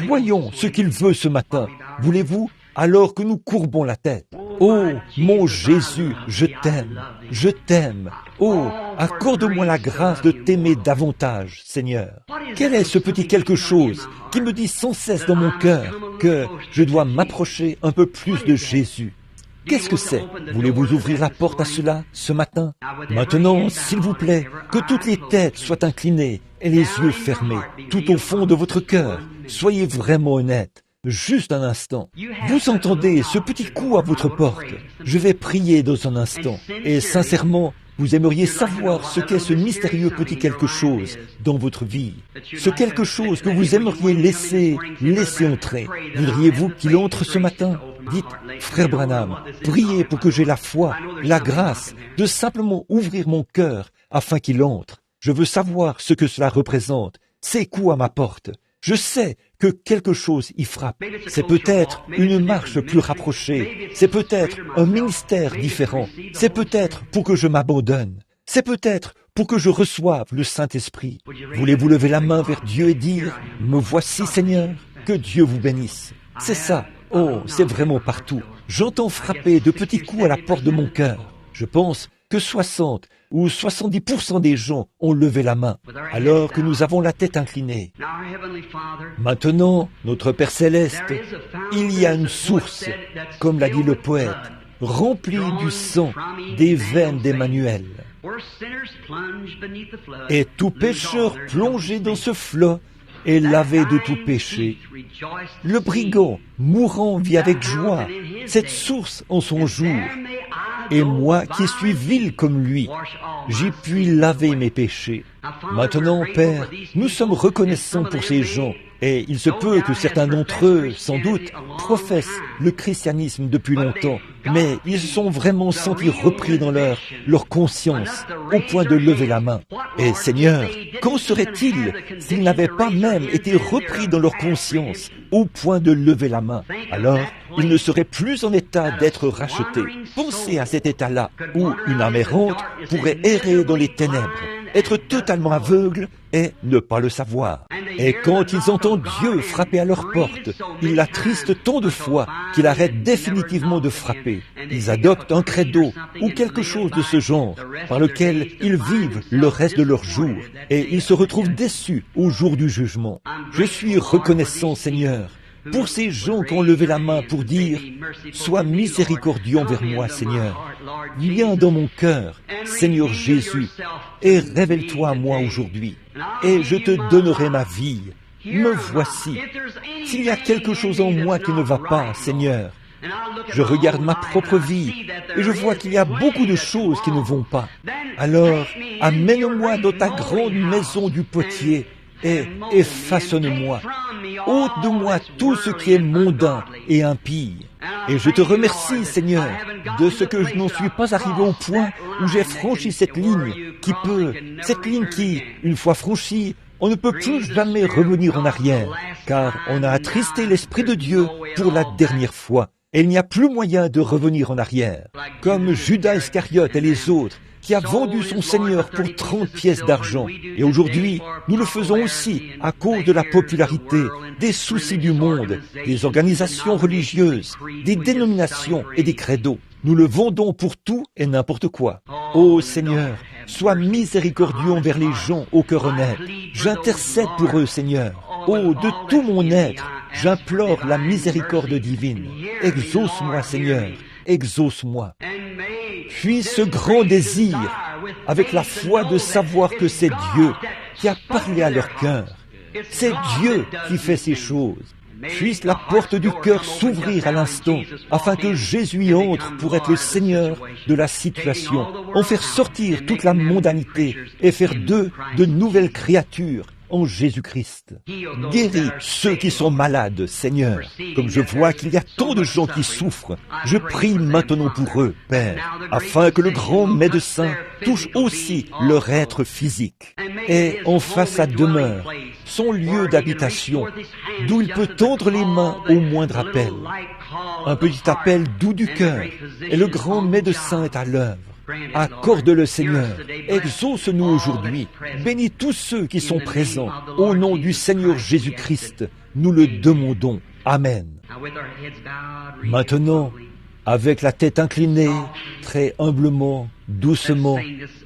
Voyons ce qu'il veut ce matin. Voulez-vous, alors que nous courbons la tête? Oh, mon Jésus, je t'aime, je t'aime. Oh, accorde-moi la grâce de t'aimer davantage, Seigneur. Quel est ce petit quelque chose qui me dit sans cesse dans mon cœur que je dois m'approcher un peu plus de Jésus? Qu'est-ce que c'est? Voulez-vous ouvrir la porte à cela ce matin? Maintenant, s'il vous plaît, que toutes les têtes soient inclinées et les yeux fermés, tout au fond de votre cœur. Soyez vraiment honnête. Juste un instant. Vous entendez ce petit coup à votre porte. Je vais prier dans un instant. Et sincèrement, vous aimeriez savoir ce qu'est ce mystérieux petit quelque chose dans votre vie. Ce quelque chose que vous aimeriez laisser entrer. Voudriez-vous qu'il entre ce matin? Dites, frère Branham, priez pour que j'aie la foi, la grâce de simplement ouvrir mon cœur afin qu'il entre. Je veux savoir ce que cela représente. Ces coups à ma porte. Je sais que quelque chose y frappe. C'est peut-être une marche plus rapprochée. C'est peut-être un ministère différent. C'est peut-être pour que je m'abandonne. C'est peut-être pour que je reçoive le Saint-Esprit. Voulez-vous lever la main vers Dieu et dire « Me voici, Seigneur, que Dieu vous bénisse ». C'est ça. Oh, c'est vraiment partout. J'entends frapper de petits coups à la porte de mon cœur. Je pense que 60 ou 70% des gens ont levé la main, alors que nous avons la tête inclinée. Maintenant, notre Père Céleste, il y a une source, comme l'a dit le poète, remplie du sang des veines d'Emmanuel. Et tout pécheur plongé dans ce flot est lavé de tout péché. Le brigand mourant vit avec joie cette source en son jour. Et moi qui suis vil comme lui, j'ai pu laver mes péchés. Maintenant, Père, nous sommes reconnaissants pour ces gens. Et il se peut que certains d'entre eux, sans doute, professent le christianisme depuis longtemps, mais ils se sont vraiment sentis repris dans leur conscience, au point de lever la main. Et Seigneur, qu'en serait-il s'ils n'avaient pas même été repris dans leur conscience, au point de lever la main? Alors, ils ne seraient plus en état d'être rachetés. Pensez à cet état-là, où une âme errante pourrait errer dans les ténèbres, être totalement aveugle et ne pas le savoir. Et quand ils entendent Dieu frapper à leur porte, ils l'attristent tant de fois qu'ils arrêtent définitivement de frapper. Ils adoptent un credo ou quelque chose de ce genre par lequel ils vivent le reste de leur jour et ils se retrouvent déçus au jour du jugement. Je suis reconnaissant, Seigneur, pour ces gens qui ont levé la main pour dire « Sois miséricordieux envers moi, Seigneur. Viens dans mon cœur, Seigneur Jésus, et révèle-toi à moi aujourd'hui. Et je te donnerai ma vie. Me voici. S'il y a quelque chose en moi qui ne va pas, Seigneur, je regarde ma propre vie et je vois qu'il y a beaucoup de choses qui ne vont pas. Alors, amène-moi dans ta grande maison du potier et façonne-moi. Ôte de moi tout ce qui est mondain et impie. Et je te remercie, Seigneur, de ce que je n'en suis pas arrivé au point où j'ai franchi cette ligne qui, une fois franchie, on ne peut plus jamais revenir en arrière, car on a attristé l'Esprit de Dieu pour la dernière fois. Et il n'y a plus moyen de revenir en arrière. Comme Judas Iscariote et les autres, qui a vendu son Seigneur pour 30 pièces d'argent. Et aujourd'hui, nous le faisons aussi à cause de la popularité, des soucis du monde, des organisations religieuses, des dénominations et des credos. Nous le vendons pour tout et n'importe quoi. Ô Seigneur, sois miséricordieux envers les gens au cœur honnête. J'intercède pour eux, Seigneur. Oh, de tout mon être, j'implore la miséricorde divine. Exauce-moi, Seigneur, exauce-moi. puis ce grand désir, avec la foi de savoir que c'est Dieu qui a parlé à leur cœur. C'est Dieu qui fait ces choses. Puisse la porte du cœur s'ouvrir à l'instant, afin que Jésus y entre pour être le Seigneur de la situation, en faire sortir toute la mondanité et faire d'eux de nouvelles créatures en Jésus-Christ. Guéris ceux qui sont malades, Seigneur. Comme je vois qu'il y a tant de gens qui souffrent, je prie maintenant pour eux, Père, afin que le grand médecin touche aussi leur être physique et en fasse sa demeure, son lieu d'habitation, d'où il peut tendre les mains au moindre appel. Un petit appel doux du cœur, et le grand médecin est à l'œuvre. Accorde-le, Seigneur. Exauce-nous aujourd'hui. Bénis tous ceux qui sont présents. Au nom du Seigneur Jésus-Christ, nous le demandons. Amen. Maintenant, avec la tête inclinée, très humblement, doucement,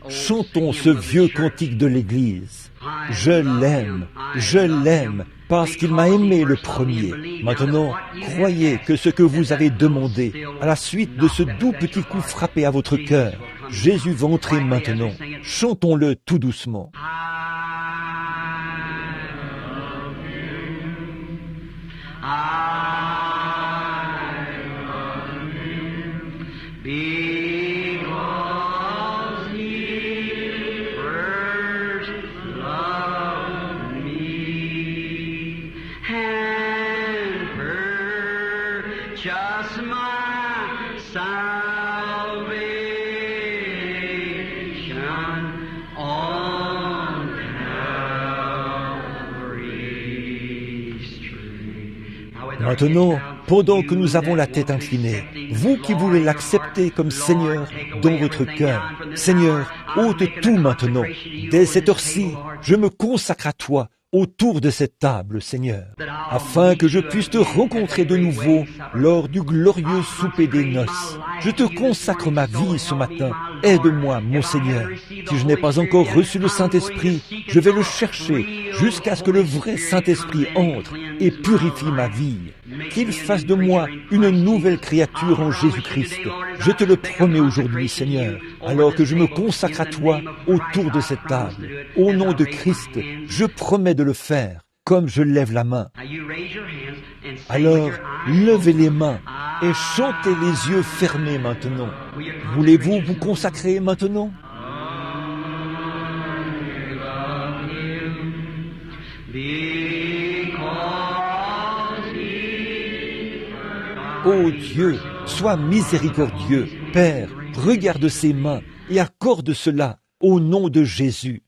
chantons ce vieux cantique de l'Église. Je l'aime, parce qu'il m'a aimé le premier. Maintenant, croyez que ce que vous avez demandé, à la suite de ce doux petit coup frappé à votre cœur, Jésus va entrer maintenant. Chantons-le tout doucement. Maintenant, pendant que nous avons la tête inclinée, vous qui voulez l'accepter comme Seigneur dans votre cœur, Seigneur, ôte tout maintenant. Dès cette heure-ci, je me consacre à toi autour de cette table, Seigneur, afin que je puisse te rencontrer de nouveau lors du glorieux souper des noces. Je te consacre ma vie ce matin. Aide-moi, mon Seigneur. Si je n'ai pas encore reçu le Saint-Esprit, je vais le chercher jusqu'à ce que le vrai Saint-Esprit entre et purifie ma vie. Qu'il fasse de moi une nouvelle créature en Jésus-Christ. Je te le promets aujourd'hui, Seigneur, alors que je me consacre à toi autour de cette table. Au nom de Christ, je promets de le faire, comme je lève la main. Alors, levez les mains et chantez les yeux fermés maintenant. Voulez-vous vous consacrer maintenant? Ô Dieu, sois miséricordieux. Père, regarde ces mains et accorde cela au nom de Jésus.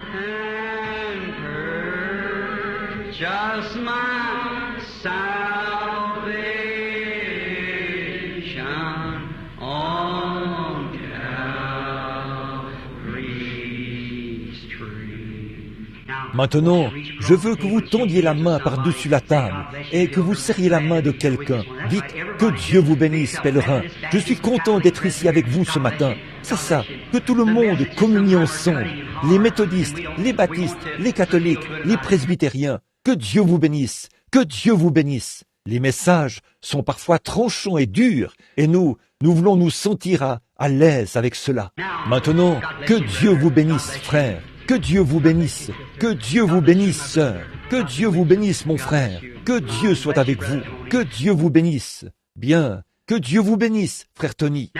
Maintenant, je veux que vous tendiez la main par-dessus la table et que vous serriez la main de quelqu'un. Dites que Dieu vous bénisse, pèlerin. Je suis content d'être ici avec vous ce matin. C'est ça, que tout le monde communie ensemble. Les méthodistes, les baptistes, les catholiques, les presbytériens. Que Dieu vous bénisse, que Dieu vous bénisse. Les messages sont parfois tranchants et durs et nous voulons nous sentir à l'aise avec cela. Maintenant, que Dieu vous bénisse, frère. Que Dieu vous bénisse, que Dieu vous bénisse, sœur, que Dieu vous bénisse, mon frère, que Dieu soit avec vous, que Dieu vous bénisse. Bien, que Dieu vous bénisse, frère Tony.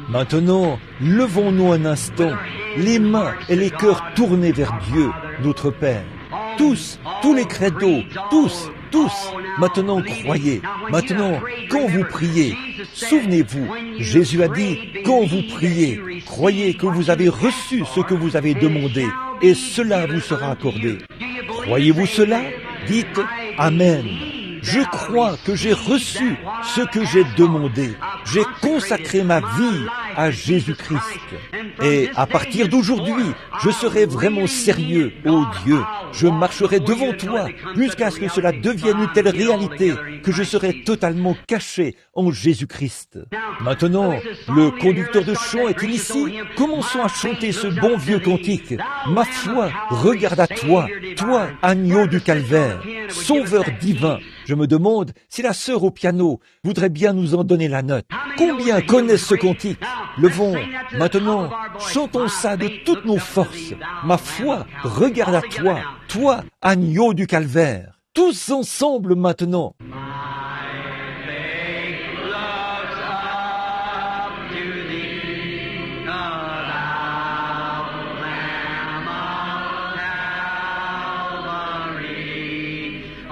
Maintenant, levons-nous un instant, les mains et les cœurs tournés vers Dieu, notre Père. Tous les credos, tous. Maintenant, croyez. Maintenant, quand vous priez, souvenez-vous, Jésus a dit, quand vous priez, croyez que vous avez reçu ce que vous avez demandé, et cela vous sera accordé. Croyez-vous cela? Dites Amen. Je crois que j'ai reçu ce que j'ai demandé. J'ai consacré ma vie à Jésus-Christ. Et à partir d'aujourd'hui, je serai vraiment sérieux, ô Dieu. Je marcherai devant toi jusqu'à ce que cela devienne une telle réalité que je serai totalement caché en Jésus-Christ. Maintenant, le conducteur de chant est-il ici? Commençons à chanter ce bon vieux cantique. Ma foi regarde à toi, toi, agneau du calvaire, sauveur divin. Je me demande si la sœur au piano voudrait bien nous en donner la note. Combien connaissent ce cantique? Levons, maintenant, chantons ça de toutes nos forces. Ma foi, regarde à toi, toi, agneau du calvaire. Tous ensemble maintenant.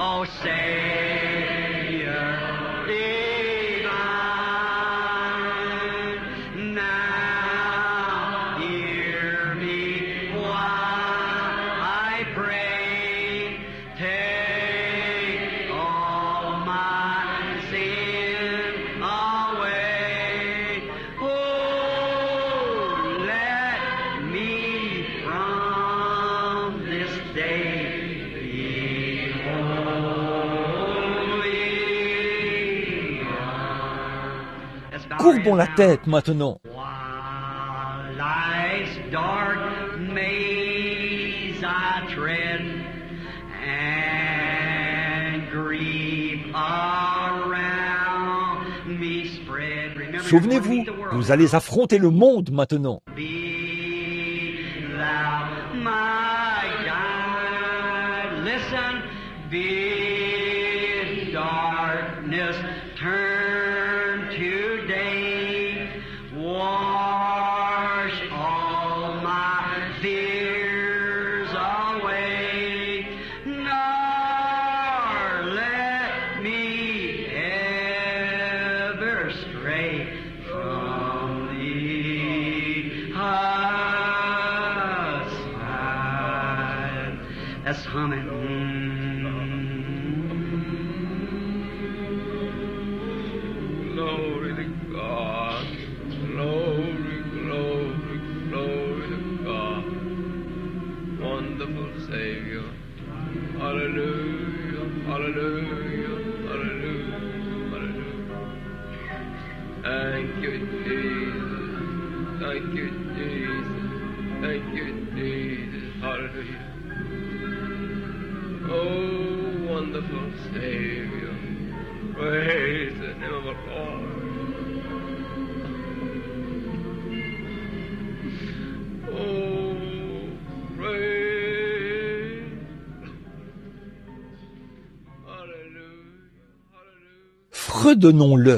Oh, Savior divine, now hear me while I pray. Take all my sin away. Oh, let me from this day Courbons la tête maintenant. While life's dark maze I tread and grief around me spread. Remember, Souvenez-vous, vous allez affronter le monde maintenant. Be thou my guide. Listen, bid darkness turn to day. Wash all my fears away. Nor let me ever stray from thee aside. Let's hum it. Glory to God. Glory, glory, glory to God. Wonderful Savior. Hallelujah, hallelujah, hallelujah, hallelujah. Thank you, Jesus. Thank you, Jesus. Thank you, Jesus. Hallelujah. Oh, wonderful Savior. Praise the name of the Lord. Oh, praise. Hallelujah. Hallelujah. Fredonnons-le.